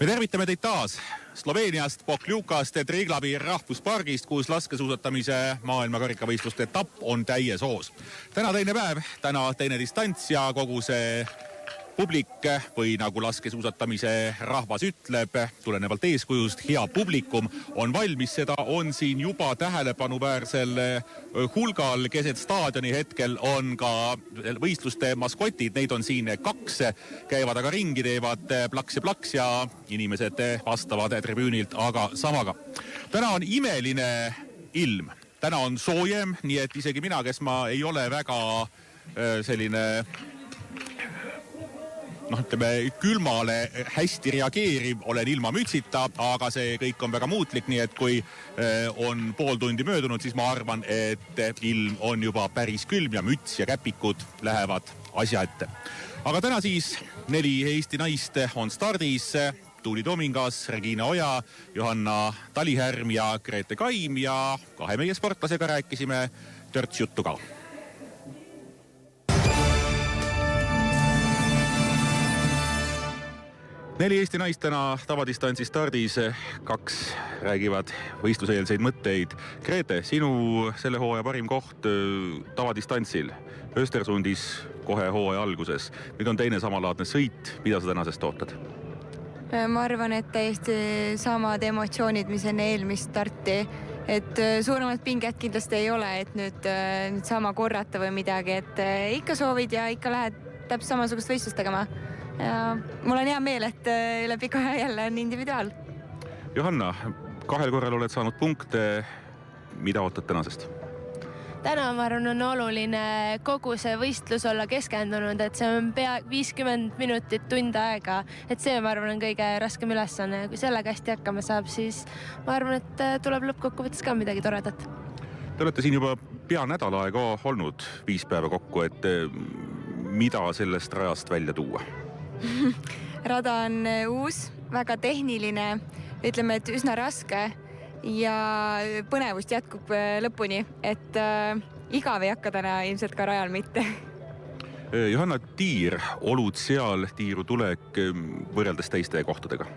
Me tervitame teid taas Sloveeniast, Poklukast, Triglavi rahvuspargist, kus laskesuusatamise maailmakarikavõistluste etapp on täies hoos. Täna teine päev, täna teine distants ja kogu see publik või nagu laskesuusatamise rahvas ütleb, tulenevalt eeskujust, hea publikum on valmis. Seda on siin juba tähelepanuväärsel hulgal keset staadioni. Hetkel on ka võistluste maskotid, neid on siin 2, käivad aga ringi, teevad plaks ja inimesed vastavad tribüünilt aga samaga. Täna on imeline ilm, täna on soojem, nii et isegi mina, kes ma ei ole väga selline ütleme, külmale hästi reageeriv, olen ilma mütsita, aga see kõik on väga muutlik, nii et kui on pool tundi möödunud, siis ma arvan, et ilm on juba päris külm ja müts ja käpikud lähevad asja ette. Aga täna siis 4 Eesti naist on stardis. Tuuli Tomingas, Regina Oja, Johanna Talihärm ja Grete Kaim ja 2 meie sportlasega rääkisime törts juttu ka. 4 Eesti naist täna tavadistantsi stardis, 2 räägivad võistluseelseid mõtteid. Grete, sinu selle hooaja parim koht tavadistantsil Östersundis kohe hooaja alguses. Nüüd on teine samalaadne sõit, mida sa tänasest ootad? Ma arvan, et täiesti samad emotsioonid, mis enne eelmist starti. Et suuremat pinget kindlasti ei ole, et nüüd sama korrata või midagi. Et ikka soovid ja ikka lähed täpselt samasugust võistlust tegema. Ja mul on hea meel, et üle pika aja jälle on individuaal. Johanna, 2 korral oled saanud punkte. Mida ootad tänasest? Täna, ma arvan, on oluline kogu see võistlus olla keskendunud, et see on pea 50 minutit, tund aega. Et see, ma arvan, on kõige raskem ülesanne. Kui sellega hästi hakkama saab, siis ma arvan, et tuleb lõppkokkuvõttes ka midagi toredat. Te olete siin juba pea nädal aega olnud 5 päeva kokku, et mida sellest rajast välja tuua? Rada on uus, väga tehniline, ütleme, et üsna raske ja põnevust jätkub lõpuni, et igav ei hakka täna ilmselt ka rajal mitte. Johanna, tiir, olud seal, tiiru tulek võrreldes teiste kohtadega?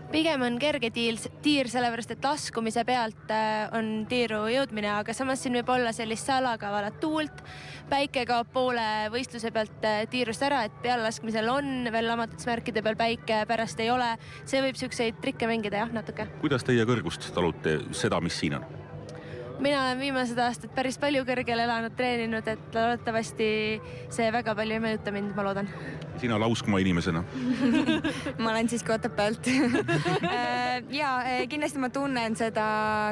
Pigem on kerge tiir, sellepärast et laskumise pealt on tiiru jõudmine, aga samas siin võib olla sellist salakavalat tuult. Päike kaob poole võistluse pealt tiirust ära, et peallelaskmisel on veel lamatutsmärkide peal päike, pärast ei ole. See võib sükseid trikke mängida, jah, natuke. Kuidas teie kõrgust talute seda, mis siin on? Mina olen viimased aastad päris palju kõrgel elanud, treeninud, et loodetavasti see väga palju ei mõjuta mind, ma loodan. Sina lauskuma inimesena? Ma olen siiski Otepäält. Ja kindlasti ma tunnen seda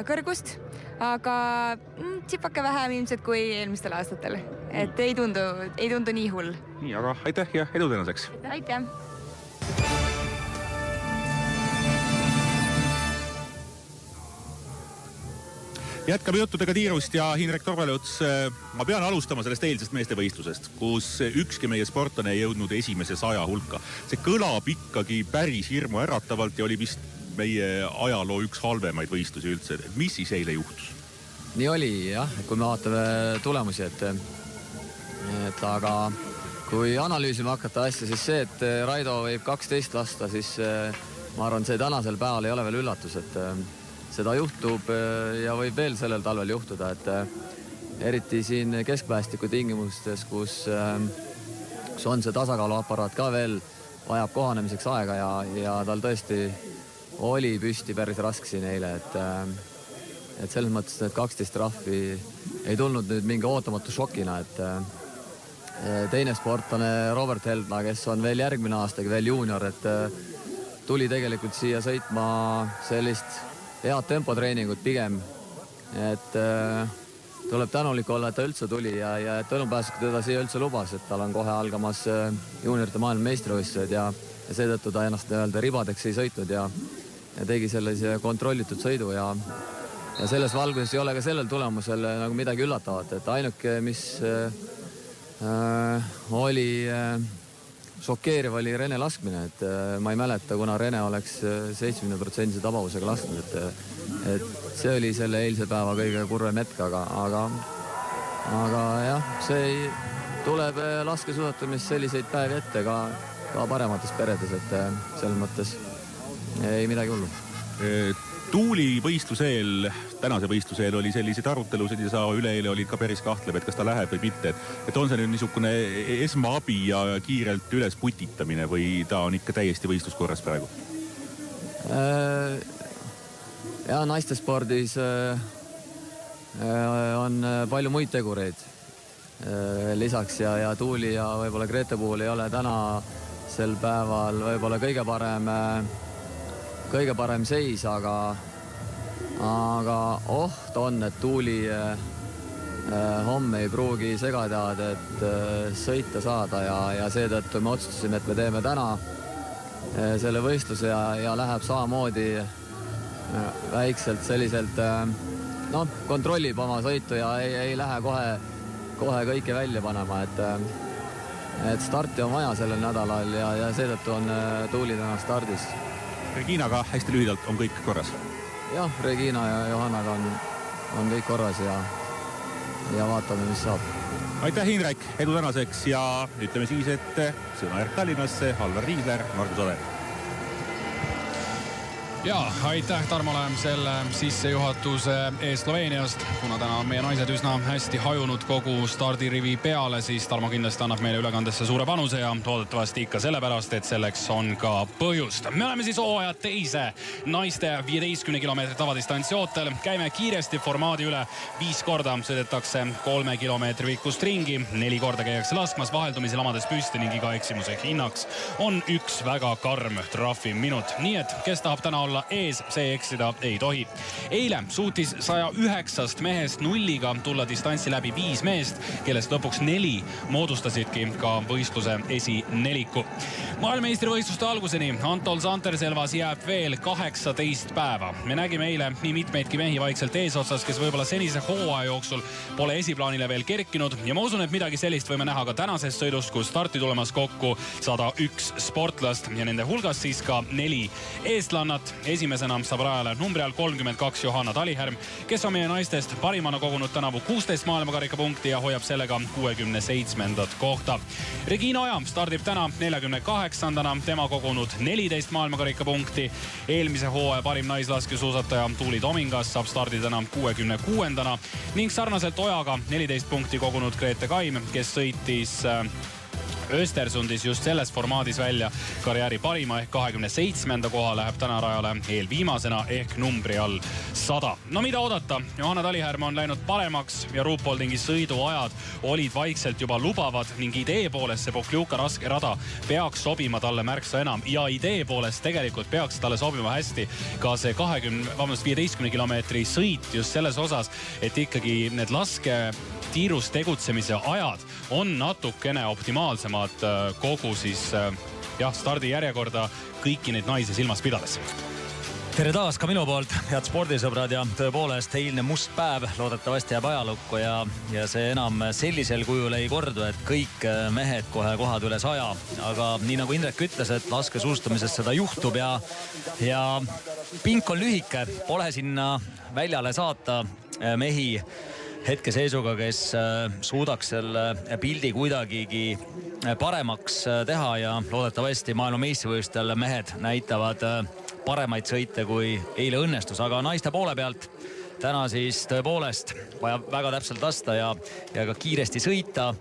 kõrgust, aga tsipake vähem ilmselt kui eelmistel aastatel. Et ei tundu nii hull. Nii, aga aitäh ja edu tänaseks! Aitäh! Jätkame juttudega tiirust ja Hindrek Torvaljuts, ma pean alustama sellest eilsest meestevõistlusest, kus ükski meie sportlane ei jõudnud esimese 100 hulka. See kõlab ikkagi päris hirmu äratavalt ja oli vist meie ajaloo üks halvemaid võistlusi üldse. Mis siis eile juhtus? Nii oli, jah, kui me vaatame tulemusi, et aga kui analüüsima hakata asja, siis see, et Raido võib 12 lasta, siis ma arvan, see tänasel päeval ei ole veel üllatus, et seda juhtub ja võib veel sellel talvel juhtuda, et eriti siin keskpäästiku tingimustes, kus on see tasakaaluaparaat ka veel, vajab kohanemiseks aega ja tal tõesti oli püsti päris raske siin eile, et selles mõttes need 12 trahvi ei tulnud nüüd mingi ootamatu šokina, et teine sportlane Robert Heldna, kes on veel järgmine aastagi veel juunior, et tuli tegelikult siia sõitma sellist head tempotreeningut pigem, et tuleb tänulik olla, et ta üldse tuli ja et Tõnupääsuk teda siia üldse lubas, et tal on kohe algamas juuniorite maailma meistrivõistlused ja seetõttu ta ennast ribadeks ei sõitnud ja tegi sellise kontrollitud sõidu ja selles valguses ei ole ka sellel tulemusel nagu midagi üllatavat, et ainuke, mis oli šokeeriv oli Rene laskmine, et ma ei mäleta, kuna Rene oleks 70% tabavusega lasknud, et see oli selle eilse päeva kõige kurvem hetk, aga jah, see tuleb laskesuusatamis selliseid päevi ette ka paremates peredes, et selles mõttes ei midagi hullu. Tuuli võistluse eel, tänase võistluse eel oli selliseid arutelusid ja sa üleeile olid ka päris kahtlev, et kas ta läheb või mitte. Et on see nüüd niisugune esmaabi ja kiirelt üles putitamine või ta on ikka täiesti võistluskorras praegu? Ja naistespordis on palju muid tegureid lisaks ja Tuuli ja võib-olla Grete puhul ei ole täna sel päeval võib-olla kõige parem seis, aga oht on, et Tuuli homme ei pruugi segada, et sõita saada ja seetõttu me otsustasime, et me teeme täna selle võistluse ja läheb samamoodi väikselt selliselt kontrollib oma sõitu ja ei lähe kohe kõike välja panema, et starti on vaja sellel nädalal ja seetõttu on Tuuli täna stardis. Reginaga hästi lühidalt on kõik korras? Jah, Regina ja Johannaga on kõik korras ja vaatame, mis saab. Aitäh, Indrek, edu tänaseks ja ütleme siis, et sõnajärg Tallinnasse, Alvar Riisler, Margus Ode. Ja aitäh Tarmole selle sissejuhatuse eest Sloveeniast. Kuna täna on meie naised üsna hästi hajunud kogu stardirivi peale, siis Tarmo kindlasti annab meile ülekandesse suure panuse ja loodetavasti ikka sellepärast, et selleks on ka põhjust. Me oleme siis hooaja teise naiste 15 kilomeetri tavadistantsi ootel. Käime kiiresti formaadi üle. 5 korda sõidetakse 3 kilomeetri pikkust ringi. 4 korda käiakse laskmas, vaheldumisel amades püsti ning iga eksimuse hinnaks on üks väga karm trahviminut. Nii et kes tahab täna olla ees, see eksida ei tohi. Eile suutis 109 mehest nulliga tulla distantsi läbi 5 meest, kellest lõpuks 4 moodustasidki ka võistluse esineliku. Maailmeistrivõistluste alguseni Antol Santerselvas jääb veel 18 päeva. Me nägime eile nii mitmeidki mehi vaikselt eesotsas, kes võib-olla senise hooaja jooksul pole esiplaanile veel kerkinud ja ma usun, et midagi sellist võime näha ka tänases sõidus, kus starti tulemas kokku 101 sportlast ja nende hulgas siis ka 4 eestlannat. Esimesena saab rajale numbri all 32 Johanna Talihärm, kes on meie naistest parimana kogunud tänavu 16 maailmakarikapunkti ja hoiab sellega 67. kohta. Regina Oja stardib täna 48-ndana, tema kogunud 14 maailmakarikapunkti. Eelmise hooaja parim naislaskesuusataja Tuuli Tomingas saab stardi täna 66-ndana ning sarnaselt Ojaga 14 punkti kogunud Grete Kaim, kes sõitis Östersundis just selles formaadis välja karjääri parima ehk 27. koha, läheb täna rajale eelviimasena ehk numbri all 100. No mida oodata? Johanna Talihärm on läinud paremaks ja Ruupoldingi sõiduajad olid vaikselt juba lubavad ning idee poolest see Pokljuka raske rada peaks sobima talle märksa enam ja idee poolest tegelikult peaks talle sobima hästi ka see 15 kilomeetri sõit just selles osas, et ikkagi need tiirus tegutsemise ajad on natukene optimaalsemad kogu siis stardijärjekorda kõiki neid naisi silmas pidades. Tere taas ka minu poolt, head spordisõbrad, ja tõepoolest eilne must päev loodetavasti jääb ajalukku ja see enam sellisel kujul ei kordu, et kõik mehed kohe kohad üle 100. Aga nii nagu Indrek ütles, et laskesuustamises seda juhtub ja pink on lühike, pole sinna väljale saata mehi hetkeseisuga, kes suudaks selle pildi kuidagigi paremaks teha ja loodetavasti maailmameistrivõistlustel mehed näitavad paremaid sõite, kui eile õnnestus. Aga naiste poole pealt täna siis tõepoolest vajab väga täpselt lasta ja ka kiiresti sõita.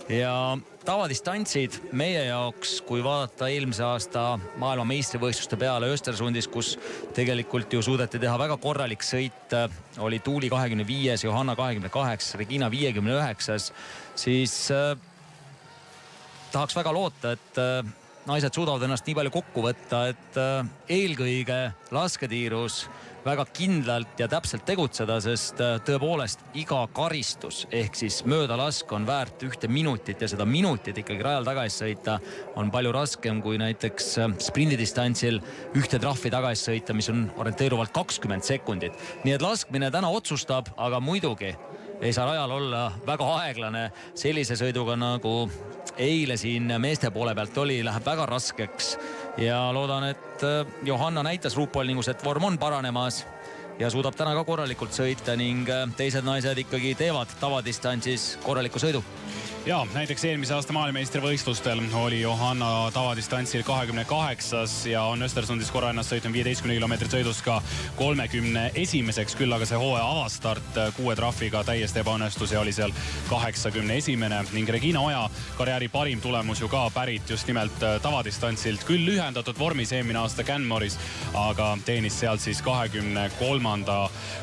Ja tavadistantsid meie jaoks, kui vaadata eelmise aasta maailmameistrivõistluste peale Östersundis, kus tegelikult ju suudeti teha väga korralik sõit, oli Tuuli 25, Johanna 28, Regina 59, siis tahaks väga loota, et naised suudavad ennast nii palju kokku võtta, et eelkõige lasketiirus väga kindlalt ja täpselt tegutseda, sest tõepoolest iga karistus ehk siis möödalask on väärt 1 minutit ja seda minutit ikkagi rajal tagasi sõita on palju raskem kui näiteks sprindidistantsil 1 trahvi tagasi sõita, mis on orienteeruvalt 20 sekundit. Nii et laskmine täna otsustab, aga muidugi ei saa rajal olla väga aeglane sellise sõiduga, nagu eile siin meeste poole pealt oli, läheb väga raskeks ja loodan, et Johanna näitas Ruupoldingus, et vorm on paranemas ja suudab täna ka korralikult sõita ning teised naised ikkagi teevad tavadistantsis korraliku sõidu. Ja näiteks eelmise aasta maailmameistrivõistlustel oli Johanna tavadistantsil 28. ja on Östersundis korra ennast sõitnud 15 kilomeetrit sõidust ka 31. Küll aga see hooaja avastart 6 trahviga täiesti ebaõnnestus ja oli seal 81. Ning Regina Oja karjääri parim tulemus ju ka pärit just nimelt tavadistantsilt. Küll lühendatud vormis eelmine aasta Canmoris, aga teenis sealt siis 23.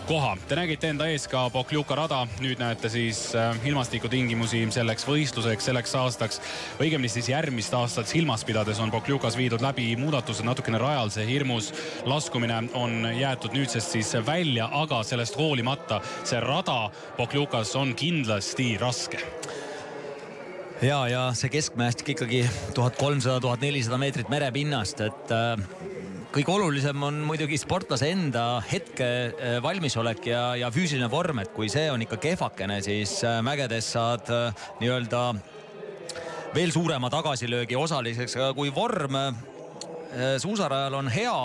koha. Te nägite enda ees ka Pokljuka rada. Nüüd näete siis ilmastikutingimusi selleks võistluseks, selleks aastaks, või õigemini siis järgmist aastat silmas pidades on Pokljukas viidud läbi muudatused natukene rajal. See hirmus laskumine on jäetud nüüdsest siis välja, aga sellest hoolimata see rada Pokljukas on kindlasti raske. Ja see keskmäestik ikkagi 1300-1400 meetrit merepinnast, et kõige olulisem on muidugi sportlase enda hetke valmisolek ja füüsiline vorm, et kui see on ikka kehvakene, siis mägedes saad nii-öelda veel suurema tagasilöögi osaliseks, aga kui vorm suusarajal on hea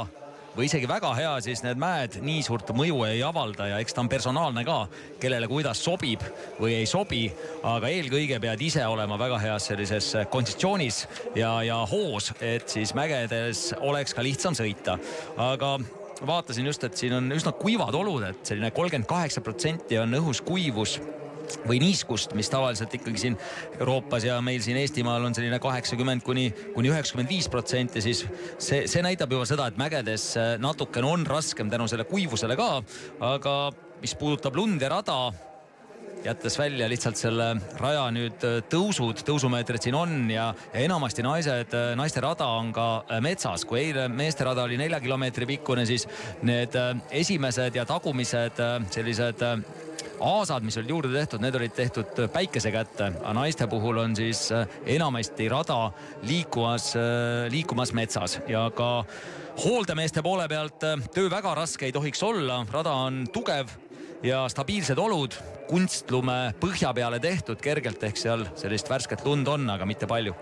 või isegi väga hea, siis need mäed nii suurt mõju ei avalda ja eks ta on personaalne ka, kellele kuidas sobib või ei sobi, aga eelkõige pead ise olema väga heas sellises konditsioonis ja hoos, et siis mägedes oleks ka lihtsam sõita. Aga vaatasin just, et siin on üsna kuivad olud, et selline 38% on õhus kuivus või niiskust, mis tavaliselt ikkagi siin Euroopas ja meil siin Eestimaal on selline 80–95%, siis see näitab juba seda, et mägedes natukene on raskem tänu selle kuivusele ka, aga mis puudutab lund ja rada, jättes välja lihtsalt selle raja nüüd tõusumeetrid siin on ja enamasti naiste rada on ka metsas. Kui eile meeste rada oli 4 kilomeetri pikkune, siis need esimesed ja tagumised sellised aasad, mis olid juurde tehtud, need olid tehtud päikese kätte, aga naiste puhul on siis enamasti rada liikumas metsas ja ka hooldemeeste poole pealt töö väga raske ei tohiks olla, rada on tugev ja stabiilsed olud, kunstlume põhja peale tehtud kergelt, ehk seal sellist värsket lund on, aga mitte palju.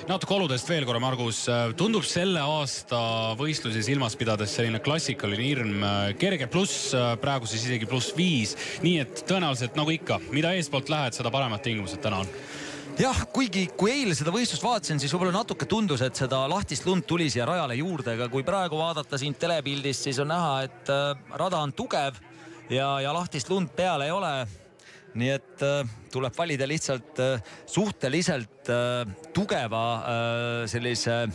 Natuke oludest veel korra, Margus. Tundub selle aasta võistlusi silmas pidades selline klassikaline hirm, kerge pluss, praegu siis isegi +5, nii et tõenäoliselt nagu ikka, mida eespoolt lähed, seda paremad tingimused täna on. Jah, kuigi kui eile seda võistlust vaatasin, siis võib-olla natuke tundus, et seda lahtist lund tuli siia rajale juurde, aga kui praegu vaadata siin telepildist, siis on näha, et rada on tugev ja lahtist lund peale ei ole. Nii et tuleb valida lihtsalt suhteliselt tugeva sellise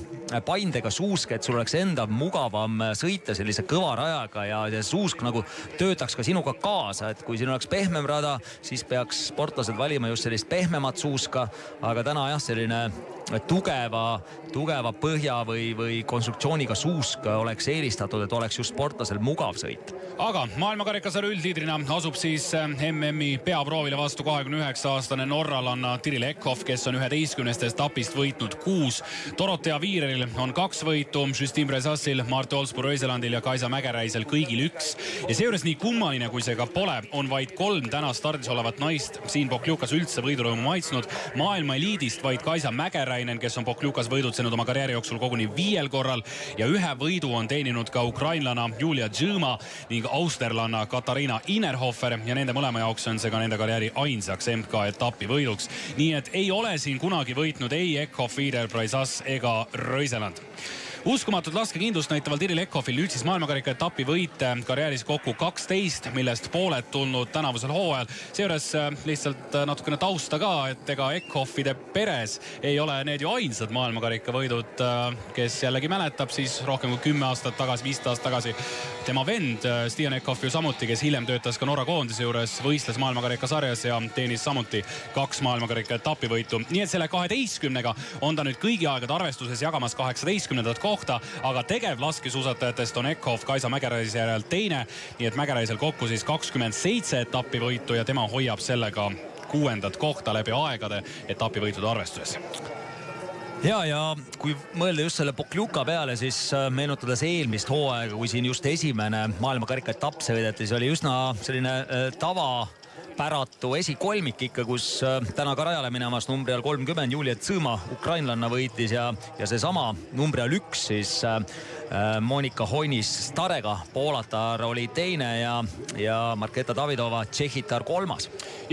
paindega suusk, et sul oleks enda mugavam sõita sellise kõva rajaga ja see suusk nagu töötaks ka sinuga kaasa, et kui siin oleks pehmem rada, siis peaks sportlased valima just sellist pehmemat suuska, aga täna jah, selline tugeva põhja või konstruktsiooniga suusk oleks eelistatud, et oleks just sportlasel mugav sõit. Aga maailmakarikasarja üldliidrina asub siis MM-i peaproovile vastu 29-aastane norralanna Tiril Eckhoff, kes on 11. etapist võitnud 6. Dorothea Viireril on 2 võitu, Justine Brezassil, Marte Olsbu-Röiselandil ja Kaisa Mägeräisel kõigil 1. Ja seejuures nii kummaline, kui see ka pole, on vaid 3 täna stardis olevat naist siin Pokljukas üldse võidurõõmu maitsnud. Maailma eliidist vaid Kaisa Mägeräinen, kes on Pokljukas võidutsenud oma karjääri jooksul koguni 5 korral ja 1 võidu on teeninud ka ukrainlana Julia Džõma ning austerlanna Katariina Inerhofer ja nende mõlema jaoks on see ka nende karjääri ainsaks MK-etapi võiduks. Nii et ei ole siin kunagi võitnud ei Eckhoff, Viirer, Brezas ega Röiseland. Uskumatud laskekindlust näitaval Tiril Eckhoffil nüüd siis maailmakarika etapi võite karjääris kokku 12, millest pooled tulnud tänavusel hooajal. Seejuures lihtsalt natukene tausta ka, et ega Eckhoffide peres ei ole need ju ainsad maailmakarika võidud, kes jällegi mäletab siis rohkem kui 10 aastat tagasi, 15 aastat tagasi. Tema vend Stian Eckhoff ju samuti, kes hiljem töötas ka Norra koondise juures, võistles maailmakarika sarjas ja teenis samuti 2 maailmakarika etapi võitu. Nii et selle 12-ga on ta nüüd kõigi aegade arvestuses jagamas 18. kohta, aga tegev laskesuusatajatest on Eckhoff Kaisa Mägeräise järel teine, nii et Mägeräisel kokku siis 27 etapi võitu ja tema hoiab sellega 6. kohta läbi aegade etapi võitude arvestuses. Ja kui mõelda just selle Pokljuka peale, siis meenutades eelmist hooaega, kui siin just esimene maailmakarika etapp sõideti, siis oli üsna selline päratu esikolmik ikka, kus täna ka rajale minemas numbri all 30 Julia Tsõma ukrainlanna võitis ja seesama numbri all 1 siis Monika Hoinis-Starega poolatar oli teine ja Marketa Davidova Tšehhitar 3.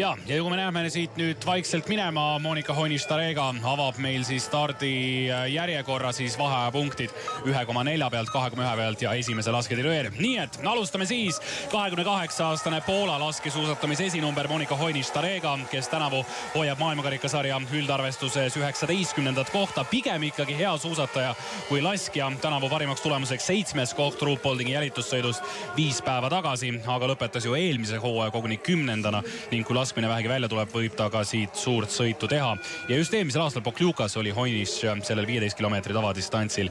Ja kui me näeme siit nüüd vaikselt minema, Monika Hoinis-Starega avab meil siis stardi järjekorra siis vaheajapunktid 1,4 pealt, 2,1 pealt ja esimese lasketirööri. Nii et alustame siis 28-aastane Poola laskesuusatamise esinumber Monika Hoinis-Starega, kes tänavu hoiab maailmakarikasarja üldarvestuses 19. kohta. Pigem ikkagi hea suusataja kui laskja. Tänavu parimaks tulemuseks 7. koht Ruupoldingi jälitussõidust 5 päeva tagasi, aga lõpetas ju eelmise hooaja koguni 10. ning kui laskmine vähegi välja tuleb, võib ta ka siit suurt sõitu teha. Ja just eelmisel aastal Pokljukas oli Hoinis sellel 15 kilomeetri tavadistantsil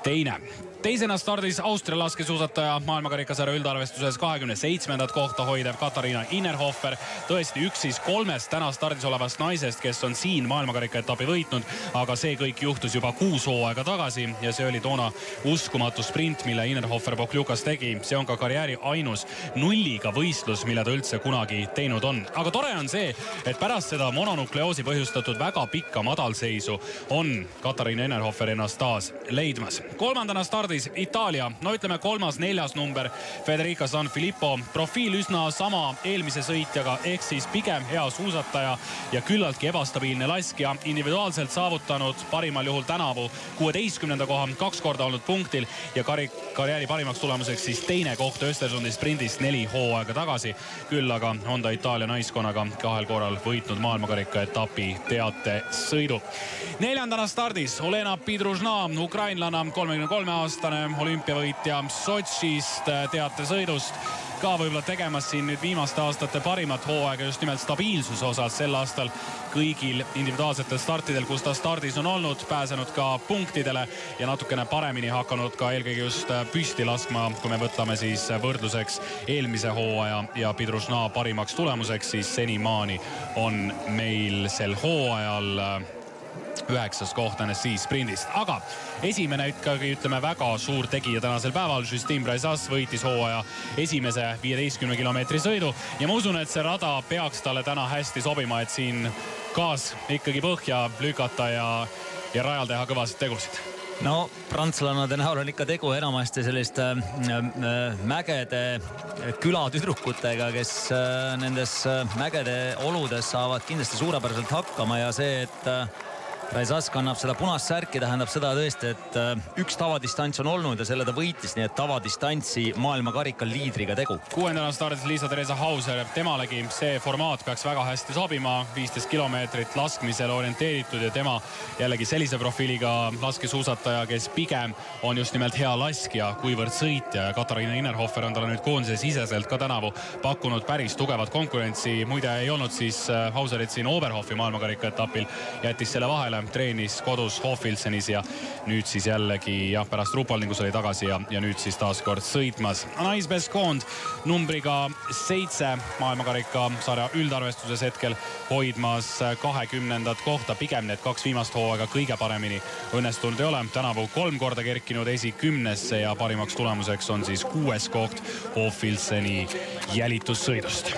teine. Teisena stardis Austria laskesuusataja maailmakarikasarja üldarvestuses 27. kohta hoidev Katariina Innerhofer. Tõesti üks siis 3 täna stardis olevast naisest, kes on siin maailmakarikaetapi võitnud, aga see kõik juhtus juba 6 hooaega tagasi ja see oli toona uskumatu sprint, mille Innerhofer Pokljukas tegi. See on ka karjääri ainus nulliga võistlus, mille ta üldse kunagi teinud on. Aga tore on see, et pärast seda mononukleoosi põhjustatud väga pikka madalseisu on Katariina Innerhofer ennast taas leidmas. Kolmandana stardis Itaalia, no ütleme 3.-4. number Federica Sanfilippo. Profiil üsna sama eelmise sõitjaga, ehk siis pigem hea suusataja ja küllaltki ebastabiilne laskja. Individuaalselt saavutanud parimal juhul tänavu 16. koha, 2 korda olnud punktil ja karjääri parimaks tulemuseks siis teine koht Östersundi sprindist 4 hooaega tagasi. Küll aga on ta Itaalia naiskonnaga 2 korral võitnud maailmakarikaetapi teatesõidu. 4. stardis Olena Pidružna, ukrainlana, 33-aastane olümpiavõitja Sotšist teatesõidust. Ka võib-olla tegemas siin nüüd viimaste aastate parimat hooaega just nimelt stabiilsuse osas. Sel aastal kõigil individuaalsetel startidel, kus ta stardis on olnud, pääsenud ka punktidele ja natukene paremini hakanud ka eelkõige just püsti laskma, kui me võtame siis võrdluseks eelmise hooaja ja Pidružna parimaks tulemuseks, siis senimaani on meil sel hooajal 9. koht NSC sprindist. Aga esimene ikkagi ütleme väga suur tegija tänasel päeval, Justine Brezas võitis hooaja esimese 15 kilomeetri sõidu ja ma usun, et see rada peaks talle täna hästi sobima, et siin gaas ikkagi põhja lükata ja rajal teha kõvasid tegusid. No prantslannade näol on ikka tegu enamasti selliste mägede külatüdrukutega, kes nendes mägede oludes saavad kindlasti suurepäraselt hakkama ja see, et Brezas kannab seda punast särki, tähendab seda tõesti, et üks tavadistants on olnud ja selle ta võitis, nii et tavadistantsi maailmakarika liidriga tegu. 6. stardis Liisa-Theresa Hauser, temalegi see formaat peaks väga hästi sobima, 15 kilomeetrit laskmisele orienteeritud ja tema jällegi sellise profiiliga laskesuusataja, kes pigem on just nimelt hea laskja, kuivõrd sõitja ja Katariina Innerhofer on talle nüüd koondise siseselt ka tänavu pakkunud päris tugevat konkurentsi. Muide ei olnud siis Hauserit siin Oberhofi maailmakarikaetapil, jättis selle vahele, treenis kodus Hofilsenis ja nüüd siis jällegi pärast Ruupoldingus oli tagasi ja nüüd siis taas kord sõitmas. Anais Beskond numbriga 7 maailmakarika sarja üldarvestuses hetkel hoidmas 20. kohta. Pigem need 2 viimast hooaega kõige paremini õnnestunud ei ole. Tänavu 3 korda kerkinud esi-10 ja parimaks tulemuseks on siis 6. koht Hofilseni jälitussõidust.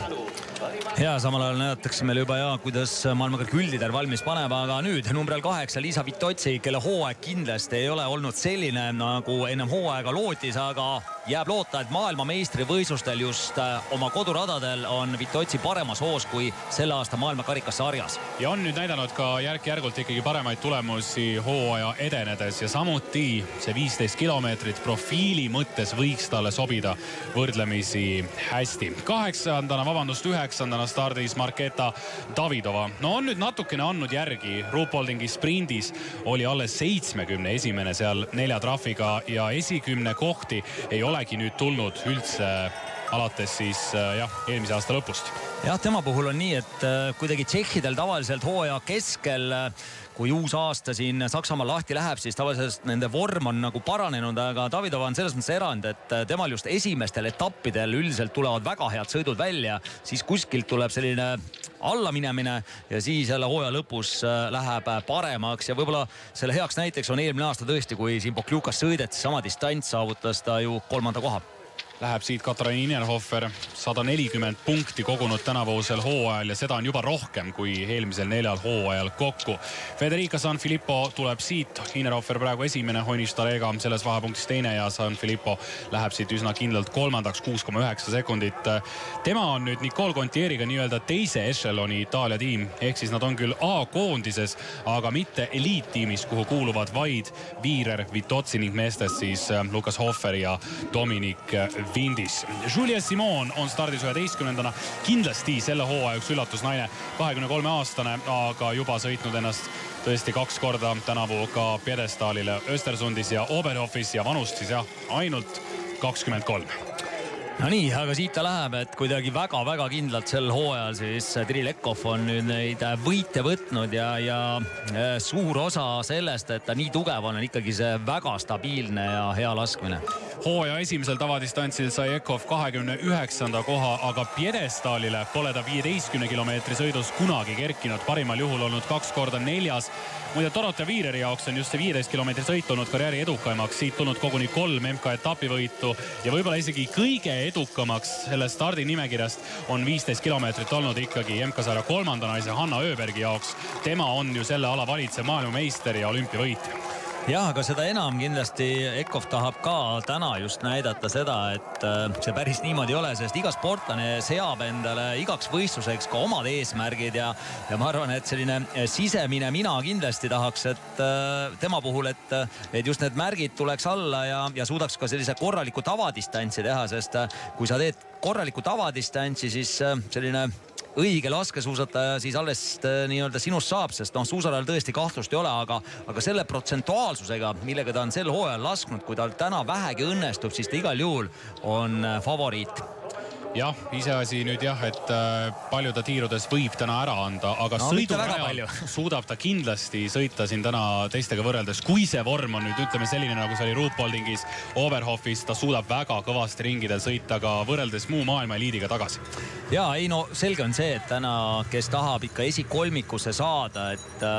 Ja samal ajal näetakse meil juba kuidas maailmakarika üldider valmis paneb, aga nüüd numbril 8 Liisa Vitotsi, kelle hooaeg kindlasti ei ole olnud selline, nagu ennem hooaega lootis, aga jääb loota, et maailmameistrivõistlustel just oma koduradadel on Vitotsi paremas hoos kui selle aasta maailmakarikasarjas. Ja on nüüd näidanud ka järk-järgult ikkagi paremaid tulemusi hooaja edenedes ja samuti see 15 kilomeetrit profiili mõttes võiks talle sobida võrdlemisi hästi. 9. stardis Marketa Davidova. No on nüüd natukene andnud järgi. Ruupoldingi sprindis oli alles 71. seal 4 trahviga ja esi10 kohti ei olegi nüüd tulnud üldse alates siis eelmise aasta lõpust. Jah, tema puhul on nii, et kuidagi tšehhidel tavaliselt hooaja keskel, kui uus aasta siin Saksamaal lahti läheb, siis tavaliselt nende vorm on nagu paranenud, aga Davidova on selles mõttes erand, et temal just esimestel etappidel üldiselt tulevad väga head sõidud välja, siis kuskilt tuleb selline allaminemine ja siis jälle hooaja lõpus läheb paremaks ja võib-olla selle heaks näiteks on eelmine aasta tõesti, kui siin Pokljukas sõideti, sama distants saavutas ta ju 3. koha. läheb siit Katariin Innerhofer, 140 punkti kogunud tänavusel hooajal ja seda on juba rohkem kui eelmisel 4 hooajal kokku. Federica Sanfilippo tuleb siit, Innerhofer praegu esimene, Hojniš Starega selles vahepunktis teine ja Sanfilippo läheb siit üsna kindlalt kolmandaks, 6,9 sekundit. Tema on nüüd Nicole Contieriga nii-öelda teise echeloni Itaalia tiim, ehk siis nad on küll A-koondises, aga mitte eliittiimis, kuhu kuuluvad vaid Viirer, Vitozzi ning meestest siis Lukas Hofer ja Dominic Vindis. Julia Simon on stardis 11. Kindlasti selle hooaja üks üllatusnaine, 23-aastane, aga juba sõitnud ennast tõesti 2 korda tänavu ka pjedestaalile Östersundis ja Oberhofis ja vanust siis jah, ainult 23. No nii, aga siit ta läheb, et kuidagi väga-väga kindlalt sel hooajal siis Kirill Ekhof on nüüd neid võite võtnud ja suur osa sellest, et ta nii tugev on ikkagi see väga stabiilne ja hea laskmine. Hooaja esimesel tavadistantsil sai Ekhof 29. koha, aga pjedestaalile pole ta 15 kilomeetri sõidus kunagi kerkinud, parimal juhul olnud 2 korda 4. Muide, Dorothea Viireri jaoks on just see 15 kilomeetri sõit olnud karjääri edukaimaks, siit tulnud koguni 3 MK etapivõitu ja võib-olla isegi kõige edukamaks selle stardi nimekirjast on 15 kilomeetrit olnud ikkagi MK-sarja 3. naise Hanna Öbergi jaoks. Tema on ju selle ala valitsev maailmameister ja olümpiavõitja. Jah, aga seda enam kindlasti Ekhof tahab ka täna just näidata seda, et see päris niimoodi ei ole, sest iga sportlane seab endale igaks võistluseks ka omad eesmärgid ja ma arvan, et selline sisemine mina kindlasti tahaks, et tema puhul, et just need märgid tuleks alla ja suudaks ka sellise korraliku tavadistantsi teha, sest kui sa teed korraliku tavadistantsi, siis selline õige laskesuusataja siis alles nii-öelda sinust saab, sest suusarajal tõesti kahtlust ei ole, aga selle protsentuaalsusega, millega ta on sel hooajal lasknud, kui tal täna vähegi õnnestub, siis ta igal juhul on favoriit. Jah, iseasi nüüd jah, et palju ta tiirudes võib täna ära anda, aga sõidurajal suudab ta kindlasti sõita siin täna teistega võrreldes. Kui see vorm on nüüd ütleme selline, nagu see oli Ruupoldingis, Oberhofis, ta suudab väga kõvasti ringidel sõita ka võrreldes muu maailma eliidiga tagasi. Ja ei no selge on see, et täna, kes tahab ikka esikolmikusse saada, et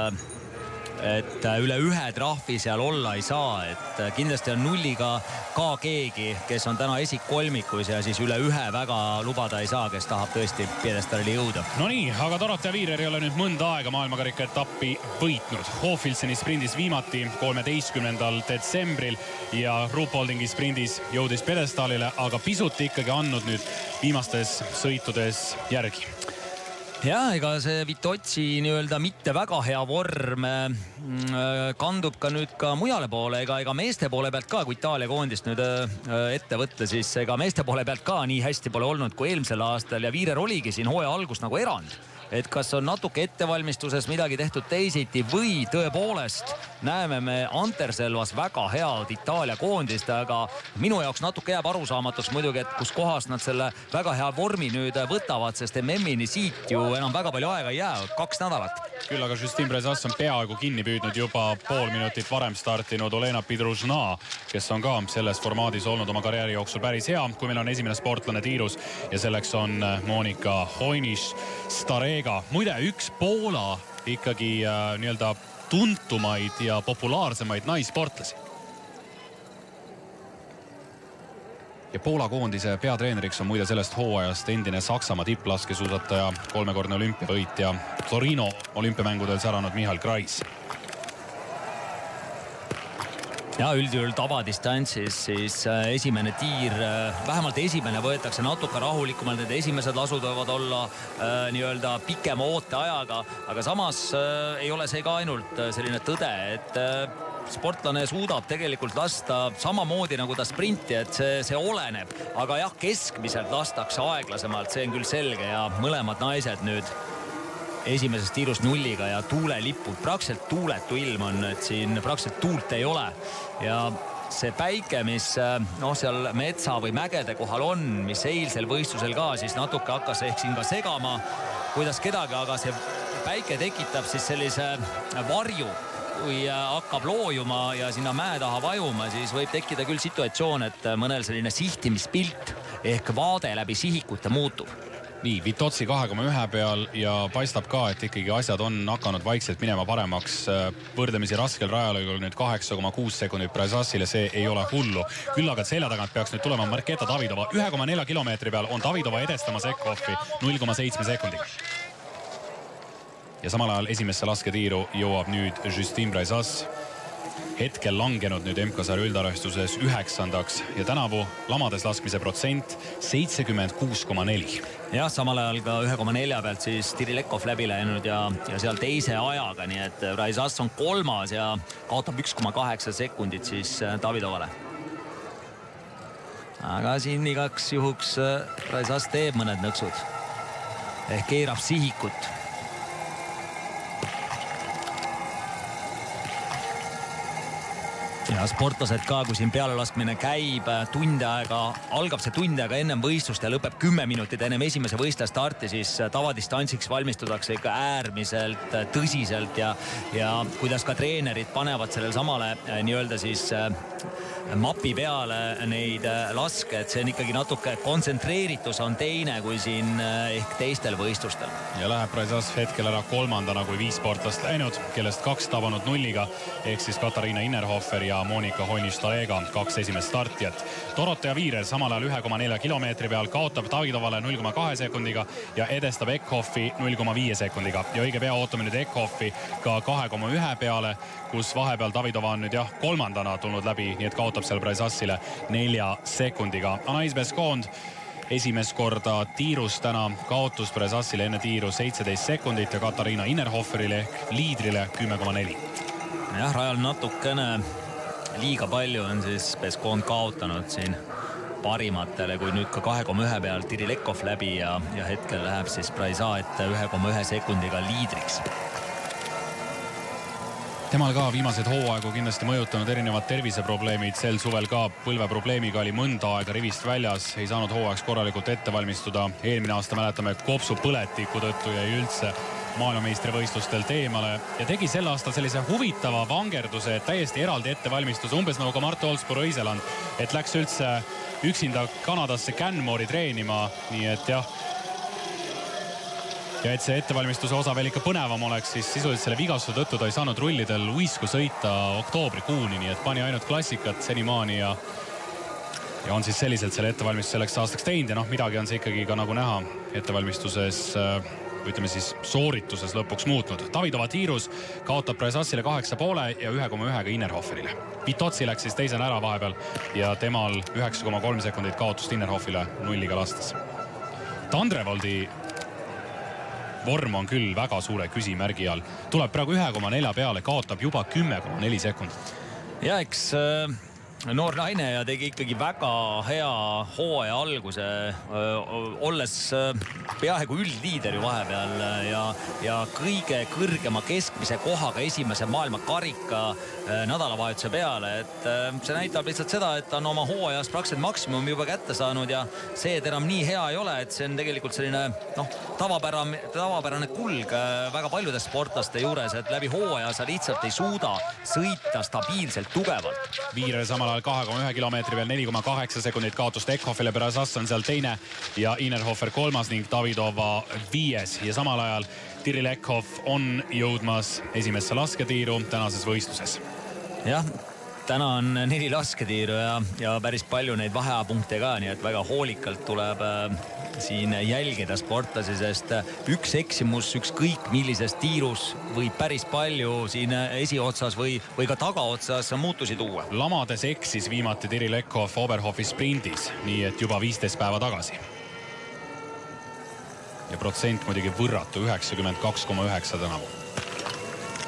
üle 1 trahvi seal olla ei saa, et kindlasti on nulliga ka keegi, kes on täna esikolmikus ja siis üle 1 väga lubada ei saa, kes tahab tõesti pjedestaalile jõuda. No nii, aga Dorothea Viirer ei ole nüüd mõnda aega maailmakarika etappi võitnud. Hofilseni sprindis viimati 13. detsembril ja Ruupoldingi sprindis jõudis pjedestaalile, aga pisut ikkagi andnud nüüd viimastes sõitudes järgi. Ja ega see Vitozzi nii-öelda mitte väga hea vorm kandub ka nüüd ka mujale poole, ega meeste poole pealt ka, kui Itaalia koondist nüüd ette võtta, siis ega meeste poole pealt ka nii hästi pole olnud kui eelmisel aastal ja Viirer oligi siin hooaja algus nagu erand. Et kas on natuke ettevalmistuses midagi tehtud teisiti või tõepoolest näeme me Anterselvas väga head Itaalia koondist, aga minu jaoks natuke jääb arusaamatuks muidugi, et kus kohas nad selle väga hea vormi nüüd võtavad, sest MM-ini siit ju enam väga palju aega ei jää, 2 nädalat. Küll aga Justin Brezas on peaaegu kinni püüdnud juba pool minutit varem startinud Olena Pidružna, kes on ka selles formaadis olnud oma karjääri jooksul päris hea, kui meil on esimene sportlane tiirus ja selleks on Monika Hojniš Starega. Muide, üks Poola ikkagi nii-öelda tuntumaid ja populaarsemaid naissportlasi. Ja Poola koondise peatreeneriks on muide sellest hooajast endine Saksamaa tipplaskesuusataja, 3-kordne olümpiavõitja, Torino olümpiamängudel säranud Michal Kreis. Ja üldjuhul tavadistantsis siis esimene tiir, vähemalt esimene võetakse natuke rahulikumalt, need esimesed lasud võivad olla nii-öelda pikema ooteajaga, aga samas ei ole see ka ainult selline tõde, et sportlane suudab tegelikult lasta samamoodi nagu ta sprinti, et see oleneb, aga jah, keskmiselt lastakse aeglasemalt, see on küll selge ja mõlemad naised nüüd esimesest tiirust nulliga ja tuulelipud, praktiliselt tuuletu ilm on, et siin praktiliselt tuult ei ole ja see päike, mis seal metsa või mägede kohal on, mis eilsel võistlusel ka siis natuke hakkas ehk siin ka segama, kuidas kedagi, aga see päike tekitab siis sellise varju, kui hakkab loojuma ja sinna mäe taha vajuma, siis võib tekkida küll situatsioon, et mõnel selline sihtimispilt ehk vaade läbi sihikute muutub. nii, Vitotsi 2,1 peal ja paistab ka, et ikkagi asjad on hakanud vaikselt minema paremaks. Võrdlemisi raskel rajalõigul nüüd 8,6 sekundit Brazassile, see ei ole hullu. Küll aga selja tagant peaks nüüd tulema Marketa Davidova. 1,4 kilomeetri peal on Davidova edestamas Ekhoffi 0,7 sekundiga. Ja samal ajal esimesse lasketiiru jõuab nüüd Justin Brazass. Hetkel langenud nüüd MK-sarja üldarvestuses 9. ja tänavu lamades laskmise protsent 76,4. Jah, samal ajal ka 1,4 pealt siis Tirilekov läbi läinud ja seal teise ajaga, nii et Brazass on 3. ja kaotab 1,8 sekundit siis Davidovale. Aga siin igaks juhuks Brazass teeb mõned nõksud ehk keerab sihikut. Ja sportlased ka, kui siin pealelaskmine käib algab see tund aega ennem võistlust ja lõpeb 10 minutit ennem esimese võistleja starti, siis tavadistantsiks valmistutakse ikka äärmiselt tõsiselt ja kuidas ka treenerid panevad sellel samale nii-öelda siis mapi peale neid laske, et see on ikkagi natuke kontsentreeritus on teine kui siin ehk teistel võistlustel. Ja läheb Brazass hetkel ära 3. kui 5 sportlast läinud, kellest 2 tabanud nulliga ehk siis Katariina Innerhofer ja Monika Hoinis-Talega 2 esimest startijat. Dorotea Viirer samal ajal 1,4 kilomeetri peal kaotab Davidovale 0,2 sekundiga ja edestab Ekhoffi 0,5 sekundiga. Ja õige pea ootame nüüd Ekhoffi ka 2,1 peale, kus vahepeal Davidova on nüüd 3. tulnud läbi, nii et kaotab seal Brazassile 4 sekundiga. Anais Beskond esimest korda tiirus täna kaotus Brazassile enne tiiru 17 sekundit ja Katariina Innerhoferile ehk liidrile 10,4. Jah, rajal natukene liiga palju on siis Beskond kaotanud siin parimatele, kui nüüd ka 2,1 peal Tirilekov läbi ja hetkel läheb siis Brazass 1,1 sekundiga liidriks. Temal ka viimased hooaegu kindlasti mõjutanud erinevad terviseprobleemid. Sel suvel ka põlveprobleemiga oli mõnda aega rivist väljas, ei saanud hooajaks korralikult ette valmistuda. Eelmine aasta mäletame kopsu põletiku tõttu jäi üldse maailmameistrivõistlustelt eemale ja tegi sel aastal sellise huvitava vangerduse, täiesti eraldi ettevalmistuse, umbes nagu ka Mart Olsburo-Õiseland, et läks üldse üksinda Kanadasse Canmore'i treenima, nii et jah. Ja et see ettevalmistuse osa veel ikka põnevam oleks, siis sisuliselt selle vigastuse tõttu ta ei saanud rullidel uisku sõita oktoobrikuuni, nii et pani ainult klassikat senimaani ja on siis selliselt selle ettevalmistuse selleks aastaks teinud ja midagi on see ikkagi ka nagu näha ettevalmistuses ütleme siis soorituses lõpuks muutnud. Davidova tiirus kaotab Brazassile 8,5 ja 1,1 Innerhoferile. Vitotsi läks siis teisena ära vahepeal ja temal 9,3 sekundit kaotust Innerhofile nulliga lastes. Tandrevoldi vorm on küll väga suure küsimärgi all. Tuleb praegu 1,4 peale, kaotab juba 10,4 sekundit. Ja eks noor naine ja tegi ikkagi väga hea hooaja alguse, olles peaaegu üldliider ju vahepeal ja kõige kõrgema keskmise kohaga esimese maailma karika nädalavahetuse peale, et see näitab lihtsalt seda, et ta on oma hooajas praktiliselt maksimum juba kätte saanud ja see, et enam nii hea ei ole, et see on tegelikult selline tavapärane kulg väga paljude sportlaste juures, et läbi hooaja sa lihtsalt ei suuda sõita stabiilselt tugevalt. Viirer samal 2,1 kilomeetri peal 4,8 sekundit kaotust Ekhofile, Brazass on seal teine ja Innerhofer 3. ning Davidova 5. ja samal ajal Tirilekov on jõudmas esimesse lasketiiru tänases võistluses. Jah, täna on 4 lasketiiru ja päris palju neid vaheapunkte ka, nii et väga hoolikalt tuleb siin jälgida sportlasi, sest üks eksimus ükskõik millises tiirus võib päris palju siin esiotsas või ka tagaotsas muutusi tuua. Lamades eksis viimati Tirilekov Oberhofi sprindis, nii et juba 15 päeva tagasi. Ja protsent muidugi võrratu 92,9 tänavu.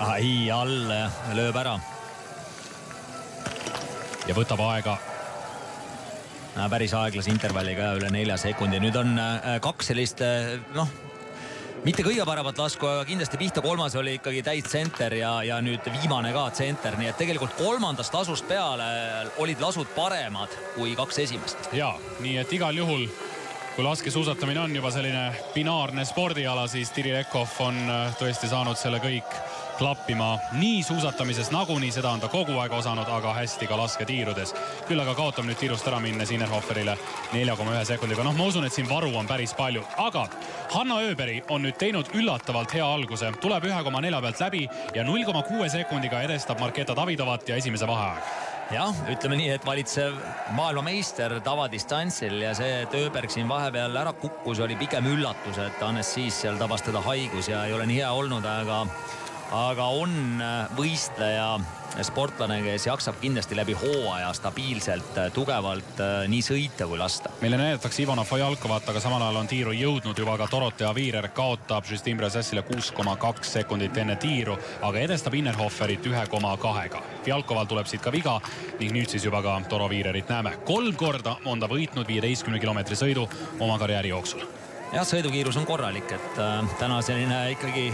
Ai, all lööb ära. Ja võtab aega päris aeglas intervalliga üle 4 sekundi. Nüüd on 2 sellist, mitte kõige paremat lasku, aga kindlasti pihta 3. oli ikkagi täis tsenter ja nüüd viimane ka tsenter. Nii et tegelikult 3. lasust peale olid lasud paremad kui 2 esimest. Ja, nii et igal juhul, kui laskesuusatamine on juba selline binaarne spordiala, siis Tirilekov on tõesti saanud selle kõik klappima nii suusatamises nagunii, seda on ta kogu aeg osanud, aga hästi ka lasketiirudes. Küll aga kaotab nüüd tiirust ära minnes Innerhoferile 4,1 sekundiga. Noh, ma usun, et siin varu on päris palju, aga Hanna Öberg on nüüd teinud üllatavalt hea alguse. Tuleb 1,4 pealt läbi ja 0,6 sekundiga edestab Marketa Davidovat ja esimese vaheaeg. Jah, ütleme nii, et valitsev maailmameister tavadistantsil ja see, et Öberg siin vahepeal ära kukkus, oli pigem üllatus, et Hannes siis seal tabas teda haigus ja ei ole nii hea olnud, aga on võistleja sportlane, kes jaksab kindlasti läbi hooaja stabiilselt, tugevalt nii sõita kui lasta. Meile näidatakse Ivana Fajalkovat, aga samal ajal on tiiru jõudnud juba ka Dorothea Viirer, kaotab Justin Brazassile 6,2 sekundit enne tiiru, aga edestab Innerhoferit 1,2-ga. Fajalkoval tuleb siit ka viga ning nüüd siis juba ka Doro Viirerit näeme. 3 korda on ta võitnud 15 kilomeetri sõidu oma karjääri jooksul. Jah, sõidukiirus on korralik, et täna selline ikkagi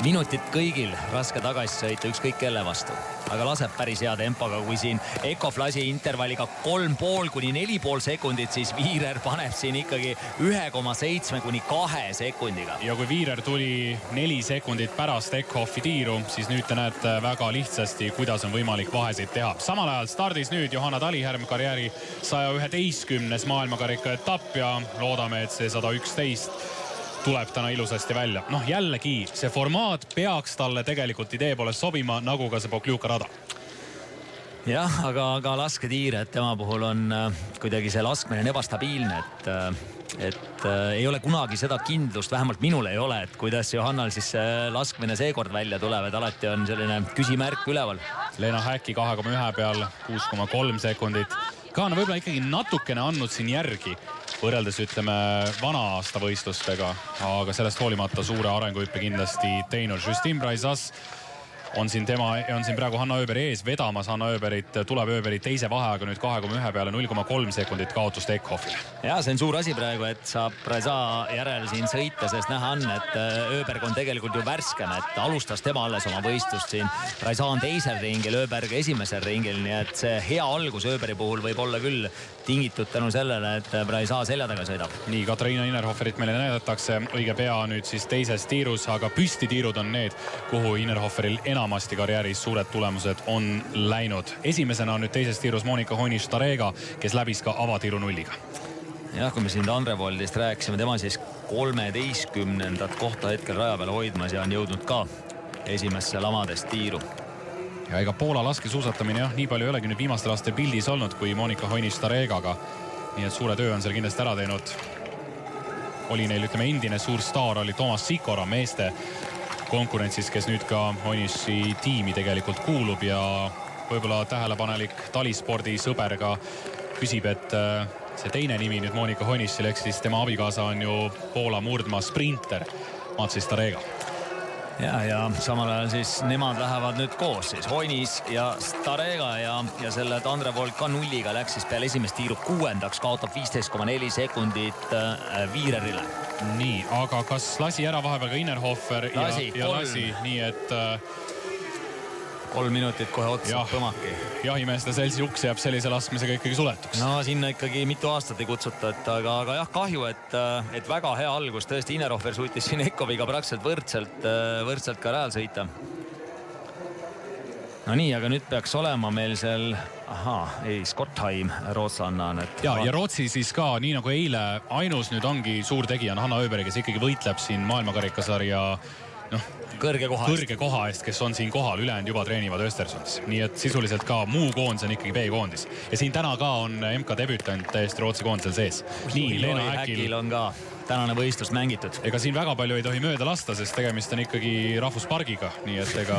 minutit kõigil raske tagasi sõita ükskõik kelle vastu, aga laseb päris hea tempoga, kui siin Ekhof lasi intervalliga 3,5 kuni 4,5 sekundit, siis Viirer paneb siin ikkagi 1,7 kuni 2 sekundiga. Ja kui Viirer tuli 4 sekundit pärast Ekhofi tiiru, siis nüüd te näete väga lihtsasti, kuidas on võimalik vahesid teha. Samal ajal stardis nüüd Johanna Talihärm, karjääri 111. maailmakarika etapp ja loodame, et see 111 tuleb täna ilusasti välja. Noh, jällegi, see formaat peaks talle tegelikult idee poolest sobima, nagu ka see Pokljuka rada. Jah, aga lasketiire, et tema puhul on kuidagi see laskmine ebastabiilne, et ei ole kunagi seda kindlust, vähemalt minul ei ole, et kuidas Johannal siis laskmine seekord välja tuleb, et alati on selline küsimärk üleval. Leena Häkki 2,1 peal 6,3 sekundit. Ka on võib-olla ikkagi natukene andnud siin järgi võrreldes, ütleme, vana aasta võistlustega, aga sellest hoolimata suure arenguhüppe kindlasti teinud. Justin Brazass on siin praegu Hanna Öberg ees vedamas. Hanna Öberg tuleb Öberg teise vaheaega nüüd 2,1 peale 0,3 sekundit kaotust Ekhofile. Ja see on suur asi praegu, et saab Braza järel siin sõita, sest näha on, et Öberg on tegelikult ju värskem, et alustas tema alles oma võistlust siin. Braza on teisel ringil, Öberg esimesel ringil, nii et see hea algus Öbergi puhul võib olla küll tingitud tänu sellele, et Braza selja taga sõidab. Nii, Katariina Innerhoferit meile näidatakse õige pea nüüd siis teises tiirus, aga püstitiirud on need, kuhu Innerhoferil enamasti karjääris suured tulemused on läinud. Esimesena on nüüd teises tiirus Monika Honiš-Starega, kes läbis ka avatiiru nulliga. Jah, kui me siin Andrevoldist rääkisime, tema siis 13. kohta hetkel raja peale hoidmas ja on jõudnud ka esimesse lamadest tiiru. Ja ega Poola laskesuusatamine jah, nii palju ei olegi nüüd viimastel aastatel pildis olnud kui Monika Honiš-Staregaga. Nii et suure töö on seal kindlasti ära teinud. Oli neil, ütleme, endine suur staar oli Toomas Sikora meeste konkurentsis, kes nüüd ka Honiši tiimi tegelikult kuulub ja võib-olla tähelepanelik talispordi sõber ka küsib, et see teine nimi nüüd Monika Honišil, eks siis tema abikaasa on ju Poola murdma sprinter Matsi Starega. Ja samal ajal siis nemad lähevad nüüd koos siis Honiš ja Starega ja selle Andrevold ka nulliga läks siis peale esimest tiiru 6. kaotab 15,4 sekundit Viirerile. Nii, aga kas lasi ära vahepeal ka Innerhofer ja lasi, nii et 3 minutit kohe otsa põmaki. Jahimeeste seltsi uks jääb sellise laskmisega ikkagi suletuks. No sinna ikkagi mitu aastat ei kutsuta, aga jah, kahju, et väga hea algus. Tõesti, Innerhofer suutis siin Ekhoviga praktiliselt võrdselt ka rajal sõita. No nii, aga nüüd peaks olema meil seal, Skottheim, rootsanna on. Ja Rootsi siis ka, nii nagu eile, ainus nüüd ongi suur tegija on Hanna Öberg, kes ikkagi võitleb siin maailmakarikasarja kõrge koha eest, kes on siin kohal, ülejäänud juba treenivad Östersunds. Nii et sisuliselt ka muu koondis on ikkagi B-koondis. Ja siin täna ka on MK debütant täiesti Rootsi koondisel sees. Nii, Leena Häkil on ka tänane võistlus mängitud. Ega siin väga palju ei tohi mööda lasta, sest tegemist on ikkagi rahvuspargiga. Nii et ega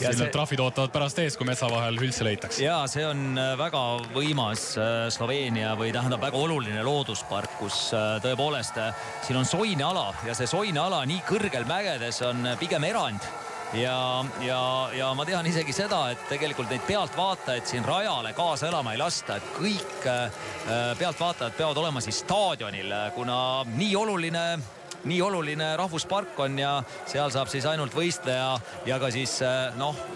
siin trahvid ootavad pärast ees, kui metsa vahel üldse leitakse. Ja see on väga võimas Sloveenia või tähendab väga oluline looduspark, kus tõepoolest siin on soine ala ja see soine ala nii kõrgel mägedes on pigem erand. Ja ma tean isegi seda, et tegelikult neid pealtvaatajaid siin rajale kaasa elama ei lasta, et kõik pealtvaatajad peavad olema siis staadionil, kuna nii oluline nii oluline rahvuspark on ja seal saab siis ainult võistleja ja ka siis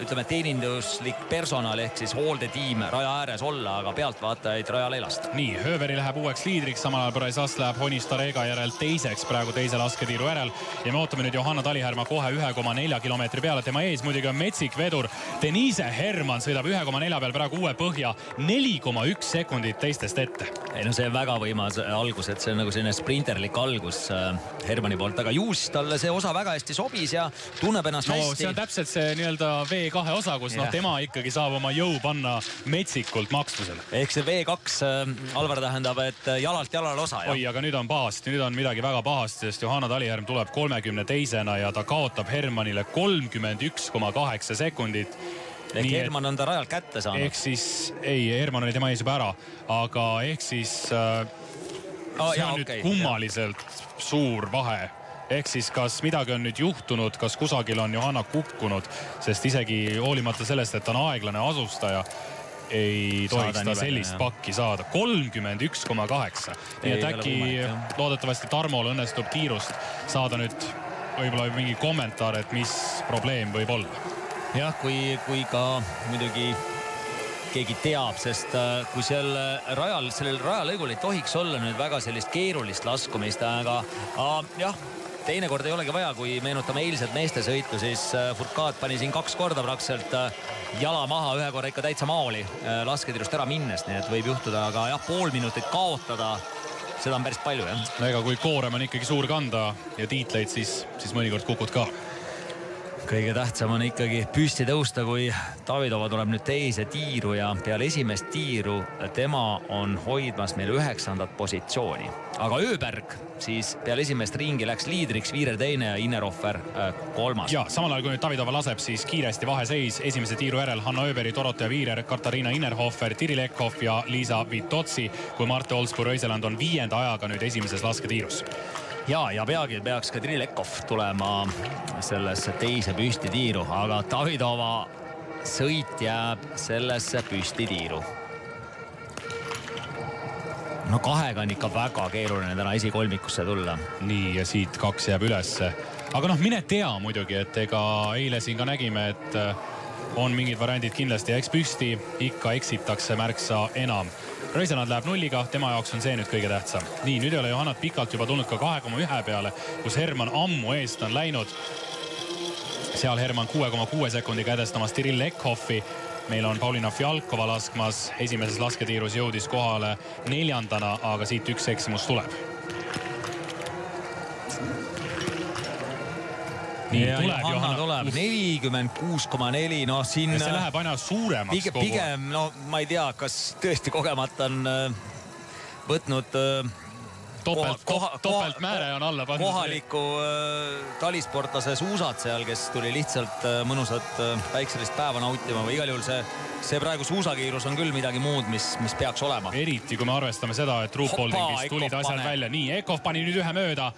ütleme teeninduslik personal ehk siis hooldetiim raja ääres olla, aga pealtvaatajaid rajal ei lasta. Nii, Hööveri läheb uueks liidriks, samal ajal Brezas läheb Honistarega järel teiseks praegu teise lasketiiru järel ja me ootame nüüd Johanna Talihärma kohe 1,4 kilomeetri peale. Tema ees muidugi on metsik vedur. Denise Herman sõidab 1,4 peal praegu uue põhja 4,1 sekundit teistest ette. Ei no see on väga võimas algus, et see on nagu selline sprinterlik algus Hermani poolt, aga juus talle see osa väga hästi sobis ja tunneb ennast hästi. See on täpselt see nii-öelda V2 osa, kus tema ikkagi saab oma jõu panna metsikult maksmusele. Ehk see V2, Alvar, tähendab, et jalalt jalale osa. Oi, aga nüüd on pahasti, nüüd on midagi väga pahasti, sest Johanna Talihärm tuleb 32-na ja ta kaotab Hermanile 31,8 sekundit. Ehk Herman on ta rajalt kätte saanud. Ehk siis, ei, Herman oli tema ees juba ära, aga ehk siis see on nüüd kummaliselt suur vahe. Ehk siis kas midagi on nüüd juhtunud, kas kusagil on Johanna kukkunud, sest isegi hoolimata sellest, et ta on aeglane asustaja, ei tohiks ta sellist pakki saada. 31,8. Nii et äkki loodetavasti Tarmol õnnestub kiirust saada nüüd võib-olla mingi kommentaar, et mis probleem võib olla. Jah, kui ka muidugi keegi teab, sest kui sellel rajalõigul ei tohiks olla nüüd väga sellist keerulist laskumist, aga jah, teinekord ei olegi vaja, kui meenutame eilset meestesõitu, siis Furkaat pani siin 2 korda praktiliselt jala maha, ühe korra ikka täitsa maoli lasketirust ära minnes, nii et võib juhtuda, aga jah, pool minutit kaotada, seda on päris palju, jah. Ega kui koorem on ikkagi suur kanda ja tiitleid, siis mõnikord kukud ka. Kõige tähtsam on ikkagi püsti tõusta, kui Davidova tuleb nüüd teise tiiru ja peale esimest tiiru tema on hoidmas meil 9. positsiooni. Aga Öberg siis peale esimest ringi läks liidriks, Viirer teine ja Innerhofer 3. Ja samal ajal kui nüüd Davidova laseb, siis kiiresti vaheseis esimese tiiru järel Hanna Öberi, Dorothea Viirer, Katariina Innerhofer, Tiri Lekhoff ja Liisa Vitotsi, kui Marte Olsbu-Röiseland on 5. ajaga nüüd esimeses lasketiirus. Ja peagi peaks ka Tiri Lekhoff tulema sellesse teise püstitiiru, aga Davidova sõit jääb sellesse püstitiiru. No 2 on ikka väga keeruline täna esikolmikusse tulla. Nii, ja siit 2 jääb ülesse. Aga mine tea muidugi, et ega eile siin ka nägime, et on mingid variandid kindlasti, eks püsti ikka eksitakse märksa enam. Röiseland läheb 0-ga, tema jaoks on see nüüd kõige tähtsam. Nii, nüüd ei ole Johannat pikalt juba tulnud ka 2,1 peale, kus Herman ammu eest on läinud. Seal Herman 6,6 sekundiga edestamas Tiri Lekhoffi. Meil on Paulina Fjalkova laskmas, esimeses lasketiirus jõudis kohale 4. aga siit üks eksimus tuleb. Nii, Johanna tuleb 46,4, no siin see läheb aina suuremaks kogu. Pigem, ma ei tea, kas tõesti kogemata on võtnud topeltmääre on alla pandud. Kohaliku talisportlase suusad seal, kes tuli lihtsalt mõnusat päikselist päeva nautima või igal juhul see praegu suusakiirus on küll midagi muud, mis peaks olema. Eriti, kui me arvestame seda, et Ruupoldingist tulid asjad välja. Nii, Ekhoff pani nüüd ühe mööda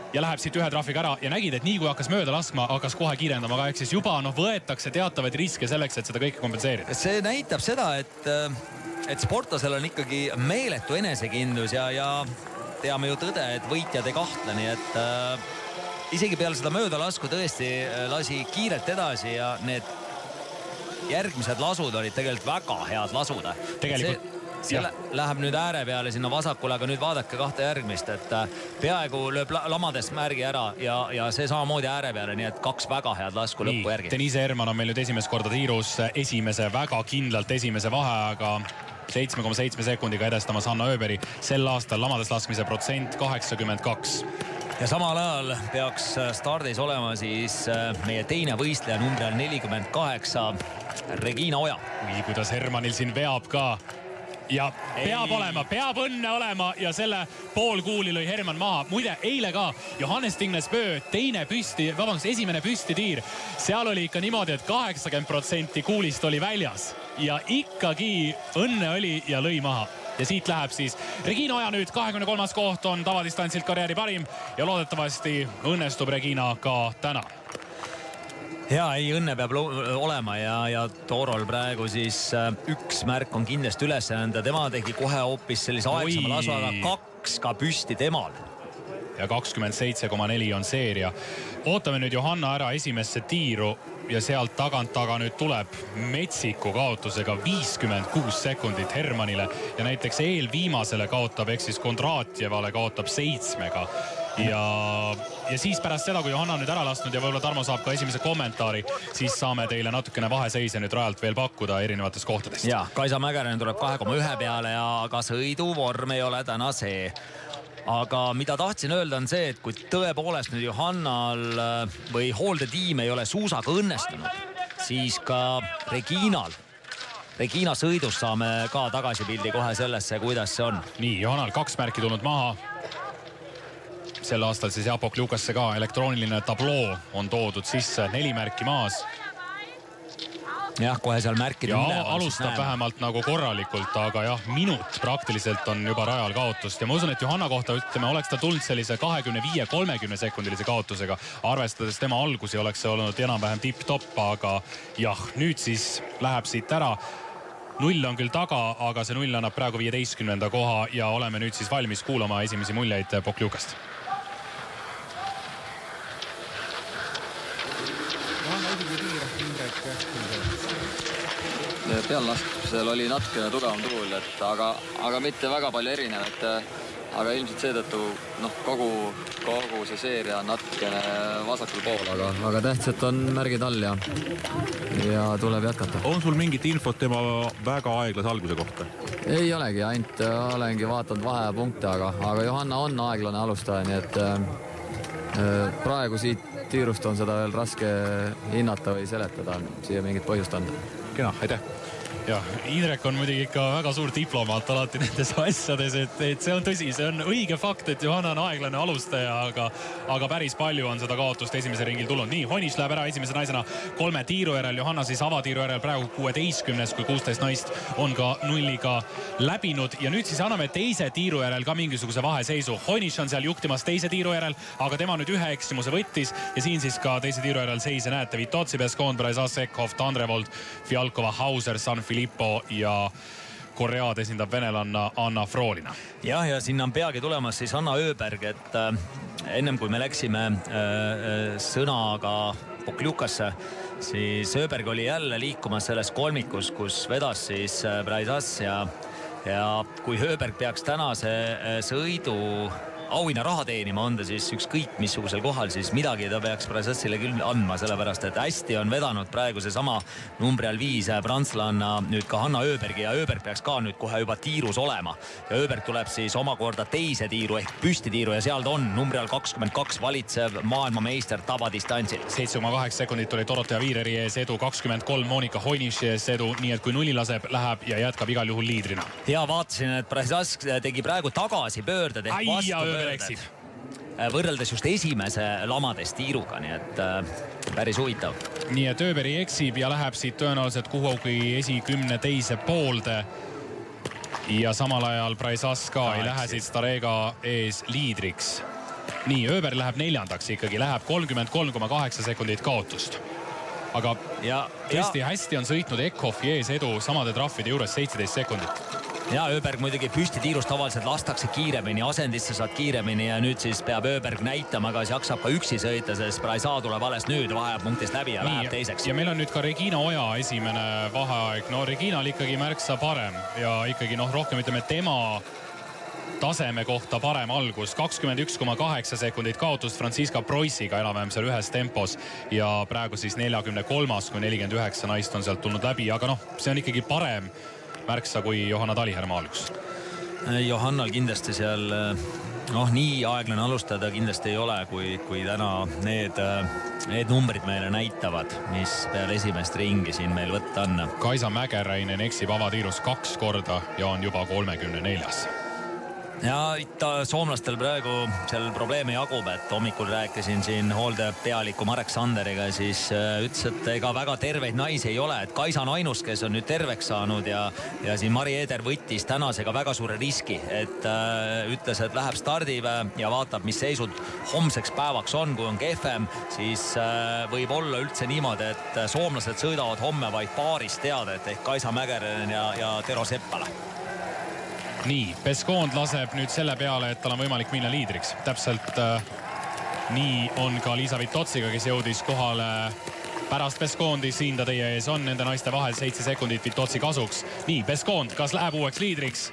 ja läheb siit ühe trahviga ära ja nägid, et nii kui hakkas mööda laskma, hakkas kohe kiirendama ka, ehk siis juba võetakse teatavaid riske selleks, et seda kõike kompenseerida. See näitab seda, et sportlasel on ikkagi meeletu enesekindlus ja teame ju tõde, et võitjad ei kahtle, nii et isegi peale seda möödalasku tõesti lasi kiirelt edasi ja need järgmised lasud olid tegelikult väga head lasud. See läheb nüüd ääre peale sinna vasakule, aga nüüd vaadake 2 järgmist, et peaaegu lööb lamades märgi ära ja see samamoodi ääre peale, nii et 2 väga head lasku lõppu järgi. Denise Herman on meil nüüd esimest korda tiirus väga kindlalt esimese vaheajaga 7,7 sekundiga edestamas Hanna Öberi. Sel aastal lamades laskmise protsent 82. Ja samal ajal peaks stardis olema siis meie teine võistleja numbril 48, Regina Oja. Nii, kuidas Hermanil siin veab ka. Ja peab õnne olema ja selle poolkuuli lõi Herman maha. Muide, eile ka Johannes Tingnes-Böö esimene püstitiir. Seal oli ikka niimoodi, et 80% kuulist oli väljas ja ikkagi õnne oli ja lõi maha. Ja siit läheb siis Regina Oja nüüd 23. koht on tavadistantsilt karjääri parim ja loodetavasti õnnestub Regina ka täna. Ja ei, õnne peab olema ja Toorol praegu siis üks märk on kindlasti üles enda. Tema tegi kohe hoopis sellise aegsama lasu, aga 2 ka püsti temal. ja 27,4 on seeria. Ootame nüüd Johanna ära esimesse tiiru ja sealt tagant taga nüüd tuleb metsiku kaotusega 56 sekundit Hermannile ja näiteks eelviimasele kaotab ehk siis Kondratjevale kaotab 7-ga. Ja siis pärast seda, kui Johanna nüüd ära lasknud ja võib-olla Tarmo saab ka esimese kommentaari, siis saame teile natukene vaheseise nüüd rajalt veel pakkuda erinevatest kohtadest. Ja, Kaisa Mäkäränen tuleb 2,1 peale ja ka sõiduvorm ei ole täna see. Aga mida tahtsin öelda on see, et kui tõepoolest nüüd Johannal või hooldetiim ei ole suusaga õnnestunud, siis ka Regina sõidus saame ka tagasipildi kohe sellesse, kuidas see on. Nii, Johannal 2 märki tulnud maha. Sel aastal siis Jaapok Lukasse ka elektrooniline tabloo on toodud sisse, 4 märki maas. Jah, kohe seal märkide ja alustab vähemalt nagu korralikult, aga jah, minut praktiliselt on juba rajal kaotust ja ma usun, et Johanna kohta ütleme, oleks ta tulnud sellise 25-30 sekundilise kaotusega, arvestades tema algusi oleks see olnud enam-vähem tipp-topp, aga jah, nüüd siis läheb siit ära. 0 on küll taga, aga see 0 annab praegu 15. koha ja oleme nüüd siis valmis kuulama esimesi muljeid Poklukast. Peallaskmisel oli natukene tugevam tuul, aga mitte väga palju erinev, aga ilmselt seetõttu kogu see seeria on natukene vasakul pool, aga tähtsalt on märgid all ja tuleb jätkata. On sul mingit infot tema väga aeglase alguse kohta? Ei olegi, ainult olengi vaatanud vahepunkte, aga Johanna on aeglane alustaja, nii et praegu siit tiirust on seda veel raske hinnata või seletada, siia mingit põhjust anda. Kena, aitäh! Ja, Indrek on muidugi ikka väga suur diplomaat alati nendes asjades, et see on tõsi, see on õige fakt, et Johanna on aeglane alustaja, aga päris palju on seda kaotust esimese ringil tulnud. Nii, Honich läheb ära esimese naisena 3 tiiru järel, Johanna siis avatiiru järel praegu 16, kui 16 naist on ka 0-ga läbinud ja nüüd siis anname teise tiiru järel ka mingisuguse vaheseisu. Honich on seal juhtimas teise tiiru järel, aga tema nüüd ühe eksimuse võttis ja siin siis ka teise tiiru järel seise näete Vitotsi, Beskond, Braisas, Ekhoff, Tandrevold, Fialkova, Hauser, San Filippo ja Koread esindab venelanna Anna Frolina. Ja sinna on peagi tulemas siis Anna Öberg, et ennem kui me läksime sõnaga Poklukasse, siis Öberg oli jälle liikumas selles kolmikus, kus vedas siis Braisas ja kui Öberg peaks tänase sõidu auhinna raha teenima, on ta siis ükskõik missugusel kohal, siis midagi ta peaks Braisasile küll andma, sellepärast et hästi on vedanud praegu see sama numbri all 5 prantslanna nüüd ka Hanna Öbergi ja Öberg peaks ka nüüd kohe juba tiirus olema. Ja Öberg tuleb siis omakorda teise tiiru ehk püstitiiru ja seal ta on numbri all 22 valitsev maailmameister tabadistantsil. 7,8 sekundit oli Dorothea Viireri ees edu, 23 Monika Hoinichi ees edu, nii et kui 0 laseb, läheb ja jätkab igal juhul liidrina. Ja vaatasin, et Braisas tegi praegu tagasi pöörded ehk vastu eksib. Võrreldes just esimese lamades tiiruga, nii et päris huvitav. Nii et Öberi eksib ja läheb siit tõenäoliselt kuhugi esikümne teise poolde ja samal ajal Braisas ka ei lähe siit Starega ees liidriks. Nii, Öber läheb 4. ikkagi, läheb 33,8 sekundit kaotust. Aga tõesti hästi on sõitnud Ekhoffi ees edu samade trahvide juures 17 sekundit. Ja Öberg muidugi püstitiirust tavaliselt lastakse kiiremini, asendisse saad kiiremini ja nüüd siis peab Öberg näitama, kas jaksab ka üksi sõita, sest Braisa tuleb alles nüüd vahepunktist läbi ja läheb teiseks. Ja meil on nüüd ka Regina Oja esimene vaheaeg. No Regina oli ikkagi märksa parem ja ikkagi rohkem ütleme tema taseme kohta parem algus. 21,8 sekundit kaotust Franziska Preussiga enam-vähem seal ühes tempos ja praegu siis 43, kui 49 naist on sealt tulnud läbi, aga see on ikkagi parem märksa kui Johanna Taliherma algus. Johannal kindlasti seal nii aeglane alustada kindlasti ei ole, kui täna need numbrid meile näitavad, mis peale esimest ringi siin meil võtta on. Kaisa Mäkäräinen eksib avatiirus 2 korda ja on juba 34. Ja soomlastel praegu seal probleeme jagub, et hommikul rääkisin siin hooldepealiku Marek Sanderiga, siis ütles, et ega väga terveid naisi ei ole, et Kaisa on ainus, kes on nüüd terveks saanud ja siin Mari Eder võttis tänasega väga suure riski, et ütles, et läheb stardib ja vaatab, mis seisud homseks päevaks on, kui on kehvem, siis võib olla üldse niimoodi, et soomlased sõidavad homme vaid paaris teada, et ehk Kaisa Mäkäränen ja Tero Seppala. nii, Pescond laseb nüüd selle peale, et tal on võimalik minna liidriks. Täpselt nii on ka Liisa Vitotsiga, kes jõudis kohale pärast Pescondi. Siin ta teie ees on, nende naiste vahel 7 sekundit Vitotsi kasuks. Nii, Pescond, kas läheb uueks liidriks?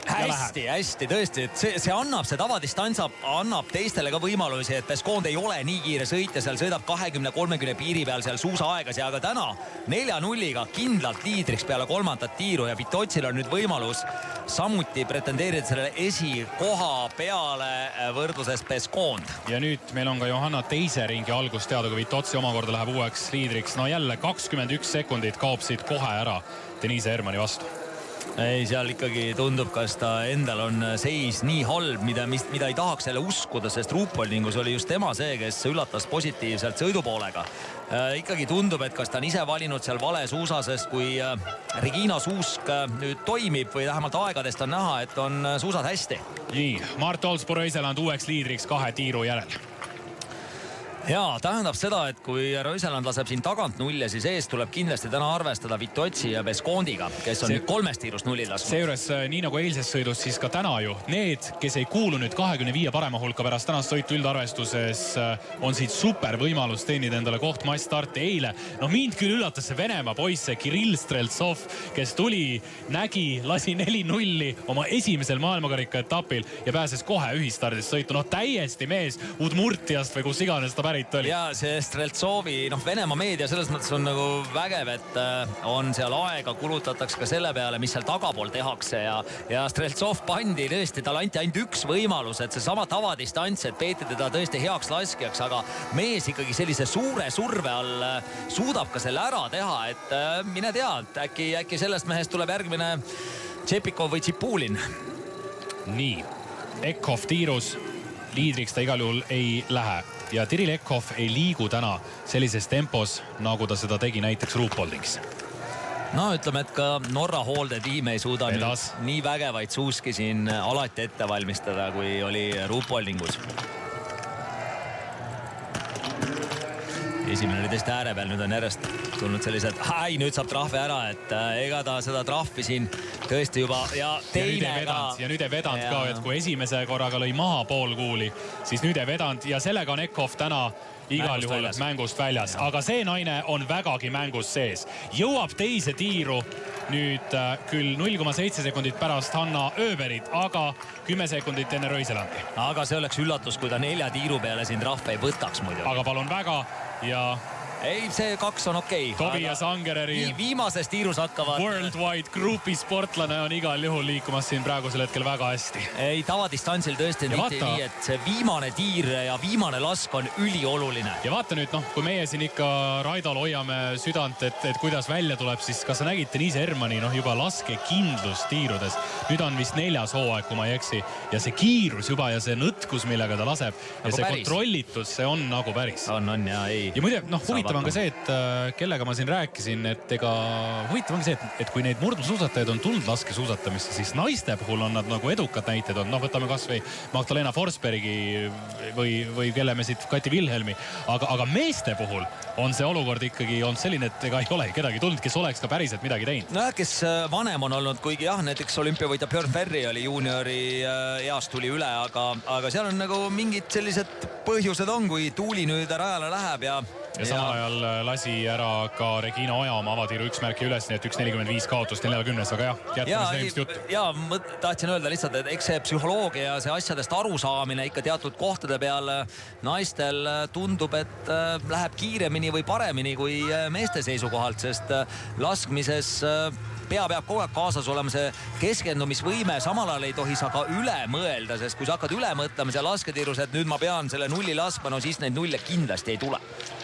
Hästi, tõesti, et see annab, see tavadistants annab teistele ka võimalusi, et Pescond ei ole nii kiire sõitja, seal sõidab 20-30 piiri peal seal suusaaegasi, aga täna 4-0-ga kindlalt liidriks peale 3. tiiru ja Vitotsil on nüüd võimalus samuti pretendeerida sellele esikoha peale võrdluses Pescond. Ja nüüd meil on ka Johanna teise ringi algus teada, kui Vitotsi omakorda läheb uueks liidriks. No jälle 21 sekundit kaob siit kohe ära Denise Hermanni vastu. Ei, seal ikkagi tundub, kas ta endal on seis nii halb, mida ei tahaks jälle uskuda, sest Ruupoldingus oli just tema see, kes üllatas positiivselt sõidupoolega. Ikkagi tundub, et kas ta on ise valinud seal vale suusa, sest kui Regina Suusk nüüd toimib või vähemalt aegadest on näha, et on suusad hästi. Nii, Mart Olspo-Röiseland uueks liidriks 2 tiiru järel. Jaa, tähendab seda, et kui Röiseland laseb siin tagant nulli, siis ees tuleb kindlasti täna arvestada Vitotsi ja Pescondiga, kes on nüüd 3 tiirust nullid lasknud. Seejuures nii nagu eilses sõidus, siis ka täna ju need, kes ei kuulu nüüd 25 parema hulka pärast tänast sõitu üldarvestuses, on siit super võimalus teenida endale koht massstarti eile. No mind küll üllatas see Venemaa poiss, Kirill Streltsov, kes tuli, nägi, lasi 4-0 oma esimesel maailmakarika etapil ja pääses kohe ühistardist sõitu. No täiesti mees Udmurtiast või kus iganes ta ja see Streltsovi, Venemaa meedia selles mõttes on nagu vägev, et on seal aega, kulutatakse ka selle peale, mis seal tagapool tehakse ja Streltsov pandi tõesti, tal anti ainult üks võimalus, et see sama tavadistants, et peeti teda tõesti heaks laskjaks, aga mees ikkagi sellise suure surve all suudab ka selle ära teha, et mine tea, äkki sellest mehest tuleb järgmine Tšepikov või Tšipulin. Nii, Ekhoff tiirus, liidriks ta igal juhul ei lähe. Ja Tiril Ekhoff ei liigu täna sellises tempos, nagu ta seda tegi näiteks Ruupoldings. No ütleme, et ka Norra hooldetiim ei suuda nii vägevaid suuski siin alati ette valmistada, kui oli Ruupoldingus. Esimene oli tõesti ääre peal, nüüd on järjest tulnud sellised, nüüd saab trahvi ära, et ega ta seda trahvi siin tõesti juba ja teine ja nüüd ei vedanud ka, et kui esimese korraga lõi maha pool kuuli, siis nüüd ei vedanud ja sellega on Ekhoff täna igal juhul mängust väljas. Aga see naine on vägagi mängus sees. Jõuab teise tiiru nüüd küll 0,7 sekundit pärast Hanna Öberit, aga 10 sekundit enne Röiselandi. Aga see oleks üllatus, kui ta 4 tiiru peale siin trahve ei võtaks muidu. Aga palun väga ja... Ei, see 2 on okei. Tobias Angereri viimases tiirus hakkavad Worldwide Groupi sportlane on igal juhul liikumas siin praegusel hetkel väga hästi. Ei, tavadistantsil tõesti nii, et see viimane tiir ja viimane lask on ülioluline. Ja vaata nüüd, kui meie siin ikka Raidol hoiame südant, et kuidas välja tuleb, siis kas sa nägid Denise Hermanni juba laske kindlust tiirudes. Nüüd on vist 4. hooaeg, kui ma ei eksi. Ja see kiirus juba ja see nõtkus, millega ta laseb ja nagu see kontrollitus, see on nagu päris. On ja ei. Ja muide, huvitav on ka see, et kellega ma siin rääkisin, et huvitav on see, et kui neid murdlusuusatajaid on tulnud laskesuusatamisse, siis naiste puhul on nad nagu edukad näited on. Võtame kas või Magdalena Forsbergi või kelle me siit Kati Vilhelmi. Aga meeste puhul on see olukord ikkagi on selline, et ega ei ole kedagi tulnud, kes oleks ka päriselt midagi teinud. No kes vanem on olnud, kuigi näiteks olümpiavõitja Björn Ferry oli juuniori east tuli üle, aga seal on nagu mingid sellised põhjused on, kui Tuuli nüüd rajale läheb ja samal ajal lasi ära ka Regina Oja oma avatiiru 1 märki üles, nii et 1.45 kaotust 40, aga jätkame seda eelmist juttu. Ja tahtsin öelda lihtsalt, et eks see psühholoogia ja see asjadest arusaamine ikka teatud kohtade peal naistel tundub, et läheb kiiremini või paremini kui meeste seisukohalt, sest laskmises peab kogu aeg kaasas olema see keskendumisvõime, samal ajal ei tohi sa ka üle mõelda, sest kui sa hakkad üle mõtlema seal lasketiirus, et nüüd ma pean selle nulli laskma, no siis neid nulle kindlasti ei tule.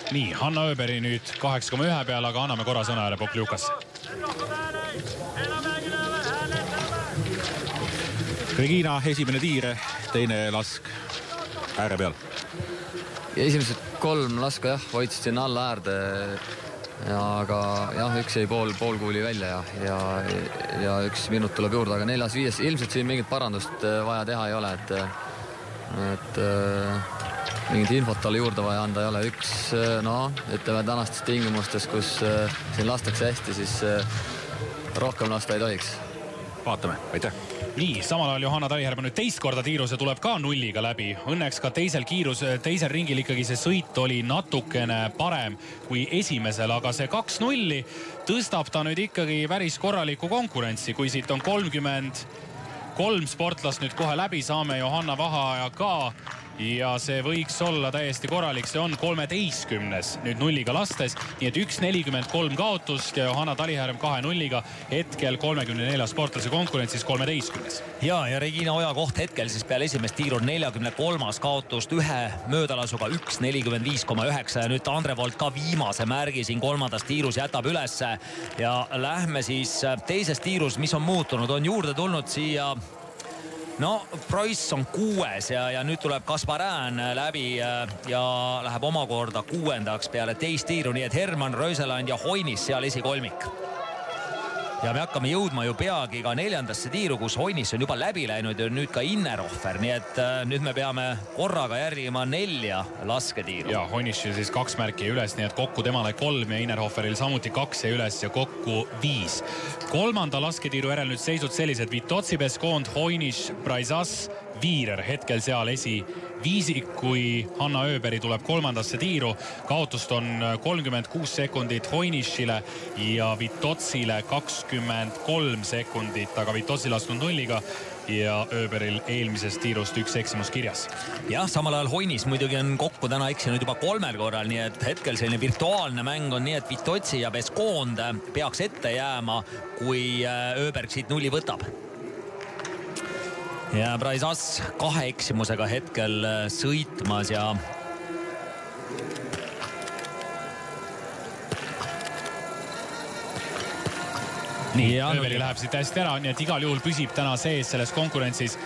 Nii, Hanna Öberi nüüd 8,1 peale, aga anname korra sõna ära Pokljukasse. Regina esimene tiir, teine lask ääre peal. Ja esimesed 3 laska hoidsid sinna alla äärde. Aga üks jäi pool kuuli välja ja 1 minut tuleb juurde, aga 4-5 ilmselt siin mingit parandust vaja teha ei ole, et mingit infot talle juurde vaja anda ei ole. Ütleme tänastes tingimustes, kus siin lastakse hästi, siis rohkem lasta ei tohiks. Vaatame, aitäh! Nii, samal ajal Johanna Talihärm nüüd teist korda tiirus ja tuleb ka nulliga läbi. Õnneks ka teisel ringil ikkagi see sõit oli natukene parem kui esimesel, aga see 2-0 tõstab ta nüüd ikkagi päris korraliku konkurentsi. Kui siit on 33 sportlast nüüd kohe läbi, saame Johanna vaheaja ka. Ja see võiks olla täiesti korralik, see on 13. nüüd nulliga lastes, nii et 1.43 kaotust ja Johanna Talihärm 2-0-ga hetkel 34 sportlase konkurentsis 13. Ja Regina Oja koht hetkel siis peale esimest tiiru 43. kaotust ühe möödalasuga 1.45,9 ja nüüd Andre Volt ka viimase märgi siin kolmandas tiirus jätab ülesse ja lähme siis teises tiirus, mis on muutunud, on juurde tulnud siia Preuss on 6 ja nüüd tuleb Kasparään läbi ja läheb omakorda 6. peale teist tiiru, nii et Hermann, Röseland ja Hoinis seal esikolmik. Ja me hakkame jõudma ju peagi ka 4. tiiru, kus Hoinis on juba läbi läinud ja nüüd ka Innerhofer, nii et nüüd me peame korraga järgima 4 lasketiiru. Ja Hoinishil siis 2 märki üles, nii et kokku temale 3 ja Innerhoferil samuti 2 üles ja kokku 5. Kolmanda lasketiiru järel nüüd seisud sellised: Vitotsi, Beskond, Hoinish, Braisas, Viirer hetkel seal esiviisik, kui Hanna Ööberi tuleb kolmandasse tiiru. Kaotust on 36 sekundit Hoinishile ja Vitotsile 23 sekundit, aga Vitotsi lasknud nulliga ja Ööberil eelmisest tiirust 1 eksimus kirjas. Jah, samal ajal Hoinis muidugi on kokku täna eksinud juba 3 korral, nii et hetkel selline virtuaalne mäng on nii, et Vitotsi ja Beskond peaks ette jääma, kui Ööberg siit nulli võtab. Ja Braisas 2 eksimusega hetkel sõitmas ja nii, Ööberi läheb siit hästi ära, nii et igal juhul püsib täna sees selles konkurentsis,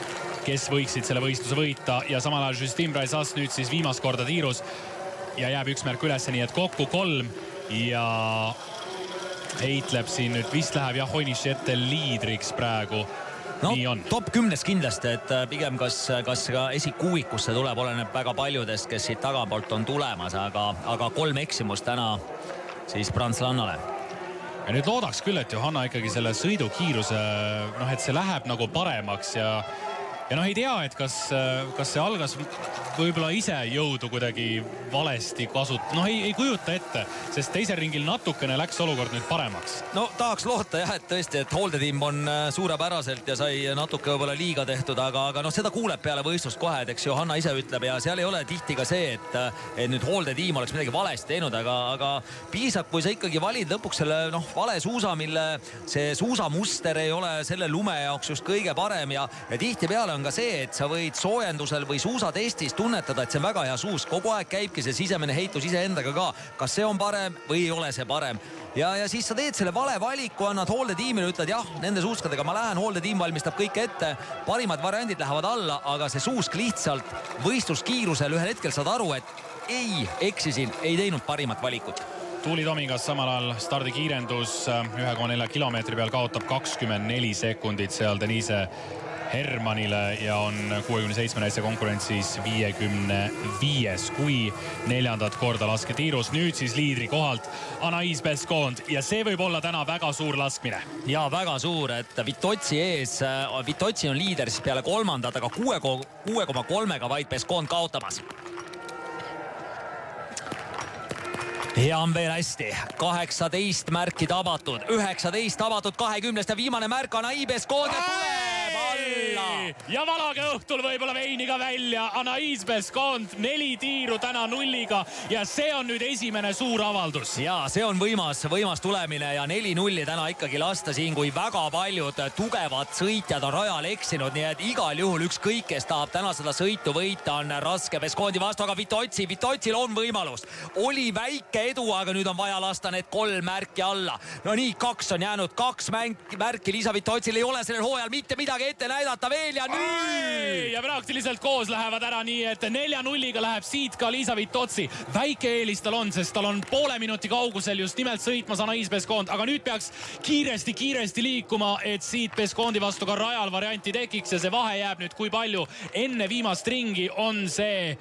kes võiksid selle võistluse võita ja samal ajal Justin Braisas nüüd siis viimast korda tiirus ja jääb 1 märk ülesse, nii et kokku 3 ja heitleb siin nüüd vist läheb Hoinishi ette liidriks praegu. Top 10 kindlasti, et pigem kas ka esikuuikusse tuleb, oleneb väga paljudest, kes siit tagapoolt on tulemas, aga 3 eksimust täna siis prantslannale. Ja nüüd loodaks küll, et Johanna ikkagi selle sõidukiiruse, et see läheb nagu paremaks ja ei tea, et kas see algas võib-olla ise jõudu kuidagi valesti ei kujuta ette, sest teisel ringil natukene läks olukord nüüd paremaks. Tahaks loota jah, et tõesti, et hooldeteam on suurepäraselt ja sai natuke võib-olla liiga tehtud, aga seda kuuleb peale võistlust kohe, et eks Johanna ise ütleb ja seal ei ole tihti ka see, et nüüd hooldeteam oleks midagi valesti teinud, aga piisab, kui sa ikkagi valid lõpuks selle vale suusa, mille see suusamuster ei ole selle lume jaoks just kõige parem ja tihti peale on ka see, et sa võid soojendusel või suusatestis tunnetada, et see on väga hea suus. Kogu aeg käibki see sisemine heitlus iseendaga ka. Kas see on parem või ei ole see parem? Ja siis sa teed selle vale valiku, annad hooldeteamile, ütled jah, nende suuskadega ma lähen, hooldeteam valmistab kõik ette, parimad variandid lähevad alla, aga see suusk lihtsalt võistluskiirusel ühel hetkel saad aru, et eksisin, ei teinud parimat valikut. Tuuli Tomingas samal ajal stardikiirendus 1,4 kilomeetri peal kaotab 24 sekundit seal Denise Hermannile ja on 67. konkurentsis 55. kui 4. korda lasketiirus. Nüüd siis liidri kohalt Anaïs Beskond ja see võib olla täna väga suur laskmine. Ja väga suur, et Vitotsi ees, Vitotsi on liider siis peale 3. aga 6,3 vaid Beskond kaotamas. Ja on veel hästi, 18 märki tabatud, 19 tabatud 20 ja viimane märk Anaïs Beskond tuleb alla. Ja valage õhtul võib-olla veiniga välja. Anaïs Beskond 4 tiiru täna nulliga ja see on nüüd esimene suur avaldus. Ja see on võimas tulemine ja 4-0 täna ikkagi lasta siin, kui väga paljud tugevad sõitjad on rajal eksinud, nii et igal juhul ükskõik, kes tahab täna seda sõitu võita, on raske Beskondi vastu, aga Vitotsil on võimalus. Oli väike edu, aga nüüd on vaja lasta need 3 märki alla. Nii, 2 on jäänud, 2 märki Liisa Vitotsil, ei ole sellel hooajal mitte midagi ette näidata veel ja nüüd! Ja praktiliselt koos lähevad ära nii, et 4-0-ga läheb siit ka Liisa Vitotsi. Väike eelis tal on, sest tal on poole minuti kaugusel just nimelt sõitmas Anaïs Beskond, aga nüüd peaks kiiresti liikuma, et siit Beskondi vastu ka rajal varianti tekiks ja see vahe jääb nüüd kui palju enne viimast ringi on see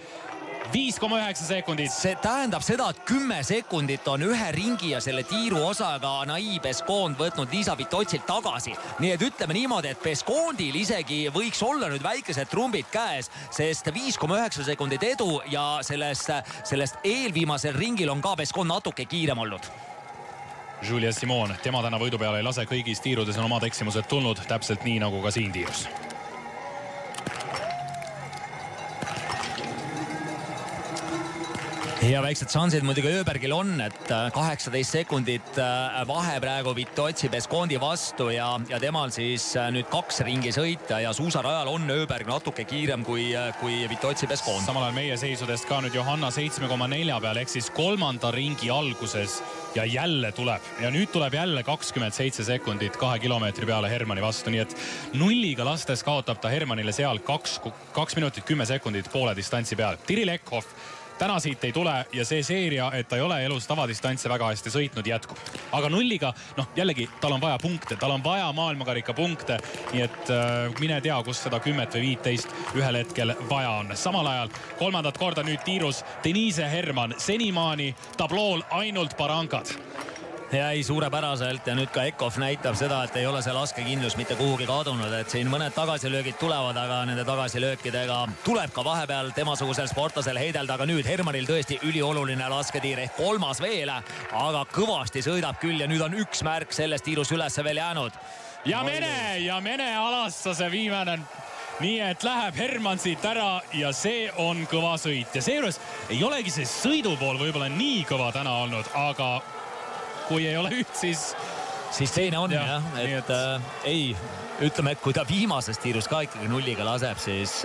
5,9 sekundit. See tähendab seda, et 10 sekundit on ühe ringi ja selle tiiru osaga Anaï Pescond võtnud Liisa Vitotsilt tagasi. Nii et ütleme niimoodi, et Pescondil isegi võiks olla nüüd väikesed trumbid käes, sest 5,9 sekundit edu ja sellest eelviimasel ringil on ka Pescond natuke kiirem olnud. Julia Simon, tema täna võidu peale ei lase, kõigis tiirudes on omad eksimused tulnud, täpselt nii nagu ka siin tiirus. Ja väiksed šansid muidugi Öbergil on, et 18 sekundit vahe praegu Vitotsi Pescondi vastu ja temal siis nüüd 2 ringi sõita ja suusarajal on Öberg natuke kiirem kui Vitotsi Pescond. Samal ajal meie seisudest ka nüüd Johanna 7,4 peal ehk siis 3. ringi alguses ja jälle tuleb. Ja nüüd tuleb jälle 27 sekundit 2 kilomeetri peale Hermanni vastu, nii et nulliga lastes kaotab ta Hermannile seal 2 minutit 10 sekundit poole distantsi peal. Tiril Eckhoff täna siit ei tule ja see seeria, et ta ei ole elus tavadistantse väga hästi sõitnud, jätkub. Aga nulliga, jällegi, tal on vaja punkte, tal on vaja maailmakarika punkte, nii et mine tea, kus seda 10 või 15 ühel hetkel vaja on. Samal ajal 3. korda nüüd tiirus Denise Hermann, senimaani tablool ainult parankad. Jäi suurepäraselt ja nüüd ka Eckhoff näitab seda, et ei ole see laskekindlus mitte kuhugi kadunud, et siin mõned tagasilöögid tulevad, aga nende tagasilöökidega tuleb ka vahepeal temasugusel sportlasel heidelda, aga nüüd Hermannil tõesti ülioluline lasketiir ehk 3. veel, aga kõvasti sõidab küll ja nüüd on 1 märk sellest tiirus üles veel jäänud. Ja Mene alassa see viimane. Nii et läheb Hermann siit ära ja see on kõva sõit ja seejuures ei olegi see sõidupool võib-olla nii kõva täna olnud, aga kui ei ole üht, siis teine on jah, et ei, ütleme, et kui ta viimases tiirus ka ikkagi nulliga laseb, siis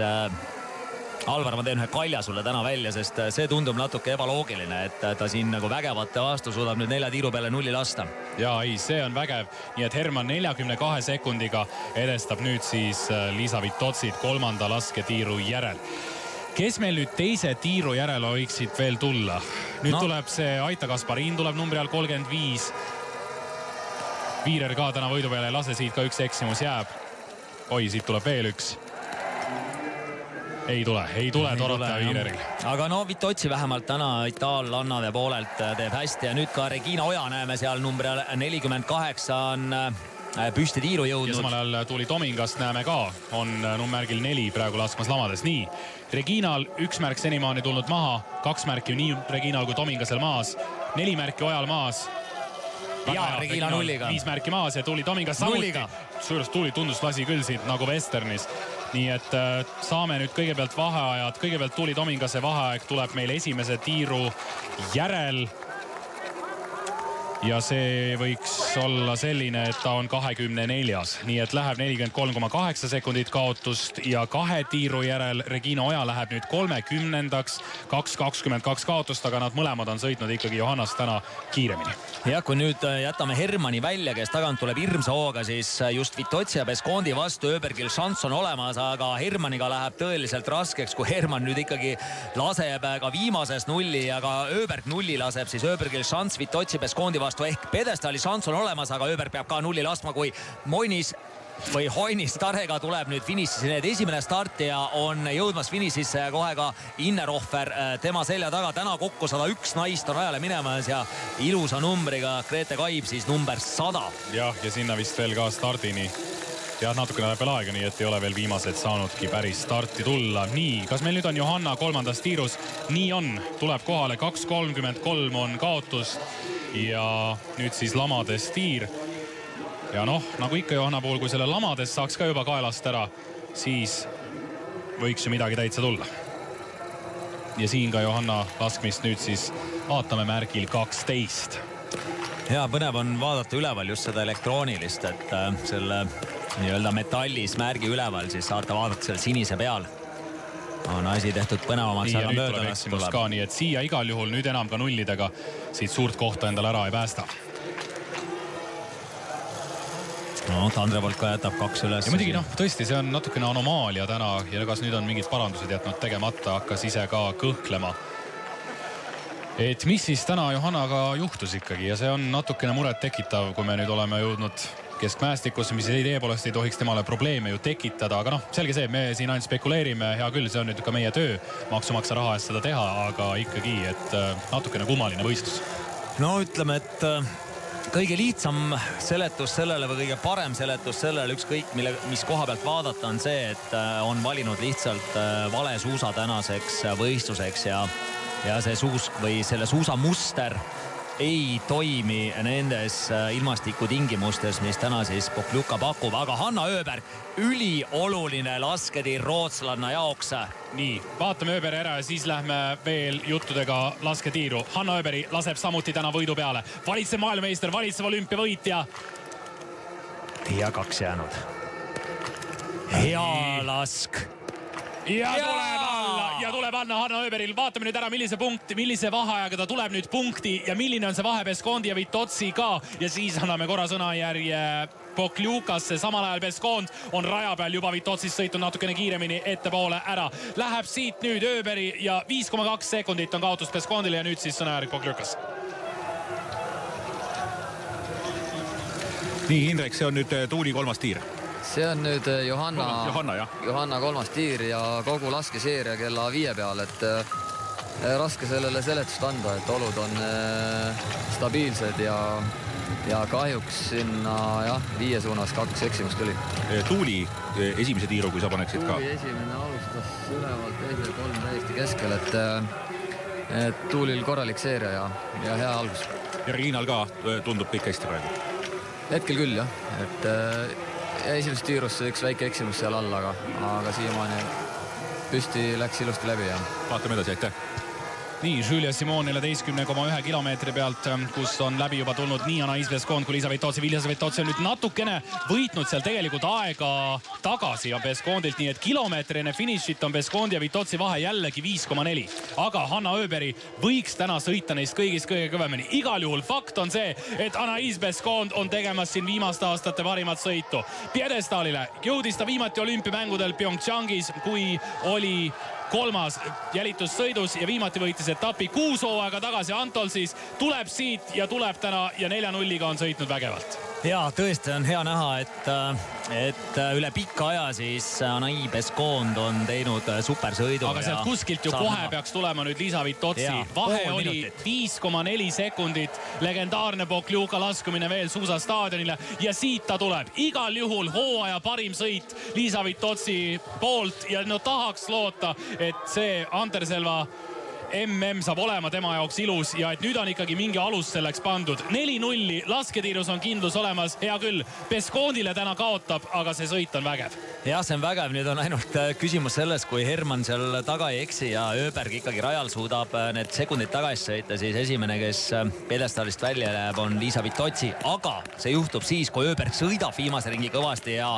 Alvar, ma teen ühe kalja sulle täna välja, sest see tundub natuke ebaloogiline, et ta siin nagu vägevate vastu suudab nüüd 4 tiiru peale nulli lasta. Ja ei, see on vägev, nii et Hermann 42 sekundiga edestab nüüd siis Liisa Vitotsit 3. lasketiiru järel. Kes meil nüüd teise tiiru järel võiksid veel tulla? Nüüd tuleb see Aita Kasparin tuleb numbri all 35. Viirer ka täna võidu peale ei lase, siit ka 1 eksimus jääb. Oi, siit tuleb veel 1. Ei tule Dorothea Viireril. Aga Vitotsi vähemalt täna itaallannade poolelt teeb hästi ja nüüd ka Regina Oja näeme seal numbri all 48 on püsti tiiru jõudnud. Ja samal ajal Tuuli Tomingast näeme ka, on nummärgil 4 praegu laskmas lamades. Nii, Reginal 1 märk senimaani tulnud maha, 2 märki nii Reginal kui Tomingasel maas, 4 märki Ojal maas. Ja Regina nulliga. 5 märki maas ja Tuuli Tomingas samuti. Suurest Tuuli tundus lasi küll siit nagu Westernis. Nii et saame nüüd kõigepealt vaheajad, kõigepealt Tuuli Tomingase vaheaeg tuleb meil esimese tiiru järel. Ja see võiks olla selline, et ta on 24. Nii et läheb 43,8 sekundit kaotust ja 2 tiiru järel Regina Oja läheb nüüd 30. 2.22 kaotust, aga nad mõlemad on sõitnud ikkagi Johannast täna kiiremini. Ja kui nüüd jätame Hermanni välja, kes tagant tuleb hirmsa hooga, siis just Vitotsi ja Pescondi vastu Öbergil šanss on olemas, aga Hermanniga läheb tõeliselt raskeks, kui Hermann nüüd ikkagi laseb ka viimases nulli, aga Öberg nulli laseb, siis Öbergil šanss Vitotsi Pescondi vastu ehk pedestaali šanss on olemas, aga Öberg peab ka nulli laskma, kui Moinis või Hoinis Tarega tuleb nüüd finišisse. Need esimene startija on jõudmas finišisse ja kohe ka Innerhofer tema selja taga. Täna kokku 101 naist on ajale minemas ja ilusa numbriga Grete Kaib siis number 100. Ja sinna vist veel ka stardini. Ja natukene läheb veel aega, nii et ei ole veel viimased saanudki päris starti tulla. Nii, kas meil nüüd on Johanna 3. tiirus? Nii on, tuleb kohale 2.33 on kaotust ja nüüd siis lamades tiir. Ja nagu ikka Johanna puhul, kui selle lamades saaks ka juba kaelast ära, siis võiks ju midagi täitsa tulla. Ja siin ka Johanna laskmist nüüd siis vaatame märgil 12. Ja põnev on vaadata üleval just seda elektroonilist, et selle nii-öelda metallis märgi üleval siis saate vaadata selle sinise peal. On asi tehtud põnevamaks, aga möödanas tuleb. Ka, nii et siia igal juhul nüüd enam ka nullidega siit suurt kohta endal ära ei päästa. Tandrevolt ka jätab 2 üles. Ja muidugi tõesti, see on natukene anomaalia täna ja kas nüüd on mingid parandused jätnud tegemata, hakkas ise ka kõhklema. Et mis siis täna Johannaga juhtus ikkagi ja see on natukene muret tekitav, kui me nüüd oleme jõudnud keskmäestikusse, mis idee poolest ei tohiks temale probleeme ju tekitada, aga selge see, me siin ainult spekuleerime, hea küll, see on nüüd ka meie töö maksumaksja raha eest seda teha, aga ikkagi, et natukene kummaline võistlus. No ütleme, et kõige lihtsam seletus sellele või kõige parem seletus sellele, ükskõik mis koha pealt vaadata, on see, et on valinud lihtsalt vale suusa tänaseks võistluseks ja see suusk või selle suusamuster ei toimi nendes ilmastikutingimustes, mis täna siis Pokljuka pakub, aga Hanna Öberg, ülioluline lasketiir rootslanna jaoks. Nii, vaatame Öberi ära ja siis lähme veel juttudega lasketiiru. Hanna Öberi laseb samuti täna võidu peale. Valitsev maailmameister, valitsev olümpiavõitja. Ja 2 jäänud. Hea lask. Ja tuleb Anna Hanna Öberil. Vaatame nüüd ära, millise vaheajaga ta tuleb nüüd punkti ja milline on see vahe Beskondi ja Vitotsi ka. Ja siis anname korra sõnajärje Pokljukasse. Samal ajal Beskond on raja peal juba Vitotsist sõitnud natukene kiiremini ettepoole ära. Läheb siit nüüd Öberi ja 5,2 sekundit on kaotus Beskondile ja nüüd siis sõnajärg Pokljukas. Nii, Indrek, see on nüüd Tuuli 3. tiir. See on nüüd Johanna 3. tiir ja kogu laskeseeria kella 5 peal, et raske sellele seletust anda, et olud on stabiilsed ja kahjuks sinna 5 suunas 2 eksimust tuli. Tuuli esimese tiiru, kui sa paneksid ka. Tuuli esimene alustas ülevalt, teise 3 täiesti keskel, et Tuulil korralik seeria ja hea algus. Ja Riinal ka tundub kõik hästi praegu. Hetkel küll jah, et esimesest tiirust üks väike eksimus seal all, aga siiamaani püsti läks ilusti läbi ja vaatame edasi, aitäh. Nii, Julia Simon 14,1 kilomeetri pealt, kus on läbi juba tulnud nii Anais Beskond kui Liisa Vitotsi. Liisa Vitotsi on nüüd natukene võitnud seal tegelikult aega tagasi ja Beskondilt, nii et kilomeetrine finišit on Beskondi ja Vitotsi vahe jällegi 5,4. Aga Hanna Öberi võiks täna sõita neist kõigist kõige kõvemini. Igal juhul fakt on see, et Anais Beskond on tegemas siin viimaste aastate parimat sõitu. Piedestaalile jõudis ta viimati olümpiamängudel Pyeongchangis, kui oli 3. jälitussõidus ja viimati võitis etapi 6 hooaega tagasi. Antol siis tuleb siit ja tuleb täna ja 4-0-ga on sõitnud vägevalt. Ja tõesti on hea näha, et üle pikka aja siis Anais Beskond on teinud supersõidu. Aga sealt kuskilt ju kohe peaks tulema nüüd Liisa Vitotsi. Vahe oli 5,4 sekundit. Legendaarne Pokljuka laskumine veel suusastaadionile ja siit ta tuleb. Igal juhul hooaja parim sõit Liisa Vitotsi poolt ja tahaks loota, et see Anterselva MM saab olema tema jaoks ilus ja et nüüd on ikkagi mingi alus selleks pandud. 4-0, lasketiirus on kindlus olemas. Hea küll, Beskondile täna kaotab, aga see sõit on vägev. Ja see on vägev, nüüd on ainult küsimus selles, kui Hermann seal taga ei eksi ja Öberg ikkagi rajal suudab need sekundid tagasi sõita, siis esimene, kes pedestaalist välja läheb, on Liisa Vitotsi, aga see juhtub siis, kui Öberg sõidab viimase ringi kõvasti ja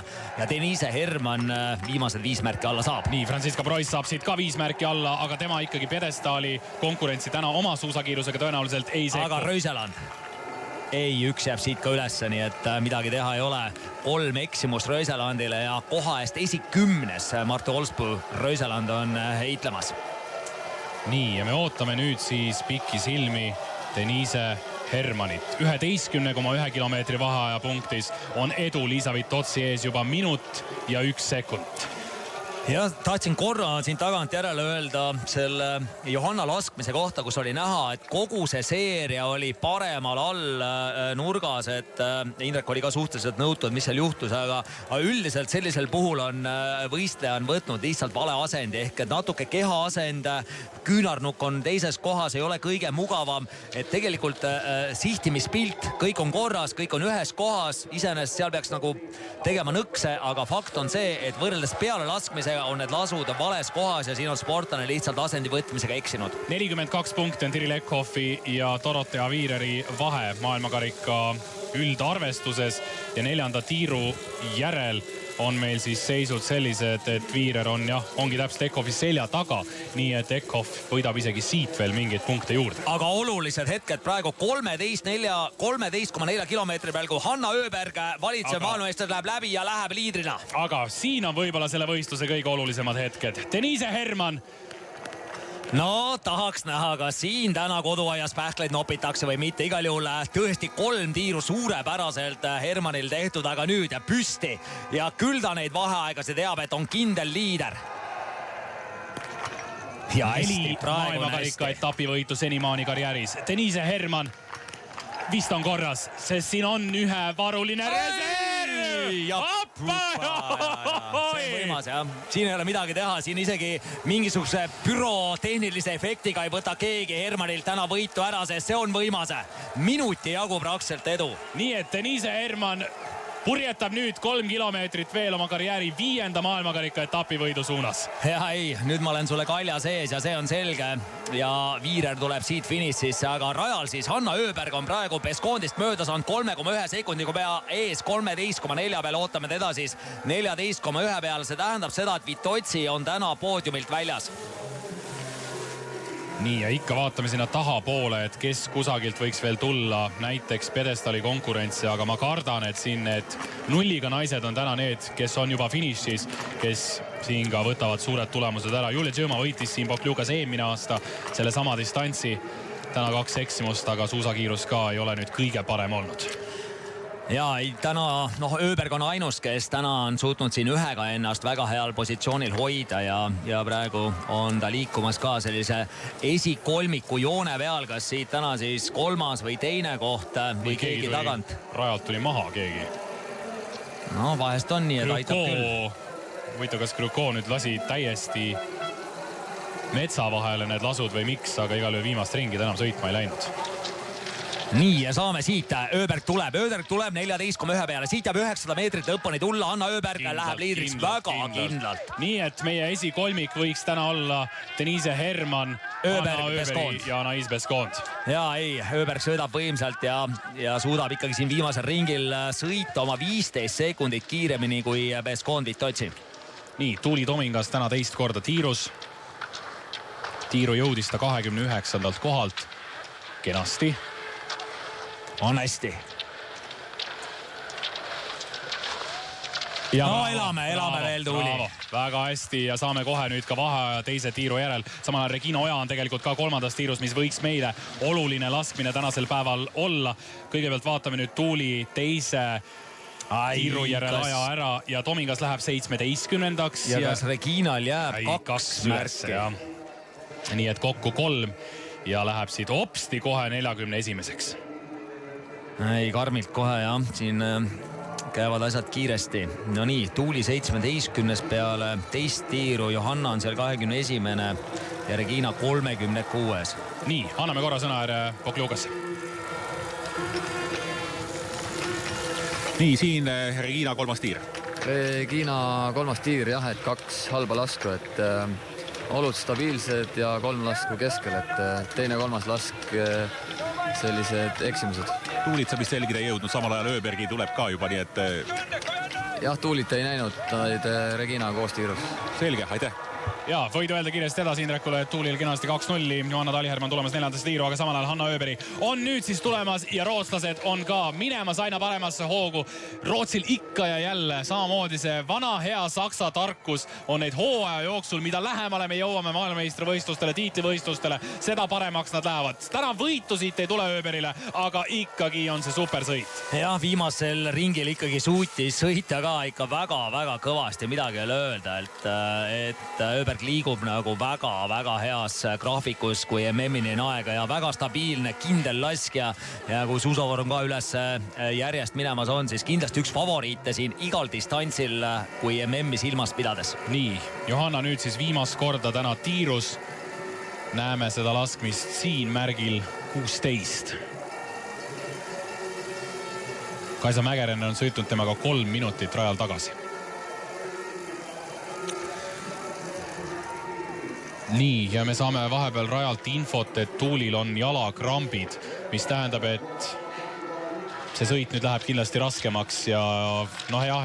Denise Hermann viimased 5 märki alla saab. Nii, Franziska Preuss saab siit ka 5 märki alla, aga tema ikkagi pedestaali konkurentsi täna oma suusakiirusega tõenäoliselt ei sekku. Aga Röiseland ei, üks jääb siit ka üles, nii et midagi teha ei ole. 3 eksimust Röiselandile ja koha eest 10. Martu Olspuu Röiseland on heitlemas. Nii, ja me ootame nüüd siis pikki silmi Denise Hermannit. 11,1 kilomeetri vaheaja punktis on edu Liisa Vitotsi ees juba minut ja 1 sekund. Ja tahtsin korra siin tagant järele öelda selle Johanna laskmise kohta, kus oli näha, et kogu see seeria oli paremal all nurgas, et Indrek oli ka suhteliselt nõutud, mis seal juhtus, aga üldiselt sellisel puhul on võistleja on võtnud lihtsalt vale asendi ehk natuke keha asend, küünarnukk on teises kohas, ei ole kõige mugavam, et tegelikult sihtimispilt, kõik on korras, kõik on ühes kohas, iseenesest seal peaks nagu tegema nõkse, aga fakt on see, et võrreldes peale laskmisega on need lasud vales kohas ja siin on sportlane lihtsalt asendi võtmisega eksinud. 42 punkti on Tiri Lekhoffi ja Dorothea Viireri vahe maailmakarika üldarvestuses ja 4. tiiru järel on meil siis seisud sellised, et Viirer ongi täpselt Ekhoffi selja taga, nii et Ekhoff võidab isegi siit veel mingeid punkte juurde. Aga olulised hetked praegu 13,4 kilomeetri peal, kui Hanna Öberg valitsev maailmameister läheb läbi ja läheb liidrina. Aga siin on võib-olla selle võistluse kõige olulisemad hetked. Denise Hermann No tahaks näha, kas siin täna koduaias pähkleid nopitakse või mitte. Igal juhul tõesti 3 tiiru suurepäraselt Hermanil tehtud, aga nüüd püsti. Ja küll ta neid vaheaegasi teab, et on kindel liider. Ja 4 maailmakarika etapivõitu senimaani karjääris. Denise Herman vist on korras, sest siin on ühe varuline reserv. Ja see on võimas, jah. Siin ei ole midagi teha, siin isegi mingisuguse bürotehnilise efektiga ei võta keegi Hermanilt täna võitu ära, sest see on võimas. Minuti jagu praktiliselt edu. Nii et Denise Herman purjetab nüüd 3 kilomeetrit veel oma karjääri 5. maailmakarika etapivõidu suunas. Ja ei, nüüd ma olen sulle kalja sees ja see on selge. Ja Viirer tuleb siit finišisse, aga rajal siis Hanna Öberg on praegu Pescondist mööda saanud 3,1 sekundiga pea ees 13,4 peal. Ootame teda siis 14,1 peal. See tähendab seda, et Vitotsi on täna poodiumilt väljas. Nii, ja ikka vaatame sinna tahapoole, et kes kusagilt võiks veel tulla, näiteks pedestali konkurentsi, aga ma kardan, et siin need nulliga naised on täna need, kes on juba finišis, kes siin ka võtavad suured tulemused ära. Julia Tšõma võitis siin Pokljukas eelmine aasta selle sama distantsi. Täna 2 eksimust, aga suusakiirus ka ei ole nüüd kõige parem olnud. Ja täna, Öberg on ainus, kes täna on suutnud siin ühega ennast väga heal positsioonil hoida ja praegu on ta liikumas ka sellise esikolmiku joone peal, kas siit täna siis 3. või 2. koht või keegi tagant. Rajalt tuli maha keegi. No vahest on nii, et aitab küll. Võitu, kas Krukoo nüüd lasi täiesti metsa vahele need lasud või miks, aga igal juhul viimast ringid enam sõitma ei läinud. Nii, ja saame siit. Öberg tuleb 14,1 peale. Siit jääb 900 meetrit lõppuni tulla. Anna Öberg läheb liidriks väga kindlalt. Nii, et meie esikolmik võiks täna olla Denise Herman, Öberg ja Anaïs Pescond. Ja ei, Öberg sõidab võimsalt ja suudab ikkagi siin viimasel ringil sõita oma 15 sekundit kiiremini kui Pescond Vitotsi. Nii, Tuuli Tomingas täna teist korda tiirus. Tiiru jõudis ta 29. kohalt. Kenasti. On hästi. Ja no elame veel Tuuli. Väga hästi ja saame kohe nüüd ka vaheaja teise tiiru järel. Samal ajal Regina Oja on tegelikult ka 3. tiirus, mis võiks meile oluline laskmine tänasel päeval olla. Kõigepealt vaatame nüüd Tuuli teise tiiru järel aja ära ja Tomingas läheb 17. Ja kas Reginal jääb 2 märki? Nii et kokku 3 ja läheb siit hopsti kohe 41. Ei, karmilt kohe jah, siin käivad asjad kiiresti. No nii, Tuuli 17. peale teist tiiru, Johanna on seal 21. ja Regina 36. Nii, anname korra sõna Pokljukasse. Nii, siin Regina 3. tiir. Regina 3. tiir jah, et 2 halba lasku, et olud stabiilsed ja 3 lasku keskel, et 2. ja 3. lask sellised eksimused. Tuulit sa vist selgida ei jõudnud, samal ajal Öbergi tuleb ka juba, nii et... Jah, Tuulit ei näinud, taid Regina koos tiirus. Selge, aitäh. Ja võidu öelda kiiresti edasi Indrekule, et Tuulil kenasti 2-0. Johanna Taliherman tulemas 4. tiiru, aga samal ajal Hanna Öberi on nüüd siis tulemas ja rootslased on ka minemas aina paremasse hoogu. Rootsil ikka ja jälle samamoodi see vana hea saksa tarkus on neid hooaja jooksul, mida lähemale me jõuame maailmameistrivõistlustele, tiitlivõistlustele, seda paremaks nad lähevad. Täna võitu siit ei tule Öberile, aga ikkagi on see super sõit. Ja viimasel ringil ikkagi suutis sõita ka ikka väga-väga kõvasti, midagi ei ole öelda, et Öberg liigub nagu väga-väga heas graafikus, kui MM-ini on aega ja väga stabiilne, kindel laskja ja kui suusavorm ka üles järjest minemas on, siis kindlasti üks favoriite siin igal distantsil, kui MM-i silmast pidades. Nii, Johanna nüüd siis viimast korda täna tiirus. Näeme seda laskmist siin märgil 16. Kaisa Mägerenne on sõitnud temaga 3 minutit rajal tagasi. Nii, ja me saame vahepeal rajalt infot, et Tuulil on jalakrambid, mis tähendab, et see sõit nüüd läheb kindlasti raskemaks ja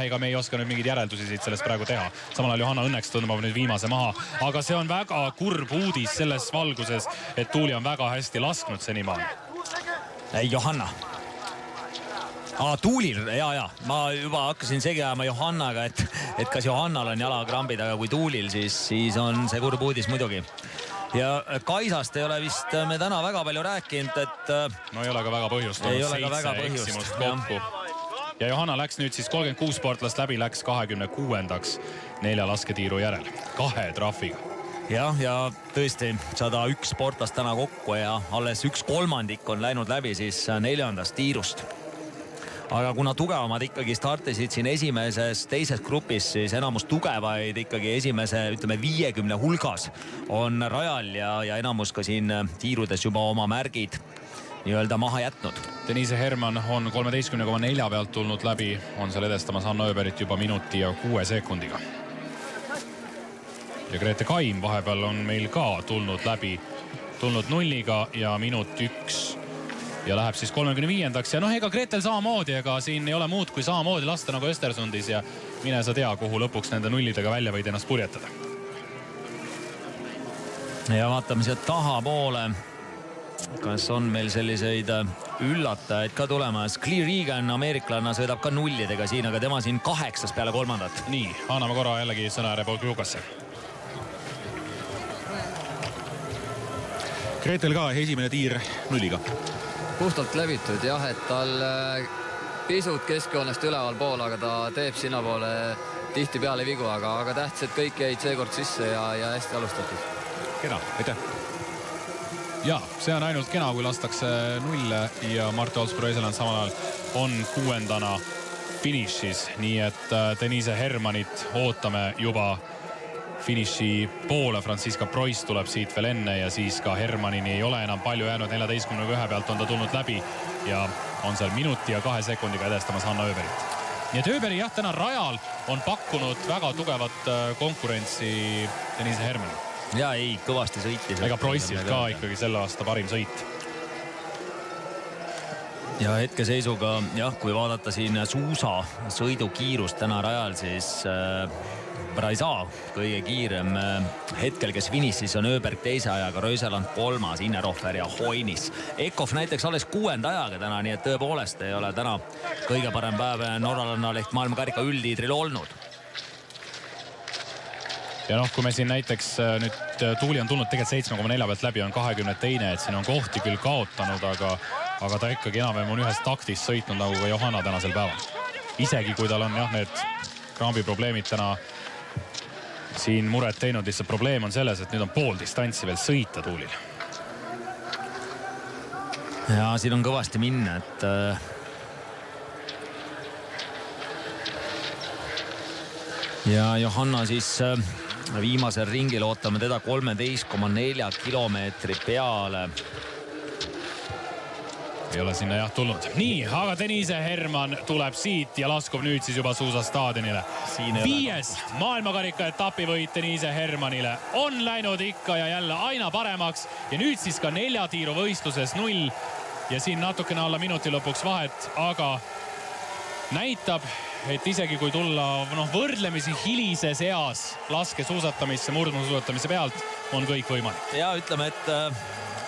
ega me ei oska nüüd mingeid järeldusi siit sellest praegu teha. Samal ajal Johanna õnneks tõmbab nüüd viimase maha, aga see on väga kurb uudis selles valguses, et Tuuli on väga hästi lasknud senimaani. Johanna. Tuulil, ja. Ma juba hakkasin segi ajama Johannaga, et kas Johannal on jalakrambid, aga kui Tuulil, siis on see kurb uudis muidugi. ja Kaisast ei ole vist me täna väga palju rääkinud, et no ei ole ka väga põhjust. Ei ole ka väga põhjust, eksimust kokku. Ja Johanna läks nüüd siis 36 sportlast läbi, läks 26. 4 lasketiiru järel, 2 trahviga. Jah, ja tõesti 101 sportlast täna kokku ja alles 1/3 on läinud läbi siis 4. tiirust. Aga kuna tugevamad ikkagi startisid siin esimeses, teises grupis, siis enamus tugevaid ikkagi esimese, ütleme 50 hulgas on rajal ja enamus ka siin tiirudes juba oma märgid nii-öelda maha jätnud. Denise Herman on 13,4 pealt tulnud läbi, on seal edestamas Hanna Öberit juba minuti ja 6 sekundiga. Ja Grete Kaim vahepeal on meil ka tulnud läbi, tulnud 0 ja minut 1 ja läheb siis 35. Ja noh, ega Gretel samamoodi, ega siin ei ole muud kui samamoodi lasta nagu Östersundis ja mine sa tea, kuhu lõpuks nende nullidega välja võid ennast purjetada. Ja vaatame siia tahapoole. Kas on meil selliseid üllatajaid ka tulemas? Clear Egan, ameeriklanna, sõidab ka nullidega siin, aga tema siin 8 peale 3. Nii, anname korra jällegi sõnajärje Poklukasse. Gretel ka esimene tiir 0. Puhtalt läbitud jah, et tal pisut keskjoonest üleval pool, aga ta teeb sinna poole tihti peale vigu, aga tähtis, et kõik jäid seekord sisse ja hästi alustatud. Kena, aitäh. Ja, see on ainult kena, kui lastakse 0 ja Marte Olsbro-Eseland samal ajal on 6. finišis. Nii et Denise Hermanit ootame juba finiši poole. Franziska Preuss tuleb siit veel enne ja siis ka Hermanini ei ole enam palju jäänud. 14,1 pealt on ta tulnud läbi ja on seal minuti ja 2 sekundiga edestamas Hanna Öberit. Nii et Öberi jah, täna rajal on pakkunud väga tugevat konkurentsi Denise Hermani. Ja ei, kõvasti sõitis. Ega Preussilt ka ikkagi selle aasta parim sõit. Ja hetkeseisuga, jah, kui vaadata siin suusa sõidukiirust täna rajal, siis Braisa kõige kiirem hetkel, kes finišis on Öberg 2 ajaga, Röiseland 3, Innerhofer ja Hoinis. Ekhoff näiteks alles 6. ajaga täna, nii et tõepoolest ei ole täna kõige parem päev norralannal ehk maailmakarika üldliidril olnud. Ja noh, kui me siin näiteks nüüd Tuuli on tulnud tegelikult 7,4 pealt läbi, on 22, et siin on kohti küll kaotanud, aga ta ikkagi enam on ühes taktis sõitnud nagu ka Johanna tänasel päeval. Isegi kui tal on jah, need krambiprobleemid täna siin muret teinud, lihtsalt probleem on selles, et nüüd on pool distantsi veel sõita Tuulil. Ja siin on kõvasti minna, et ja Johanna siis viimasel ringil ootame teda 13,4 kilomeetri peale. Ei ole sinna jah tulnud. Nii, aga Denise Herman tuleb siit ja laskub nüüd siis juba suusastaadionile. 5. maailmakarika etapivõit Denise Hermanile on läinud ikka ja jälle aina paremaks ja nüüd siis ka 4 tiiru võistluses 0 ja siin natukene alla minuti lõpuks vahet, aga näitab, et isegi kui tulla võrdlemisi hilises eas laskesuusatamisse, murdmaasuusatamise pealt, on kõik võimalik. Ja ütleme,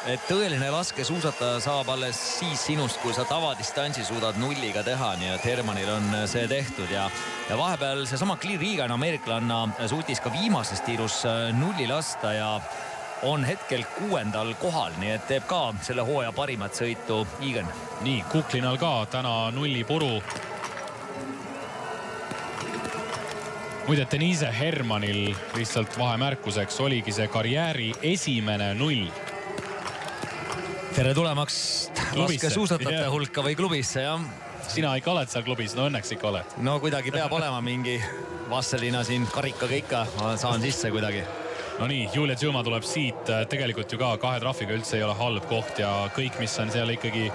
et tõeline laskesuusataja saab alles siis sinust, kui sa tavadistantsi suudad 0 teha, nii et Hermanil on see tehtud ja vahepeal seesama Clear Egan, ameeriklanna, suutis ka viimases tiirus 0 lasta ja on hetkel 6. kohal, nii et teeb ka selle hooaja parimat sõitu Egan. Nii, Kuklinal ka täna 0 puru. Muide, Denise Hermanil lihtsalt vahemärkuseks oligi see karjääri esimene 0. Tere tulemast laskesuusatajate hulka või klubisse, jah. Sina ikka oled seal klubis, no õnneks ikka oled. No kuidagi peab olema mingi Vasselina siin karikaga ikka, saan sisse kuidagi. No nii, Julia Tšuma tuleb siit, tegelikult ju ka 2 trahviga üldse ei ole halb koht ja kõik, mis on seal ikkagi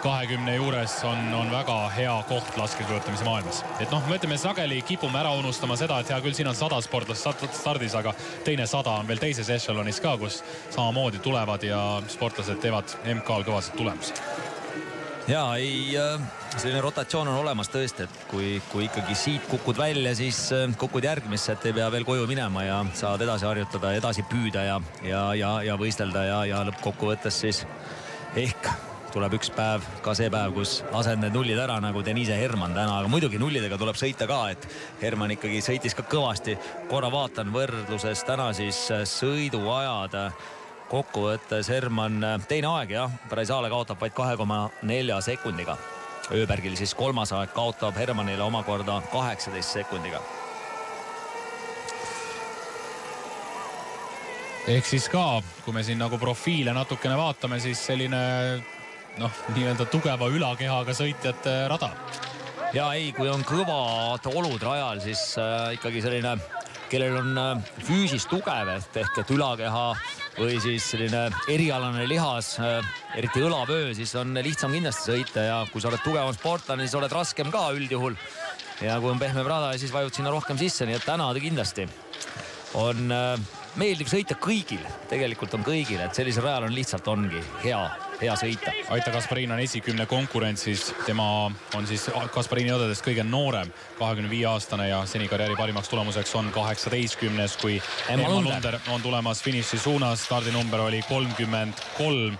20 juures on väga hea koht laskesuusatamise maailmas. Et noh, me ütleme sageli kipume ära unustama seda, et hea küll, siin on 100 sportlast stardis, aga teine 100 on veel teises ešelonis ka, kus samamoodi tulevad ja sportlased teevad MK-l kõvasid tulemusi. Ja ei, selline rotatsioon on olemas tõesti, et kui ikkagi siit kukud välja, siis kukud järgmisse, et ei pea veel koju minema ja saad edasi harjutada, edasi püüda ja võistelda ja lõppkokkuvõttes siis ehk tuleb üks päev, ka see päev, kus lased need nullid ära nagu Denise Herman täna, aga muidugi nullidega tuleb sõita ka, et Herman ikkagi sõitis ka kõvasti. Korra vaatan võrdluses täna siis sõiduajad kokkuvõttes. Herman teine aeg jah, Preisale kaotab vaid 2,4 sekundiga. Ööbergil siis kolmas aeg kaotab Hermanile omakorda 18 sekundiga. Ehk siis ka, kui me siin nagu profiile natukene vaatame, siis selline nii-öelda tugeva ülakehaga sõitjate rada. Ja ei, kui on kõvad olud rajal, siis ikkagi selline, kellel on füüsis tugev, ehk et ülakeha või siis selline erialane lihas, eriti õlavöö, siis on lihtsam kindlasti sõita ja kui sa oled tugevam sportlane, siis oled raskem ka üldjuhul. Ja kui on pehme rada, siis vajud sinna rohkem sisse, nii et täna kindlasti on meeldiv sõita kõigil, tegelikult on kõigil, et sellisel rajal on lihtsalt ongi hea sõita. Aita Kasparin on esikümne konkurentsis, tema on siis Kaspariini õdedest kõige noorem, 25-aastane ja seni karjääri parimaks tulemuseks on 18, kui Emma Lunder on tulemas finiši suunas. Stardinumber oli 33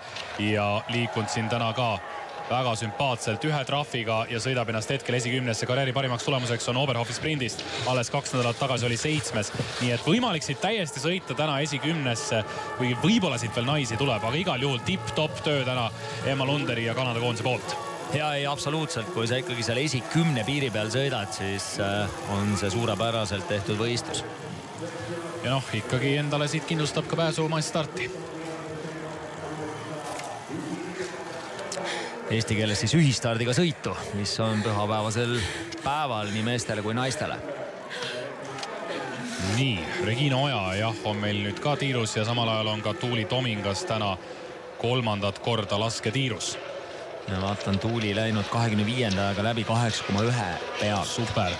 ja liikunud siin täna ka väga sümpaatselt ühe trahviga ja sõidab ennast hetkel esikümnesse. Karjääri parimaks tulemuseks on Oberhofi sprindist. Alles 2 nädalat tagasi oli 7. Nii et võimalik siit täiesti sõita täna esikümnesse, või võib-olla siit veel naisi tuleb, aga igal juhul tipp-top töö täna Emma Lunderi ja Kanada koondise poolt. Ja ei, absoluutselt, kui sa ikkagi seal esikümne piiri peal sõidad, siis on see suurepäraselt tehtud võistlus. Ja ikkagi endale siit kindlustab ka pääsu masstarti. Eesti keeles siis ühistardiga sõitu, mis on pühapäevasel päeval nii meestele kui naistele. Nii, Regina Oja on meil nüüd ka tiirus ja samal ajal on ka Tuuli Tomingas täna 3. korda lasketiirus. Ja vaatan, Tuuli läinud 25. aega läbi 8,1 peal. Super.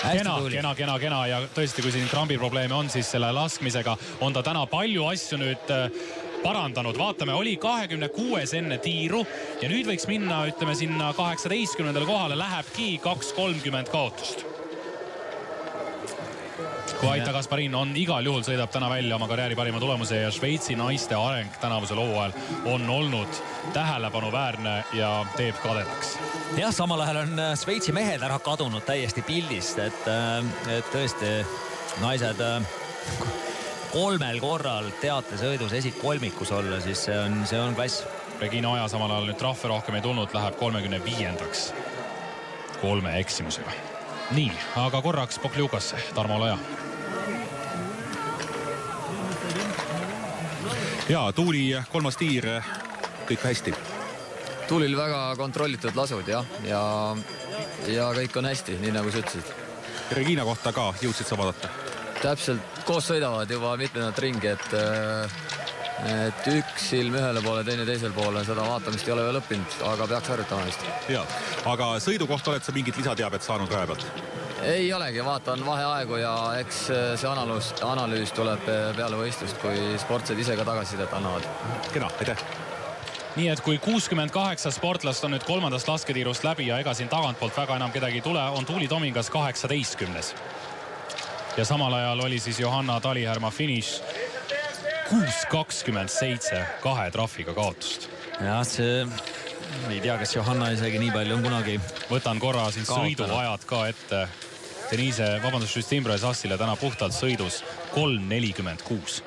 Kena ja tõesti, kui siin krambi probleeme on, siis selle laskmisega on ta täna palju asju nüüd parandanud. Vaatame, oli 26 enne tiiru ja nüüd võiks minna, ütleme sinna 18. kohale, lähebki 2.30 kaotust. Kui Aita Kasparin on igal juhul sõidab täna välja oma karjääri parima tulemuse ja Šveitsi naiste areng tänavusel hooajal on olnud tähelepanuväärne ja teeb kadedaks. Jah, samal ajal on Šveitsi mehed ära kadunud täiesti pildist, et tõesti naised 3 korral teatesõidus esikkolmikus olla, siis see on klass. Regina Oja samal ajal nüüd trahve rohkem ei tulnud, läheb 35. 3 eksimusega. Nii, aga korraks Pokljukasse, Tarmo Laja. Ja Tuuli 3. tiir, kõik hästi. Tuulil väga kontrollitud lasud ja kõik on hästi, nii nagu sa ütlesid. Regina kohta ka jõudsid sa vaadata? Täpselt, koos sõidavad juba mitmendat ringi, et üks ilm ühele poole, teine teisel poole, seda vaatamist ei ole veel õppinud, aga peaks harjutama vist. Ja, aga sõidu kohta oled sa mingit lisateabet saanud raja pealt? Ei olegi, vaatan vaheaegu ja eks see analüüs tuleb peale võistlust, kui sportsed ise ka tagasisidet annavad. Kena, aitäh! Nii et kui 68 sportlast on nüüd 3. lasketiirust läbi ja ega siin tagantpoolt väga enam kedagi ei tule, on Tuuli Tomingas 18. Ja samal ajal oli siis Johanna Talihärma finiš 6.27 2 trahviga kaotust. Ja see, ei tea, kas Johanna isegi nii palju on kunagi. Võtan korra siin sõiduajad ka ette. Justimbro ja Sassile täna puhtalt sõidus 3.46.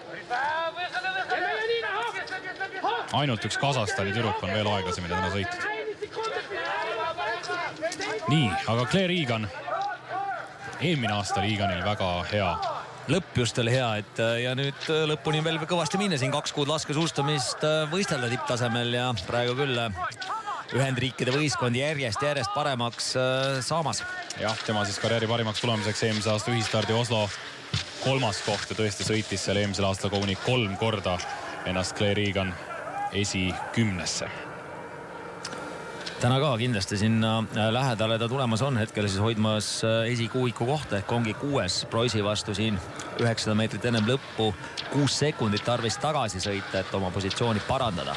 Ainult üks Kasahstani tüdruk on veel aeglasemini täna sõitud. Nii, aga Claire Egan. Eelmine aasta oli Eganil väga hea. Lõpp just oli hea, et ja nüüd lõpuni veel kõvasti minna siin 2 kuud laskesuustamist võistelda tipptasemel ja praegu küll Ühendriikide võistkond järjest paremaks saamas. Jah, tema siis karjääri parimaks tulemiseks eelmise aasta ühistardi Oslo 3. koht ja tõesti sõitis seal eelmisel aastal koguni 3 korda ennast Claire Egan esikümnesse. Täna ka kindlasti sinna lähedale ta tulemas on, hetkel siis hoidmas esikuuiku kohta, ehk ongi 6 Proisi vastu siin 900 meetrit ennem lõppu. 6 sekundit tarvis tagasi sõita, et oma positsiooni parandada.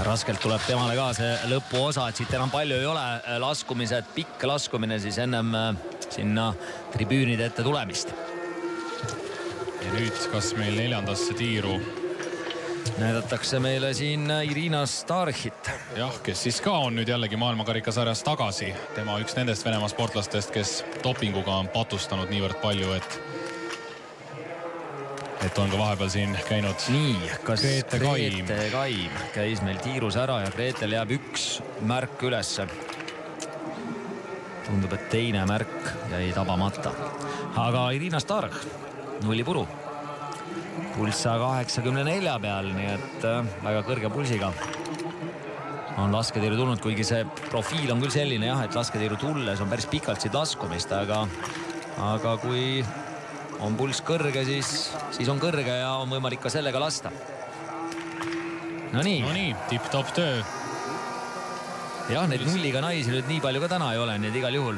Raskelt tuleb temale ka see lõpuosa, et siit enam palju ei ole laskumised, pikk laskumine siis ennem sinna tribüünide ette tulemist. Ja nüüd kas meil 4. tiiru näidatakse meile siin Irina Starhit. Jah, kes siis ka on nüüd jällegi maailmakarikasarjas tagasi. Tema üks nendest Venemaa sportlastest, kes dopinguga on patustanud niivõrd palju, et on ka vahepeal siin käinud. Nii, kas Grete Kaim käis meil tiirus ära ja Gretel jääb üks märk ülesse. Tundub, et teine märk jäi tabamata. Aga Irina Starh, nullipuru. Pulss 184 peal, nii et väga kõrge pulsiga on lasketiiru tulnud, kuigi see profiil on küll selline jah, et lasketiiru tulles on päris pikalt siit laskumist, aga kui on pulss kõrge, siis on kõrge ja on võimalik ka sellega lasta. No nii, tipp-top töö. Jah, neid nulliga naisi nüüd nii palju ka täna ei ole, nii et igal juhul.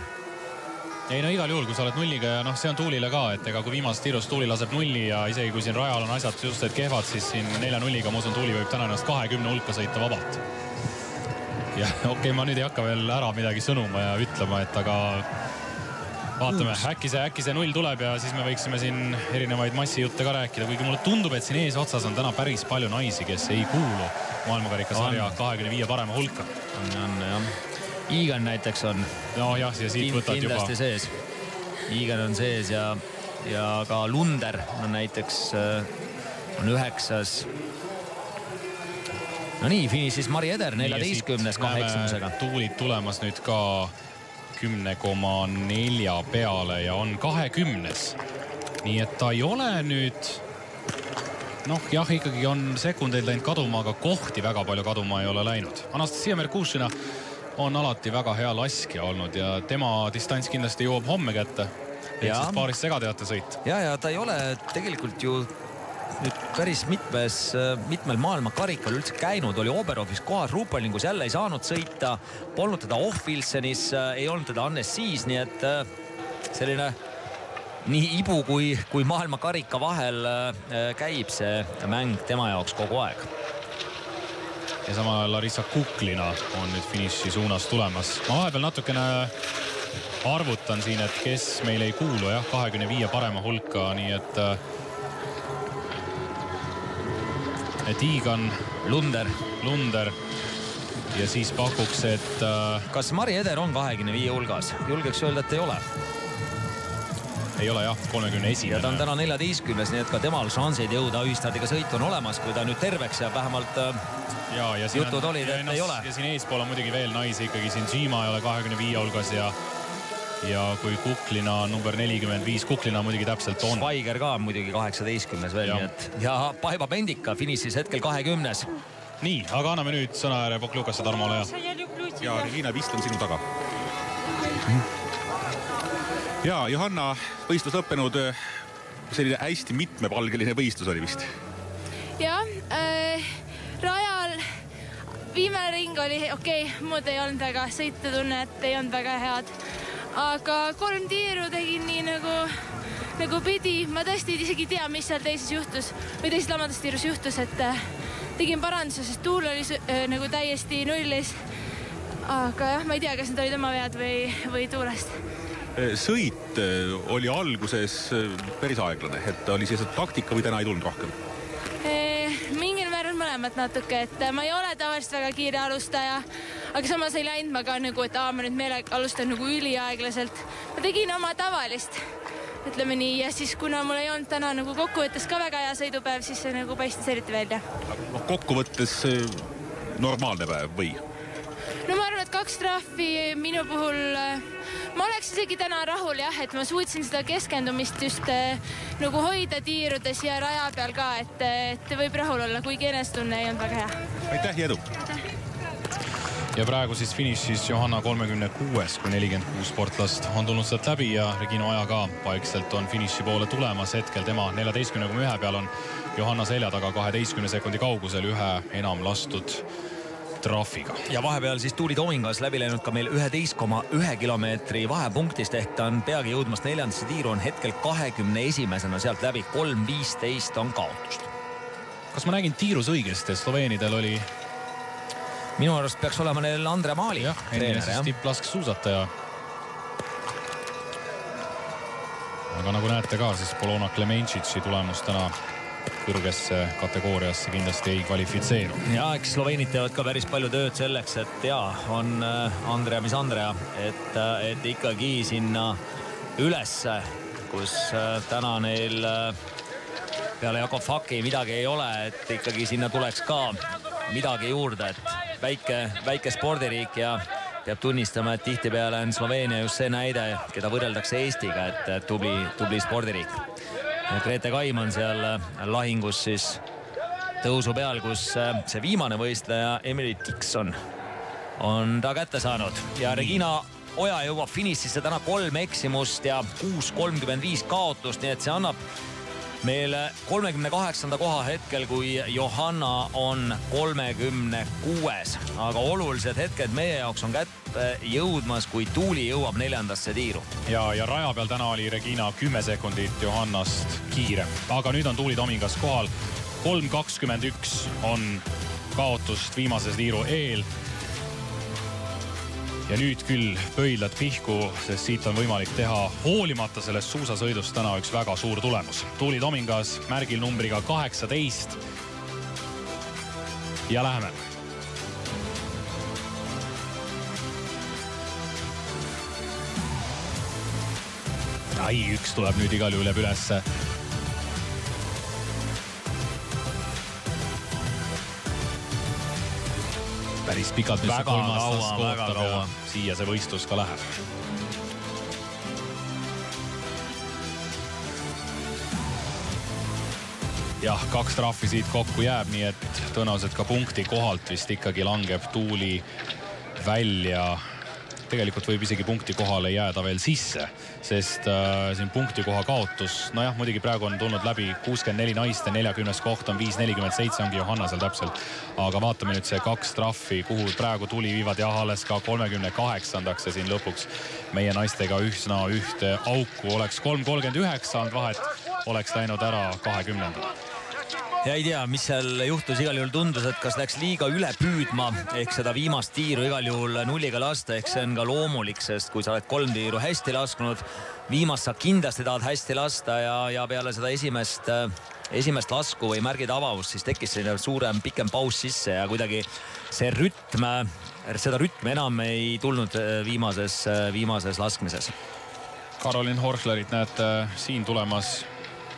Ei no igal juhul, kui sa oled nulliga ja see on Tuulile ka, et ega kui viimast tiirust Tuuli laseb nulli ja isegi kui siin rajal on asjad just kehvad, siis siin 4 nulliga ma usun, Tuuli võib täna ennast 20 hulka sõita vabalt. Ja okei, ma nüüd ei hakka veel ära midagi sõnuma ja ütlema, et aga vaatame, äkki see null tuleb ja siis me võiksime siin erinevaid massijutte ka rääkida, kuigi mulle tundub, et siin ees otsas on täna päris palju naisi, kes ei kuulu maailmakarikasarja 25 parema hulka. On jah. Iigan näiteks on ja siit võtad juba kindlasti sees. Iigan on sees ja ka Lunder on näiteks on 9. No nii, finišis Mari Eder 14. kahe eksimusega. Tuulid tulemas nüüd ka 10,4 peale ja on 20. Nii et ta ei ole nüüd jah, ikkagi on sekundeid läinud kaduma, aga kohti väga palju kaduma ei ole läinud. Anastasia Merkušina on alati väga hea laskja olnud ja tema distants kindlasti jõuab homme kätte. Et siis paaris segateate sõit. Ja ta ei ole tegelikult ju nüüd päris mitmel maailmakarikal üldse käinud. Oli Oberhofis kohas, Ruupelingus jälle ei saanud sõita. Polnud teda Off-Wilsonis, ei olnud teda Annecy's, nii et selline nii ibu kui maailmakarika vahel käib see mäng tema jaoks kogu aeg. Ja sama Larissa Kuklina on nüüd finiši suunas tulemas. Ma vahepeal natukene arvutan siin, et kes meil ei kuulu 25 parema hulka, nii et Iigan, Lunder ja siis pakuks, et kas Mari Eder on 25 hulgas? Julgeks öelda, et ei ole. Ei ole 31. Ja ta on täna 14, nii et ka temal šansid jõuda ühistardiga sõitu on olemas, kui ta nüüd terveks ja vähemalt jutud olid, et ei ole. Ja siin eespool on muidugi veel naisi ikkagi, siin Zima ei ole 25 hulgas ja kui Kuklina on number 45, Kuklina muidugi täpselt on. Schweiger ka muidugi 18 veel, nii et ja Paiva Pendika finišis hetkel 20. Nii, aga anname nüüd sõna ääre Poklukasse Tarmole ja Regina Vist on sinu taga. Ja Johanna, võistlus lõppenud, selline hästi mitmepalgeline võistlus oli vist. Ja, rajal viimane ring oli okei, muud ei olnud väga sõitetunne, et ei olnud väga head. Aga 3 tiiru tegin nii nagu pidi. Ma tõesti isegi tea, mis seal teises juhtus või teises lamadestiirus juhtus, et tegin paranduse, sest tuul oli nagu täiesti nullis. Aga jah, ma ei tea, kas need olid oma vead või tuulest. Sõit oli alguses päris aeglane, et oli siis taktika või täna ei tulnud rohkem? Mingil määral mõlemat natuke, et ma ei ole tavaliselt väga kiire alustaja, aga samas ei läinud ma ka et ma nüüd meelega alustan nagu üliaeglaselt. Ma tegin oma tavalist, ütleme nii, ja siis kuna mul ei olnud täna nagu kokkuvõttes ka väga hea sõidupäev, siis see nagu paistis eriti välja. Kokkuvõttes normaalne päev või? No ma arvan, et 2 trahvi minu puhul ma oleks isegi täna rahul jah, et ma suutsin seda keskendumist just nagu hoida tiirudes ja raja peal ka, et võib rahul olla, kuigi enestunne ei olnud väga hea. Aitäh ja edu! Ja praegu siis finišis Johanna 36, kui 46 sportlast on tulnud sealt läbi ja Regina Oja ka paikselt on finiši poole tulemas. Hetkel tema 14,1 peal on Johanna selja taga 12 sekundi kaugusel ühe enam lastud trahviga. Ja vahepeal siis Tuuli Toomingas läbi läinud ka meil 11,1 kilomeetri vahepunktist ehk ta on peagi jõudmas 4. tiiru, on hetkel 21. sealt läbi, 3.15 on kaotust. Kas ma nägin tiirus õigesti, et sloveenidel oli? Minu arust peaks olema neil Andre Maali. Jah, enne siis tipplaskesuusataja. Aga nagu näete ka, siis Polona Klemenčići tulemus täna kõrgesse kategooriasse kindlasti ei kvalifitseeru. Ja eks sloveenid teevad ka päris palju tööd selleks, et on Andrea mis Andrea, et ikkagi sinna ülesse, kus täna neil peale Jakob Faki midagi ei ole, et ikkagi sinna tuleks ka midagi juurde, et väike spordiriik ja peab tunnistama, et tihtipeale on Sloveenia just see näide, keda võrreldakse Eestiga, et tubli spordiriik. Grete Kaim on seal lahingus siis tõusu peal, kus see viimane võistleja Emily Dixon on ta kätte saanud ja Regina Oja jõuab finišisse täna 3 eksimust ja 6.35 kaotust, nii et see annab meile 38. koha hetkel, kui Johanna on 36. Aga olulised hetked meie jaoks on kätte jõudmas, kui Tuuli jõuab 4. tiiru. Ja raja peal täna oli Regina 10 sekundit Johannast kiirem. Aga nüüd on Tuuli Tomingas kohal. 3.21 on kaotust viimases tiiru eel. Ja nüüd küll pöidlad pihku, sest siit on võimalik teha hoolimata sellest suusasõidust täna üks väga suur tulemus. Tuuli Tomingas märgil numbriga 18. Ja läheme. Üks tuleb nüüd igal juhul jääb ülesse. Päris pikalt nüüd see kolmas kohtab ja siia see võistlus ka läheb. Jah, 2 trahvi siit kokku jääb, nii et tõenäoliselt ka punkti kohalt vist ikkagi langeb Tuuli välja. Tegelikult võib isegi punkti kohale jääda veel sisse, sest siin punkti koha kaotus, nojah, muidugi praegu on tulnud läbi 64 naiste, 40 koht on 5.47 ongi Johanna seal täpselt, aga vaatame nüüd see 2 trahvi, kuhu praegu Tuli viivad ja alles ka 38-ndaks ja siin lõpuks meie naistega üsna ühte auku oleks 3.39 vahet, oleks läinud ära 20. Ja ei tea, mis seal juhtus, igal juhul tundus, et kas läks liiga üle püüdma, ehk seda viimast tiiru igal juhul nulliga lasta, ehk see on ka loomulik, sest kui sa oled 3 tiiru hästi lasknud, viimast sa kindlasti tahad hästi lasta ja peale seda esimest lasku või märgide avavust, siis tekkis selline suurem, pikem paus sisse ja kuidagi seda rütme enam ei tulnud viimases laskmises. Karolin Horchlerit näete siin tulemas,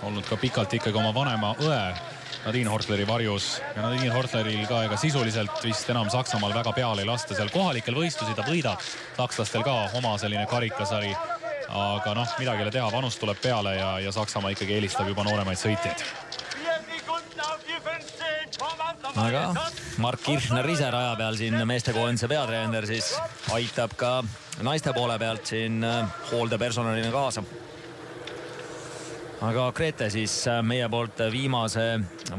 olnud ka pikalt ikkagi oma vanema õe Nadine Horchleri varjus ja Nadine Horchleril ka ega sisuliselt vist enam Saksamaal väga peale ei lasta, seal kohalikel võistlusi ta võidab, sakslastel ka oma selline karikasari, aga noh, midagi ei ole teha, vanus tuleb peale ja Saksamaa ikkagi eelistab juba nooremaid sõitjaid. Aga Mark Kirchner ise raja peal siin meestekoondise peatreener siis aitab ka naiste poole pealt siin hooldepersonalina kaasa. Aga Grete siis meie poolt viimase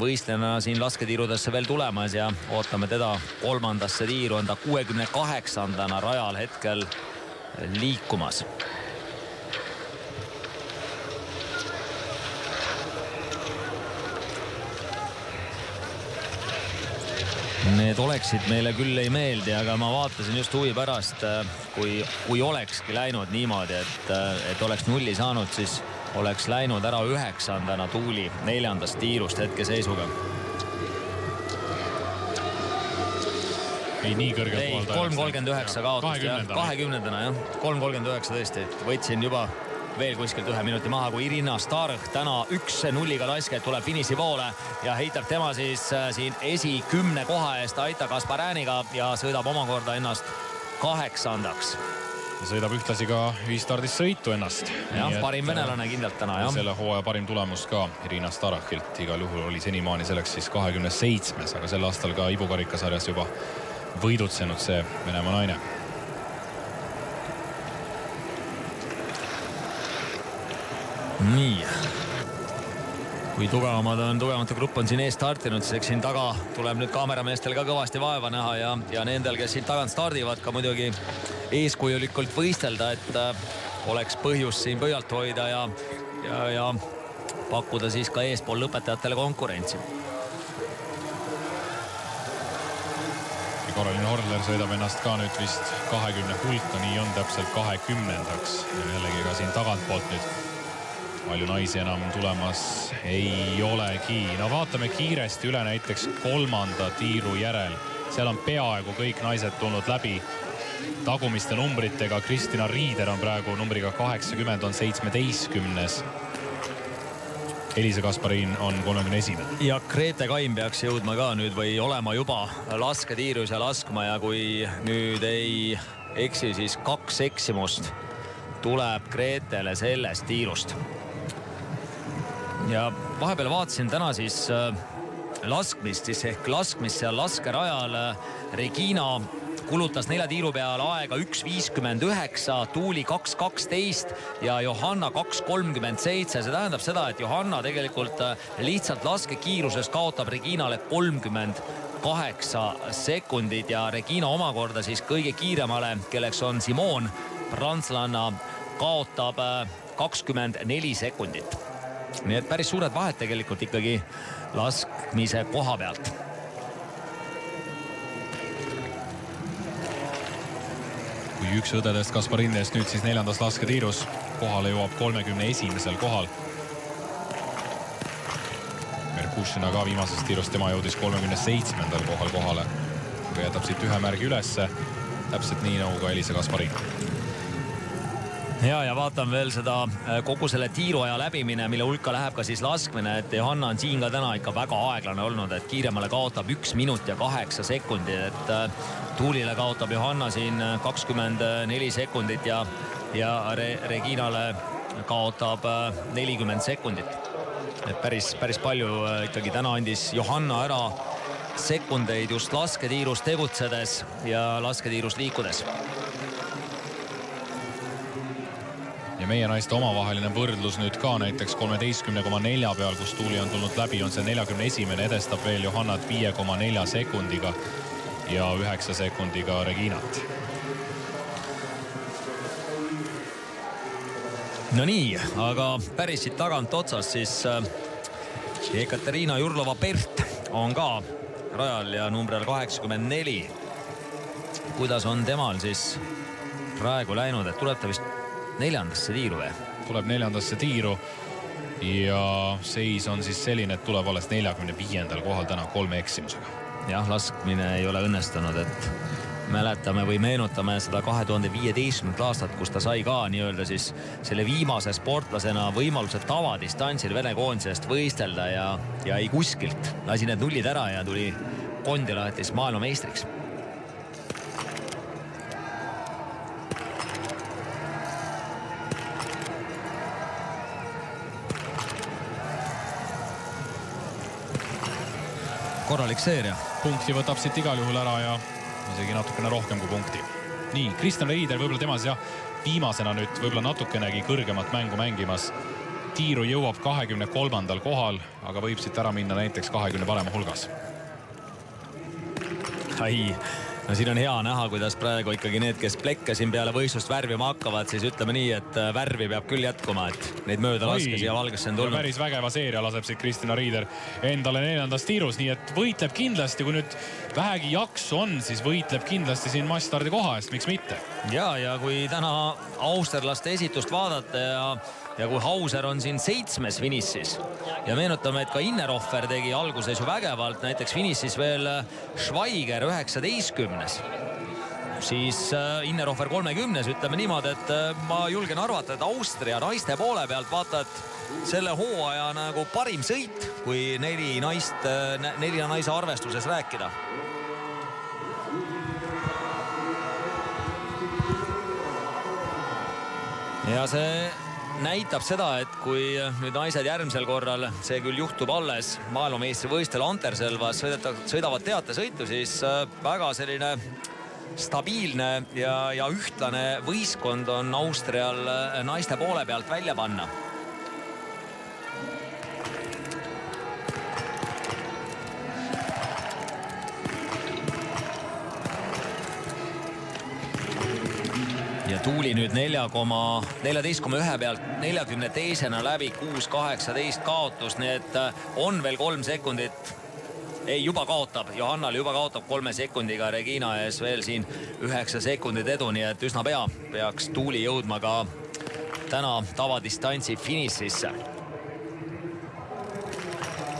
võistlejana siin lasketiirudesse veel tulemas ja ootame teda 3. tiiru, on ta 68-ndana rajal hetkel liikumas. Need oleksid meile küll ei meeldi, aga ma vaatasin just huvi pärast, kui olekski läinud niimoodi, et oleks nulli saanud, siis oleks läinud ära 9-ndana Tuuli 4. tiirust hetkeseisuga. Ei nii kõrgelt ei, 3.39 kaotust ja 20-ndana jah, 3.39 tõesti. Võtsin juba veel kuskilt 1 minuti maha, kui Irina Stark täna 1-0 laske tuleb finiši poole ja heitab tema siis siin 10 koha eest Aita Kasparääniga ja sõidab omakorda ennast 8-ndaks. Sõidab ühtlasi ka ühistardis sõitu ennast. Jah, parim venelane kindlalt täna, jah. Selle hooaja parim tulemus ka Irina Starakilt. Igal juhul oli senimaani selleks siis 27, aga sel aastal ka Ibu karikasarjas juba võidutsenud see Venemaa naine. Nii. Kui tugevamate grupp on siin ees startinud, siis eks siin taga tuleb nüüd kaamerameestel ka kõvasti vaeva näha ja nendel, kes siin tagant stardivad, ka muidugi eeskujulikult võistelda, et oleks põhjust siin pöialt hoida ja pakkuda siis ka eespool lõpetajatele konkurentsi. Karolin Horchler sõidab ennast ka nüüd vist 20 hulka, nii on täpselt 20-ndaks ja jällegi ka siin tagantpoolt nüüd palju naisi enam tulemas ei olegi. No vaatame kiiresti üle näiteks 3. tiiru järel. Seal on peaaegu kõik naised tulnud läbi tagumiste numbritega. Kristina Riider on praegu numbriga 80, on 17. Elisa Kasparin on 31. Ja Grete Kaim peaks jõudma ka nüüd või olema juba lasketiirus ja laskma, ja kui nüüd ei eksi, siis 2 eksimust tuleb Gretele sellest tiirust. Ja vahepeal vaatasin täna siis laskmist, siis ehk laskmist seal laskerajal. Regina kulutas 4 tiiru peale aega 1.59, Tuuli 2.12 ja Johanna 2.37. See tähendab seda, et Johanna tegelikult lihtsalt laskekiiruses kaotab Reginale 38 sekundit ja Regina omakorda siis kõige kiiremale, kelleks on Simone prantslanna, kaotab 24 sekundit. Nii et päris suured vahed tegelikult ikkagi laskmise koha pealt. Kui üks õdedest Kasparinest nüüd siis 4. lasketiirus kohale jõuab 31. kohal. Merkushina ka viimasest tiirust, tema jõudis 37. kohale. Aga jätab siit ühe märgi ülesse, täpselt nii nagu ka Elisa Kasparin. Ja vaatan veel seda kogu selle tiiruaja läbimine, mille hulka läheb ka siis laskmine, et Johanna on siin ka täna ikka väga aeglane olnud, et kiiremale kaotab 1 minut ja 8 sekundit, et Tuulile kaotab Johanna siin 24 sekundit ja Reginale kaotab 40 sekundit. Et päris palju ikkagi täna andis Johanna ära sekundeid just lasketiirus tegutsedes ja lasketiirus liikudes. Ja meie naiste omavaheline võrdlus nüüd ka näiteks 13,4 peal, kus Tuuli on tulnud läbi, on see 41. Edestab veel Johannat 5,4 sekundiga ja 9 sekundiga Reginat. No nii, aga päris siit tagant otsas siis Ekaterina Jurlova-Pert on ka rajal ja numbril 84. Kuidas on temal siis praegu läinud, et tuleb ta vist 4. tiiru või? Tuleb 4. tiiru ja seis on siis selline, et tuleb alles 45. kohal täna 3 eksimusega. Jah, laskmine ei ole õnnestunud, et mäletame või meenutame seda 2015. aastat, kus ta sai ka nii-öelda siis selle viimase sportlasena võimaluse tavadistantsil Vene koondisest võistelda ja ei kuskilt. Lasi need nullid ära ja tuli Kondilatis maailmameistriks. Korralik seeria. Punkti võtab siit igal juhul ära ja isegi natukene rohkem kui punkti. Nii, Kristjan Riider võib-olla temas viimasena nüüd võib-olla natukenegi kõrgemat mängu mängimas. Tiiru jõuab 23. kohal, aga võib siit ära minna näiteks 20 parema hulgas. No siin on hea näha, kuidas praegu ikkagi need, kes plekke siin peale võistlust värvima hakkavad, siis ütleme nii, et värvi peab küll jätkuma, et neid mööda laskes ja valgesse on tulnud. Päris vägeva seeria laseb siit Kristina Riider endale 4. tiirus, nii et võitleb kindlasti, kui nüüd vähegi jaksu on, siis võitleb kindlasti siin massstardi koha eest, miks mitte? Ja kui täna austerlaste esitust vaadata ja kui Hauser on siin 7. finišis ja meenutame, et ka Innerhofer tegi alguses ju vägevalt, näiteks finišis veel Schweiger 19. Siis Innerhofer 30. ütleme niimoodi, et ma julgen arvata, et Austria naiste poole pealt vaata, et selle hooaja nagu parim sõit, kui 4 naise arvestuses rääkida. Ja see näitab seda, et kui nüüd naised järgmisel korral, see küll juhtub alles maailmameistrivõistlustel Anterselvas, sõidavad teatesõitu, siis väga selline stabiilne ja ühtlane võistkond on Austrial naiste poole pealt välja panna. Ja Tuuli nüüd 14,1 pealt 42-na läbi 6,18 kaotus, nii et on veel 3 sekundit. Ei, juba kaotab, Johannal juba kaotab 3 sekundiga, Regina ees veel siin 9 sekundit edu, nii et üsna pea peaks Tuuli jõudma ka täna tavadistantsi finišisse.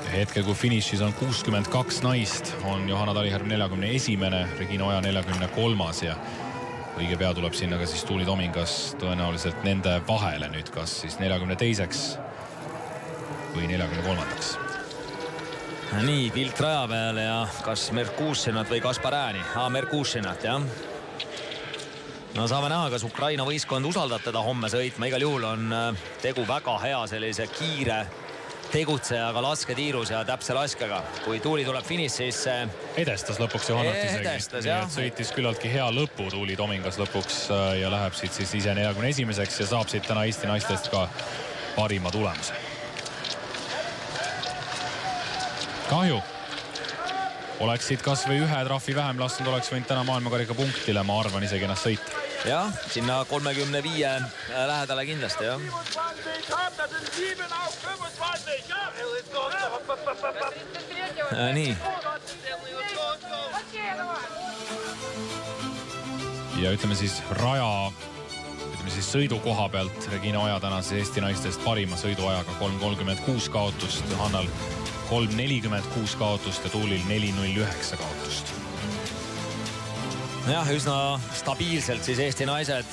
Hetkel, kui finišis on 62 naist, on Johanna Talihärm 41, Regina Oja 43 ja õige pea tuleb sinna ka siis Tuuli Tomingas tõenäoliselt nende vahele nüüd, kas siis 42 või 43. Nii, pilt raja peale ja kas Merkušinat või Kasparääni? Merkušinat, jah. No saame näha, kas Ukraina võistkond usaldab teda homme sõitma. Igal juhul on tegu väga hea sellise kiire tegutsejaga lasketiirus ja täpse laskega. Kui Tuuli tuleb finišisse... Edestas lõpuks Johannat isegi. Edestas, nii, et sõitis küllaltki hea lõpu Tuuli Tomingas lõpuks ja läheb siit siis ise 41. ja saab siit täna Eesti naistest ka parima tulemuse. Kahju. Oleks siit kas või ühe trahvi vähem lastud, oleks võinud täna maailmakarika punktile, ma arvan, isegi ennast sõita. Jah, sinna 35 lähedale kindlasti, jah. Nii. Ja ütleme siis sõidukoha pealt Regina Oja täna siis Eesti naistest parima sõiduajaga 3.36 kaotust, Johannal 3.46 kaotust ja Tuulil 4.09 kaotust. Jah, üsna stabiilselt siis Eesti naised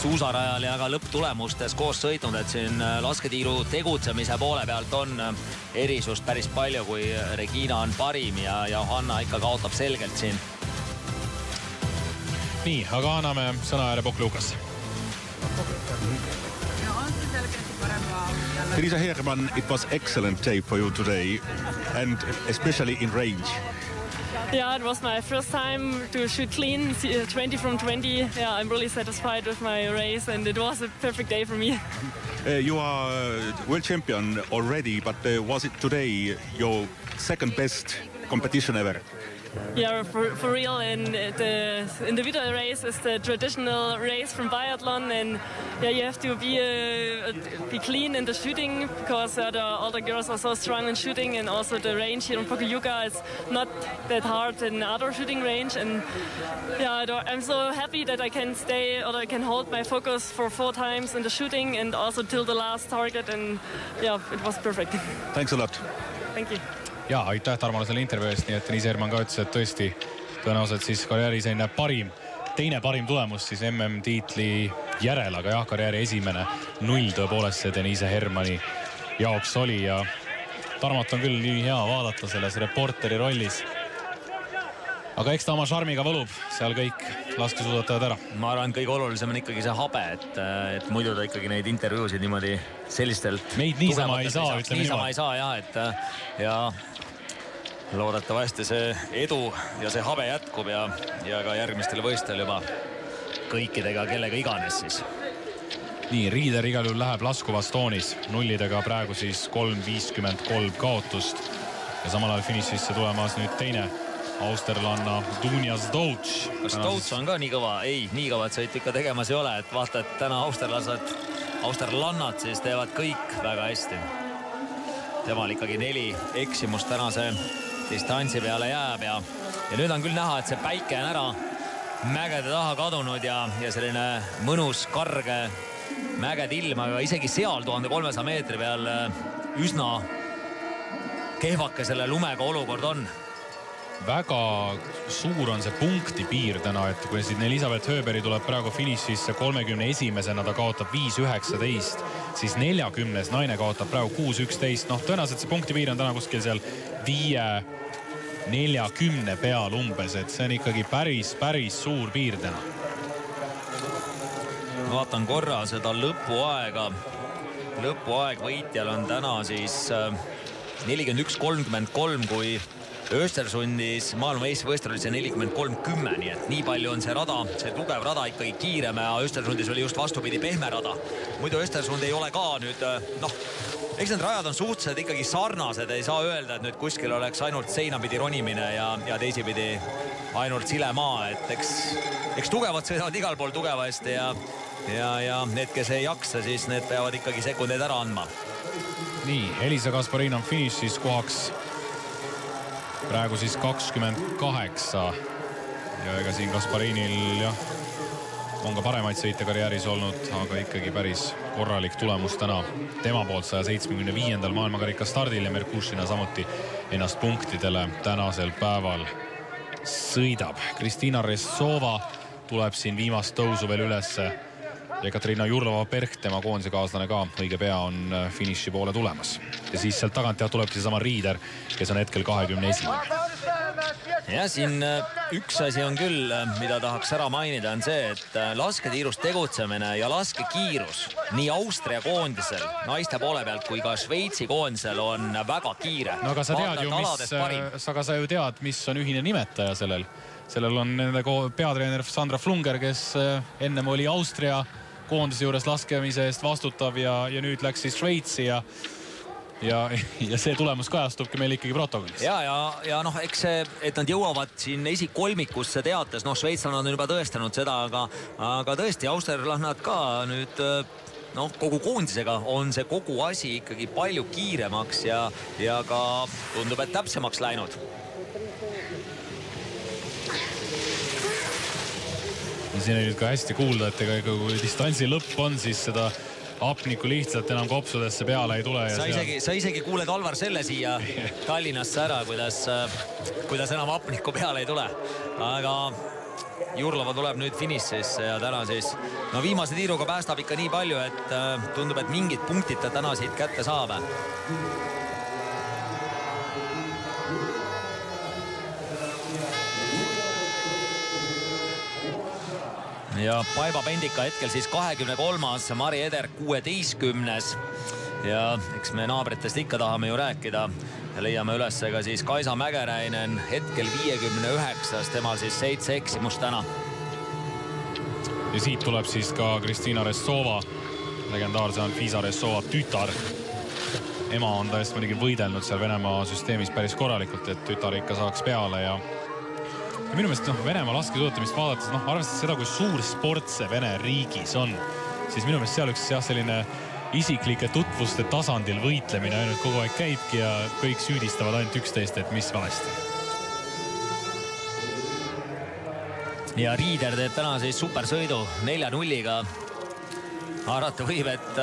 suusarajal ja ka lõpptulemustes koos sõitnud, et siin lasketiiru tegutsemise poole pealt on erisust päris palju, kui Regina on parim ja Johanna ikka kaotab selgelt siin. Nii, aga anname sõna ääre Pokljukas. Elisa Herman, it was excellent day for you today and especially in range. Yeah, it was my first time to shoot clean, 20 from 20. Yeah, I'm really satisfied with my race and it was a perfect day for me. You are world champion already, but was it today your second best competition ever? Yeah, for real. And the individual race is the traditional race from biathlon, and yeah, you have to be clean in the shooting because all the girls are so strong in shooting, and also the range here in Pokljuka is not that hard in other shooting range. And yeah, I'm so happy that I can stay or I can hold my focus for 4 times in the shooting and also till the last target, and yeah, it was perfect. Thanks a lot. Thank you. Ja, aitäh Tarmole selle intervjuu eest, nii et Elisa Herman ka ütles, et tõesti tõenäoliselt siis karjääri selline teine parim tulemus siis MM-tiitli järel, aga jah, karjääri esimene 0 tõepoolest see Elisa Hermani jaoks oli ja Tarmot on küll nii hea vaadata selles reporteri rollis. Aga eks ta oma šarmiga võlub seal kõik laskesuusatajad ära. Ma arvan, kõige olulisem on ikkagi see habe, et muidu ta ikkagi neid intervjuusid niimoodi sellistelt meid niisama ei saa, ütleme niisama ei saa, jah, ja loodetavasti see edu ja see habe jätkub ja ka järgmistel võistlustel juba kõikidega, kellega iganes siis. Nii, Riider igal juhul läheb laskuvas toonis, nullidega praegu siis 3.53 kaotust ja samal ajal finišisse tulemas nüüd teine austerlanna Dunja Zdouč. Kas Zdouč on ka nii kõva? Ei, nii kõvad sõit ikka tegemas ei ole, et vaata, et täna austerlannad siis teevad kõik väga hästi. Temal ikkagi 4 eksimust tänase distantsi peale jääb ja nüüd on küll näha, et see päike on ära mägede taha kadunud ja selline mõnus, karge mägede ilm, aga isegi seal 1300 meetri peal üsna kehvake selle lumega olukord on. Väga suur on see punkti piir täna, et kui siin Elisabeth Hööberi tuleb praegu finišisse 31-sena, ta kaotab 5.19, siis 40 naine kaotab praegu 6.11. Noh, tõenäoliselt see punkti piir on täna kuskil seal 5.40 peal umbes, et see on ikkagi päris suur piir täna. Vaatan korra seda lõpuaega. Lõpuaeg võitjal on täna siis 41.33, kui Östersundis maailmameistrivõistlusel oli see 43.10, nii et nii palju on see rada, see tugev rada ikkagi kiirem ja Östersundis oli just vastupidi pehme rada. Muidu Östersund ei ole ka nüüd, eks need rajad on suhteliselt ikkagi sarnased, ei saa öelda, et nüüd kuskil oleks ainult seinapidi ronimine ja teisipidi ainult silemaa, et eks tugevad sõidavad igal pool tugevasti ja need, kes ei jaksa, siis need peavad ikkagi sekundeid ära andma. Nii, Elisa Kasparin on finišis kohaks praegu siis 28 ja ega siin Kasparinil on ka paremaid sõite karjääris olnud, aga ikkagi päris korralik tulemus täna tema poolt 175. maailmakarika stardil ja Merkushina samuti ennast punktidele tänasel päeval sõidab. Kristina Ressova tuleb siin viimast tõusu veel ülesse ja Katrina Jurlova-Perk, tema koondise kaaslane ka, õige pea on finiši poole tulemas. Ja siis sealt tagant tulebki seesama Riider, kes on hetkel 21. Ja siin üks asi on küll, mida tahaks ära mainida, on see, et lasketiirus tegutsemine ja laskekiirus nii Austria koondisel, naiste poole pealt, kui ka Šveitsi koondisel on väga kiire. No aga sa ju tead, mis on ühine nimetaja sellel. Sellel on nende peatreener Sandra Flunger, kes ennem oli Austria koondise juures laskemise eest vastutav ja nüüd läks siis Šveitsi ja see tulemus kajastubki meil ikkagi protokollis. Ja noh, eks see, et nad jõuavad siin esikolmikusse teates, noh, šveitslannad on juba tõestanud seda, aga tõesti, austerlannad ka nüüd, noh, kogu koondisega on see kogu asi ikkagi palju kiiremaks ja ka tundub, et täpsemaks läinud. Siin oli nüüd ka hästi kuulda, et kui distantsi lõpp on, siis seda hapnikku lihtsalt enam kopsudesse peale ei tule. Sa isegi kuuled Alvar selle siia Tallinnasse ära, kuidas enam hapnikku peale ei tule. Aga Jurlova tuleb nüüd finišisse ja täna siis viimase tiiruga päästab ikka nii palju, et tundub, et mingid punktid ta täna siit kätte saab. Ja Paiva Pendika hetkel siis 23. Mari Eder 16. Ja eks me naabritest ikka tahame ju rääkida. Leiame üles ka siis Kaisa Mägeräinen hetkel 59. Temal siis 7 eksimust täna. Ja siit tuleb siis ka Kristina Ressova, legendaarse Anfisa Ressova tütar. Ema on tõesti mõnigi võidelnud seal Venemaa süsteemis päris korralikult, et tütar ikka saaks peale ja minu meelest Venemaa laskesuusatamist vaadates, arvestades seda, kui suur sport see Vene riigis on, siis minu meelest seal üks selline isiklike tutvuste tasandil võitlemine ainult kogu aeg käibki ja kõik süüdistavad ainult üksteist, et mis valesti. Ja Riider teeb täna siis supersõidu 4-0-ga. Arvata võib, et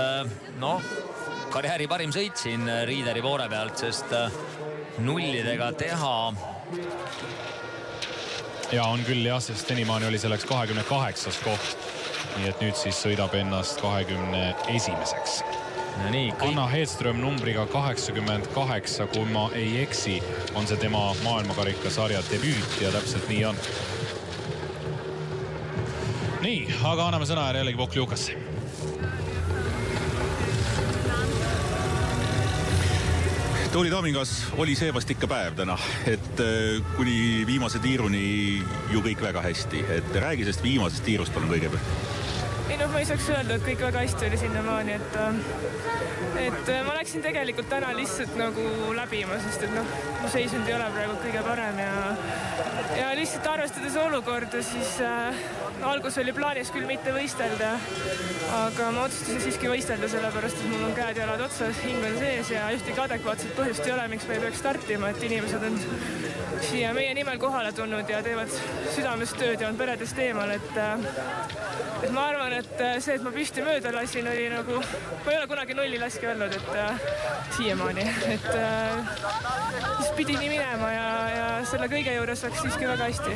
karjääri parim sõit siin Riideri poole pealt, sest nullidega teha. Ja on küll jah, sest senimaani oli selleks 28. koht. Nii et nüüd siis sõidab ennast 21. Anna Hedström numbriga 88, kui ma ei eksi, on see tema maailmakarikasarja debüüt ja täpselt nii on. Nii, aga anname sõna jällegi Pokljukasse. Tuuli Toomingas oli see vast ikka päev täna, et kuni viimase tiiruni ju kõik väga hästi. Et räägi sest viimasest tiirust palun kõigepealt. Ma ei saaks öelda, et kõik väga hästi oli sinnamaani, et ma läksin tegelikult täna lihtsalt nagu läbima, sest et mu seisund ei ole praegu kõige parem ja lihtsalt arvestades olukorda, siis algus oli plaanis küll mitte võistelda, aga ma otsustasin siiski võistelda, sellepärast, et mul on käed ja jalad otsas, hing on sees ja ühtegi adekvaatset põhjust ei ole, miks me ei peaks startima, et inimesed on siia meie nimel kohale tulnud ja teevad südamest tööd ja on peredest eemal, et ma arvan, et see, et ma püsti mööda lasin, oli nagu, ma ei ole kunagi nulli laski olnud, et siiamaani, et siis pidi nii minema ja selle kõige juures läks siiski väga hästi.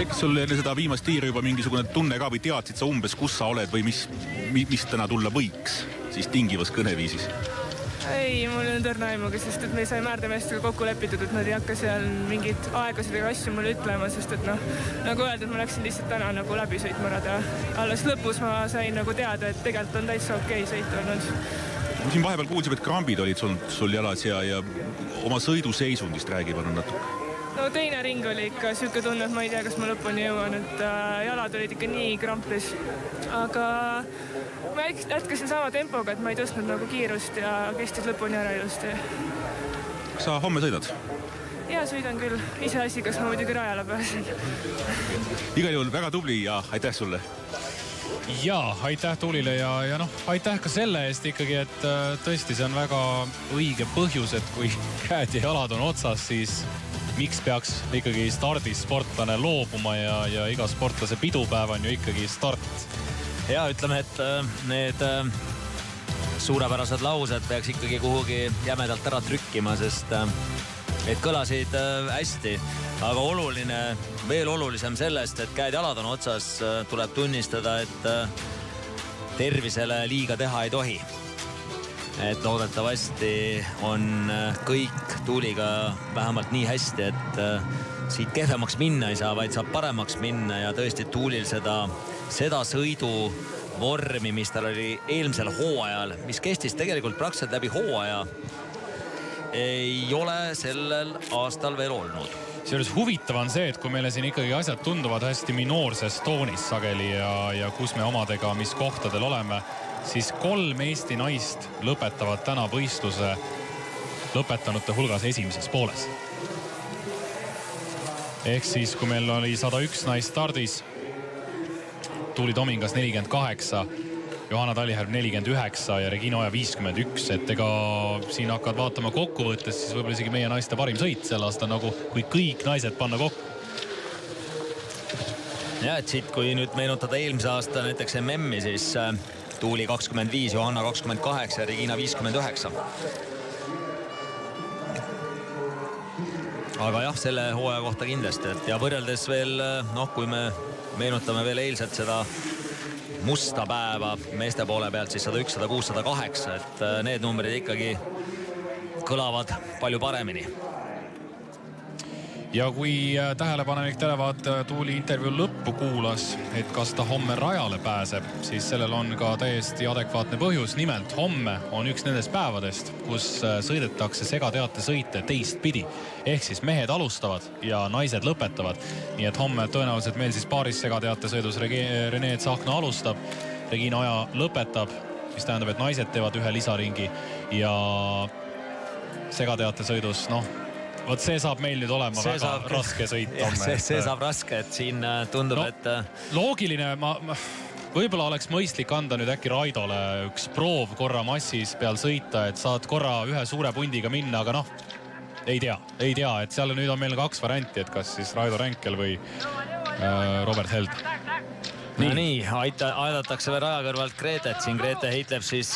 Tekkis sul enne seda viimast tiiri juba mingisugune tunne ka või teadsid sa umbes, kus sa oled või mis täna tulla võiks siis tingivas kõneviisis? Ei, mul on tõrna aimugi, sest et me sai määrdemeestega kokku lepitud, et nad ei hakka seal mingid aegasid või asju mulle ütlema, sest et nagu öeldud, ma läksin lihtsalt täna nagu läbi sõitmurada. Alles lõpus ma sain nagu teada, et tegelikult on täitsa okei sõit olnud. Siin vahepeal kuulsime, et krambid olid sul jalas ja oma sõiduseisundist räägib on natuke. No teine ring oli ikka siuke tunne, et ma ei tea, kas ma lõpuni jõuan, et jalad olid ikka nii krampis. Aga ma jätkasin sama tempoga, et ma ei tõstnud nagu kiirust ja kestis lõpuni ära ilusti. Sa homme sõidad? Ja, sõidan küll. Ise asi, kas ma muidugi rajale pääsen. Igal juhul väga tubli ja aitäh sulle. Ja, aitäh Tuulile ja aitäh ka selle eest ikkagi, et tõesti see on väga õige põhjus, et kui käed ja jalad on otsas, siis miks peaks ikkagi stardis sportlane loobuma ja iga sportlase pidupäev on ju ikkagi start. Ja ütleme, et need suurepärased laused peaks ikkagi kuhugi jämedalt ära trükkima, sest et kõlasid hästi, aga oluline, veel olulisem sellest, et käed-jalad on otsas, tuleb tunnistada, et tervisele liiga teha ei tohi. Et loodetavasti on kõik tuuliga vähemalt nii hästi, et siit kehvemaks minna ei saa, vaid saab paremaks minna ja tõesti tuulil seda sõidu vormi, mis tal oli eelmisel hooajal, mis kestis tegelikult praktiliselt läbi hooaja, ei ole sellel aastal veel olnud. Seejuures huvitav on see, et kui meile siin ikkagi asjad tunduvad hästi minoorses toonis sageli ja kus me omadega, mis kohtadel oleme, siis 3 Eesti naist lõpetavad täna võistluse lõpetanute hulgas esimeses pooles. Ehk siis, kui meil oli 101 naist stardis, Tuuli Tomingas 48, Johanna Talihärm 49 ja Regina Oja 51, et ega siin hakkad vaatama kokkuvõttes, siis võib-olla isegi meie naiste parim sõit sel aastal, nagu kui kõik naised panna kokku. Ja, et siit, kui nüüd meenutada eelmise aasta näiteks MM-i, siis Tuuli 25, Johanna 28 ja Regina 59. Aga jah, selle hooaja kohta kindlasti, et ja võrreldes veel, kui me meenutame veel eilselt seda musta päeva meeste poole pealt, siis 101, 106, 108, et need numbrid ikkagi kõlavad palju paremini. Ja kui tähelepanelik televaataja Tuuli intervjuu lõppu kuulas, et kas ta homme rajale pääseb, siis sellel on ka täiesti adekvaatne põhjus. Nimelt homme on üks nendest päevadest, kus sõidetakse segateate sõite teistpidi. Ehk siis mehed alustavad ja naised lõpetavad. Nii et homme tõenäoliselt meil siis paaris segateate sõidus Rene Tsahkna alustab, Regina Oja lõpetab, mis tähendab, et naised teevad ühe lisaringi ja segateate sõidus, vot see saab meil nüüd olema väga raske sõit homme. See saab raske, et siin tundub, et... Loogiline, võib-olla oleks mõistlik anda nüüd äkki Raidole üks proov korra massis peal sõita, et saad korra ühe suure pundiga minna, aga ei tea, et seal nüüd on meil 2 varianti, et kas siis Raido Ränkel või Robert Held. Nii, aidatakse veel raja kõrvalt Gretet. Siin Grete heitleb siis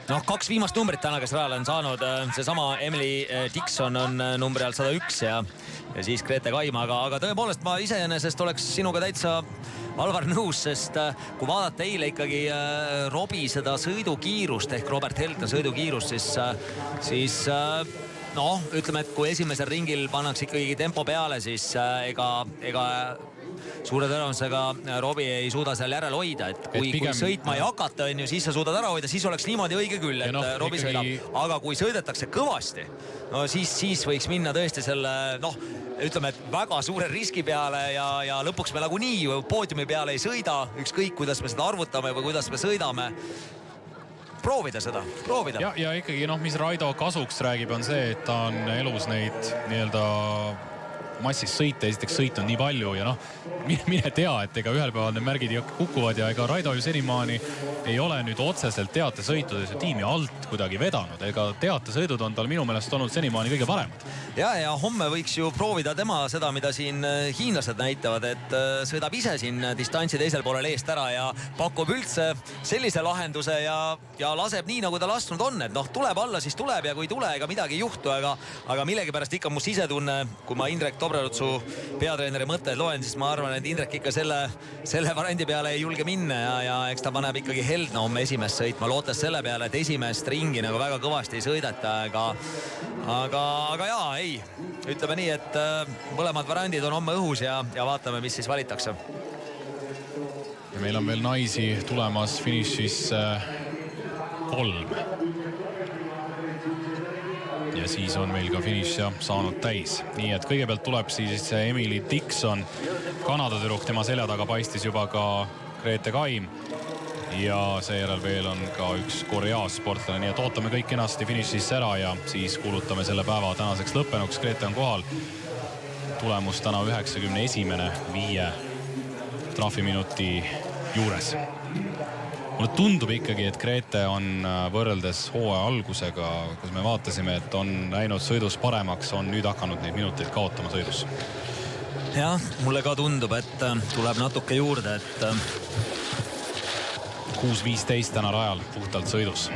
2 viimast numbrit täna, kes rajale on saanud. Seesama Emily Dixon on numbri all 101 ja siis Grete Kaim. Aga tõepoolest ma iseenesest oleks sinuga täitsa Alvar nõus, sest kui vaadata eile ikkagi Robi seda sõidukiirust ehk Robert Heldna sõidukiirust, siis ütleme, et kui esimesel ringil pannakse ikkagi tempo peale, siis ega suure tõenäosusega Robi ei suuda seal järel hoida, et kui sõitma ei hakata, siis sa suudad ära hoida, siis oleks niimoodi õige küll, et Robi sõidab. Aga kui sõidetakse kõvasti, siis võiks minna tõesti selle, ütleme, et väga suure riski peale ja lõpuks me nagunii poodiumi peale ei sõida, ükskõik kuidas me seda arvutame või kuidas me sõidame. Proovida seda. Ja ikkagi, mis Raido kasuks räägib, on see, et ta on elus neid nii-öelda massis sõite, esiteks sõit on nii palju ja mine tea, et ega ühel päeval need märgid kukuvad ja ega Raido ju senimaani ei ole nüüd otseselt teatesõitudes ja tiimi alt kuidagi vedanud. Ega teatesõidud on tal minu meelest olnud senimaani kõige paremad. Ja homme võiks ju proovida tema seda, mida siin hiinlased näitavad, et sõidab ise siin distantsi teisel poolel eest ära ja pakub üldse sellise lahenduse ja laseb nii, nagu ta lasknud on, et tuleb alla, siis tuleb ja kui tule, ega midagi ei juhtu, aga millegipärast ikka mu sisetunne, kui ma Indrek Dobrelutsu peatreeneri mõtteid loen, siis ma arvan, et Indrek ikka selle variandi peale ei julge minna ja eks ta paneb ikkagi Heldna homme esimest sõitma, lootes selle peale, et esimest ringi nagu väga kõvasti ei sõideta, aga ei, ütleme nii, et mõlemad variandid on homme õhus ja vaatame, mis siis valitakse. Ja meil on veel naisi tulemas finišis 3. Ja siis on meil ka finiš saanud täis. Nii et kõigepealt tuleb siis Emily Dixon, Kanada tüdruk, tema selja taga paistis juba ka Grete Kaim. Ja seejärel veel on ka üks Korea sportlane, nii et ootame kõik kenasti finišis ära ja siis kuulutame selle päeva tänaseks lõppenuks. Grete on kohal. Tulemus täna 91. 5 trahviminuti juures. Mulle tundub ikkagi, et Grete on võrreldes hooaja algusega, kus me vaatasime, et on läinud sõidus paremaks, on nüüd hakanud neid minuteid kaotama sõidus. Jah, mulle ka tundub, et tuleb natuke juurde, et 6.15 täna rajal puhtalt sõidus.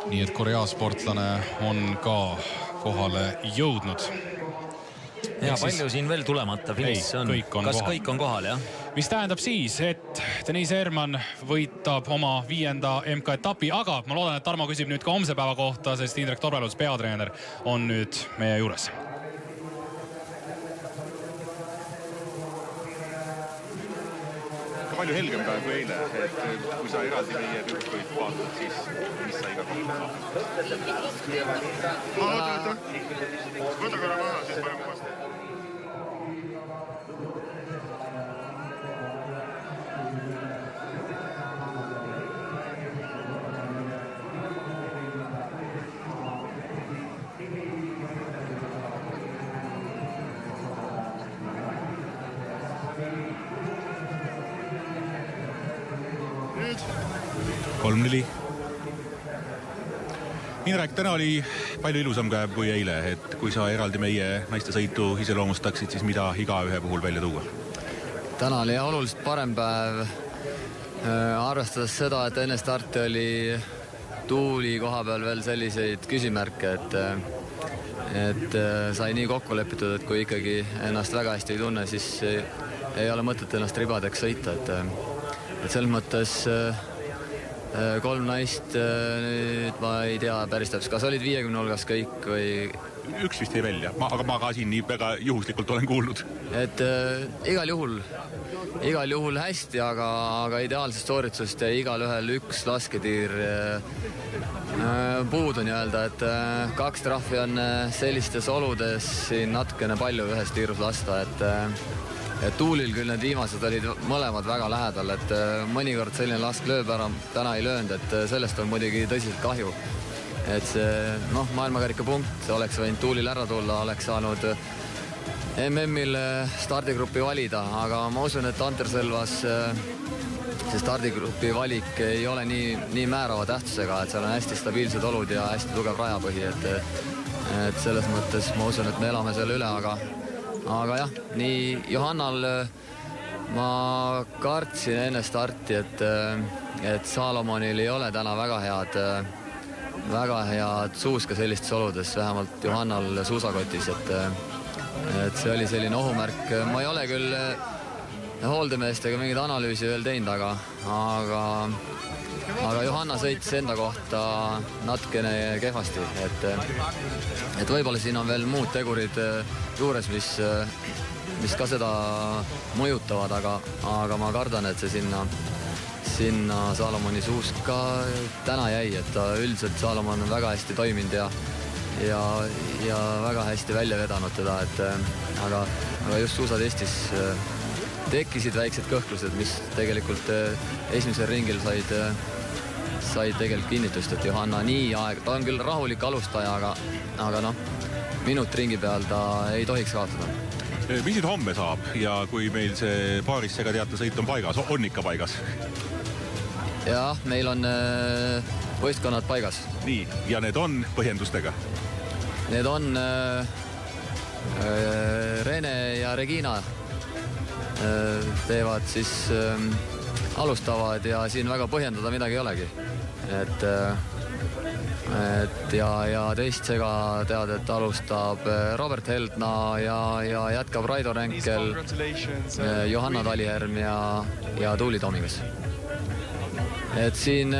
Nii et Korea sportlane on ka kohale jõudnud. Ja palju siin veel tulemata finiss on? Kas kõik on kohal, jah? Mis tähendab siis, et Denise Herman võitab oma 5. MK-etapi, aga ma loodan, et Tarmo küsib nüüd ka homse päeva kohta, sest Indrek Tobrelus, peatreener, on nüüd meie juures. Palju helgem päev kui eile, et kui sa eraldi meie rühkuid vaatad, siis mis sa iga kohta saab? Võta korra maha, siis paneme uuesti. Indrek, täna oli palju ilusam päev kui eile, et kui sa eraldi meie naiste sõitu iseloomustaksid, siis mida igaühe puhul välja tuua? Täna oli oluliselt parem päev, arvestades seda, et enne starti oli tuuli koha peal veel selliseid küsimärke, et sai nii kokku lepitud, et kui ikkagi ennast väga hästi ei tunne, siis ei ole mõtet ennast ribadeks sõita, et selles mõttes 3 naist, nüüd ma ei tea päris täpselt, kas olid 50 hulgas kõik või... Üks vist ei välja, aga ma ka siin nii väga juhuslikult olen kuulnud. Et igal juhul hästi, aga ideaalsest sooritusest ja igal ühel üks lasketiir puudu nii-öelda, et 2 trahvi on sellistes oludes siin natukene palju ühes tiirus lasta, et tuulil küll need viimased olid mõlemad väga lähedal, et mõnikord selline lask lööb ära, täna ei löönud, et sellest on muidugi tõsiselt kahju. Et see maailmakarika punkt oleks võinud tuulil ära tulla, oleks saanud MM-il stardigrupi valida, aga ma usun, et Anterselvas see stardigrupi valik ei ole nii määrava tähtsusega, et seal on hästi stabiilsed olud ja hästi tugev rajapõhi, et selles mõttes ma usun, et me elame selle üle, aga jah, nii Johannal ma kartsin enne starti, et Salomonil ei ole täna väga head suuska sellistes oludes, vähemalt Johannal suusakotis, et see oli selline ohumärk. Ma ei ole küll hooldemeestega mingit analüüsi veel teinud, aga Johanna sõitis enda kohta natukene kehvasti, et võib-olla siin on veel muud tegurid juures, mis ka seda mõjutavad, aga ma kardan, et see sinna Salomoni suusk ka täna jäi, et ta üldiselt Salomon on väga hästi toiminud ja väga hästi välja vedanud teda, aga just suusatestis tekkisid väiksed kõhklused, mis tegelikult esimesel ringil said tegelikult kinnitust, et Johanna ta on küll rahulik alustaja, aga minut ringi peal ta ei tohiks kaotada. Mis nüüd homme saab ja kui meil see paaris segateate sõit on paigas, on ikka paigas? Jah, meil on võistkonnad paigas. Nii, ja need on põhjendustega? Need on Rene ja Regina teevad siis, alustavad ja siin väga põhjendada midagi ei olegi. Ja teist sega tead, et alustab Robert Heldna ja jätkab Raido Ränkel, Johanna Taliherm ja Tuuli Tomingas. Et siin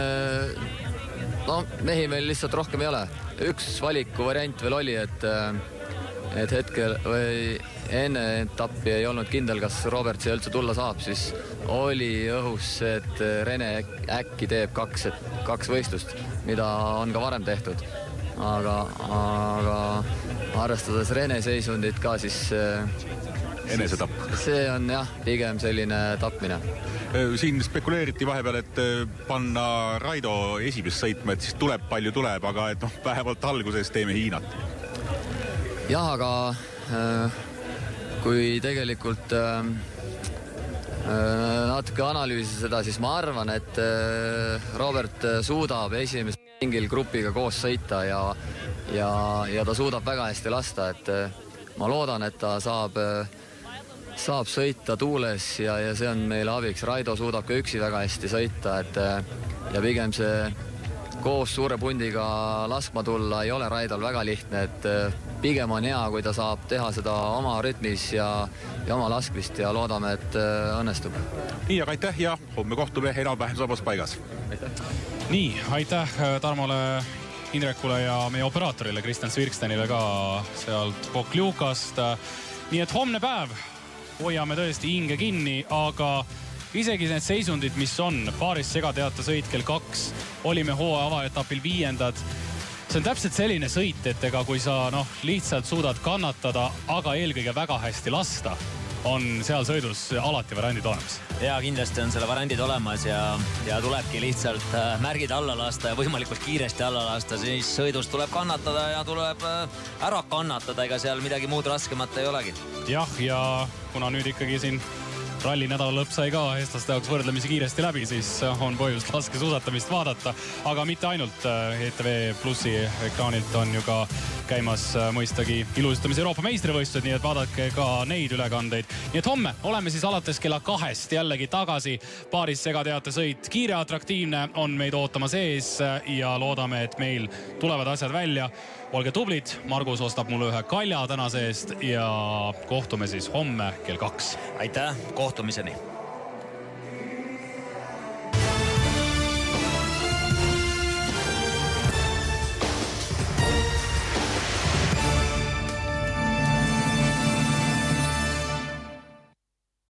mehi meil lihtsalt rohkem ei ole. Üks valiku variant veel oli, et hetkel või enne etappi ei olnud kindel, kas Robert siia üldse tulla saab, siis oli õhus, et Rene äkki teeb 2 võistlust, mida on ka varem tehtud. Aga arvestades Rene seisundit ka, siis enesetapp. See on jah, pigem selline tapmine. Siin spekuleeriti vahepeal, et panna Raido esimest sõitma, et siis tuleb palju tuleb, aga et vähemalt alguses teeme Hiinat. Jah, aga kui tegelikult natuke analüüsida seda, siis ma arvan, et Robert suudab esimest mingil grupiga koos sõita ja ta suudab väga hästi lasta, et ma loodan, et ta saab sõita tuules ja see on meile abiks. Raido suudab ka üksi väga hästi sõita, ja pigem see koos suure pundiga laskma tulla ei ole Raidol väga lihtne, et pigem on hea, kui ta saab teha seda oma rütmis ja oma laskmist ja loodame, et õnnestub. Nii, aga aitäh ja homme kohtume enam-vähem samas paigas. Nii, aitäh Tarmole, Indrekule ja meie operaatorile Kristjan Svirkstenile ka sealt Poklukast. Nii et homne päev hoiame tõesti hinge kinni, aga isegi need seisundid, mis on paaris segateate sõit kell 2, olime hooaja avaetapil 5. See on täpselt selline sõit, et ega kui sa lihtsalt suudad kannatada, aga eelkõige väga hästi lasta, on seal sõidus alati variandid olemas. Ja kindlasti on selle variandid olemas ja tulebki lihtsalt märgid alla lasta ja võimalikult kiiresti alla lasta, siis sõidus tuleb kannatada ja tuleb ära kannatada, ega seal midagi muud raskemat ei olegi. Jah, ja kuna nüüd ikkagi siin ralli nädala lõpp sai ka eestlaste jaoks võrdlemisi kiiresti läbi, siis on põhjust laskesuusatamist vaadata, aga mitte ainult. ETV Plussi ekraanilt on ju ka käimas mõistagi ilustamise Euroopa meistrivõistlused, nii et vaadake ka neid ülekandeid. Nii et homme oleme siis alates kella 2 jällegi tagasi. Paaris segateate sõit kiire atraktiivne on meid ootama sees ja loodame, et meil tulevad asjad välja. Olge tublid, Margus ostab mulle ühe kalja tänase eest ja kohtume siis homme kell 2. Aitäh, kohtumiseni!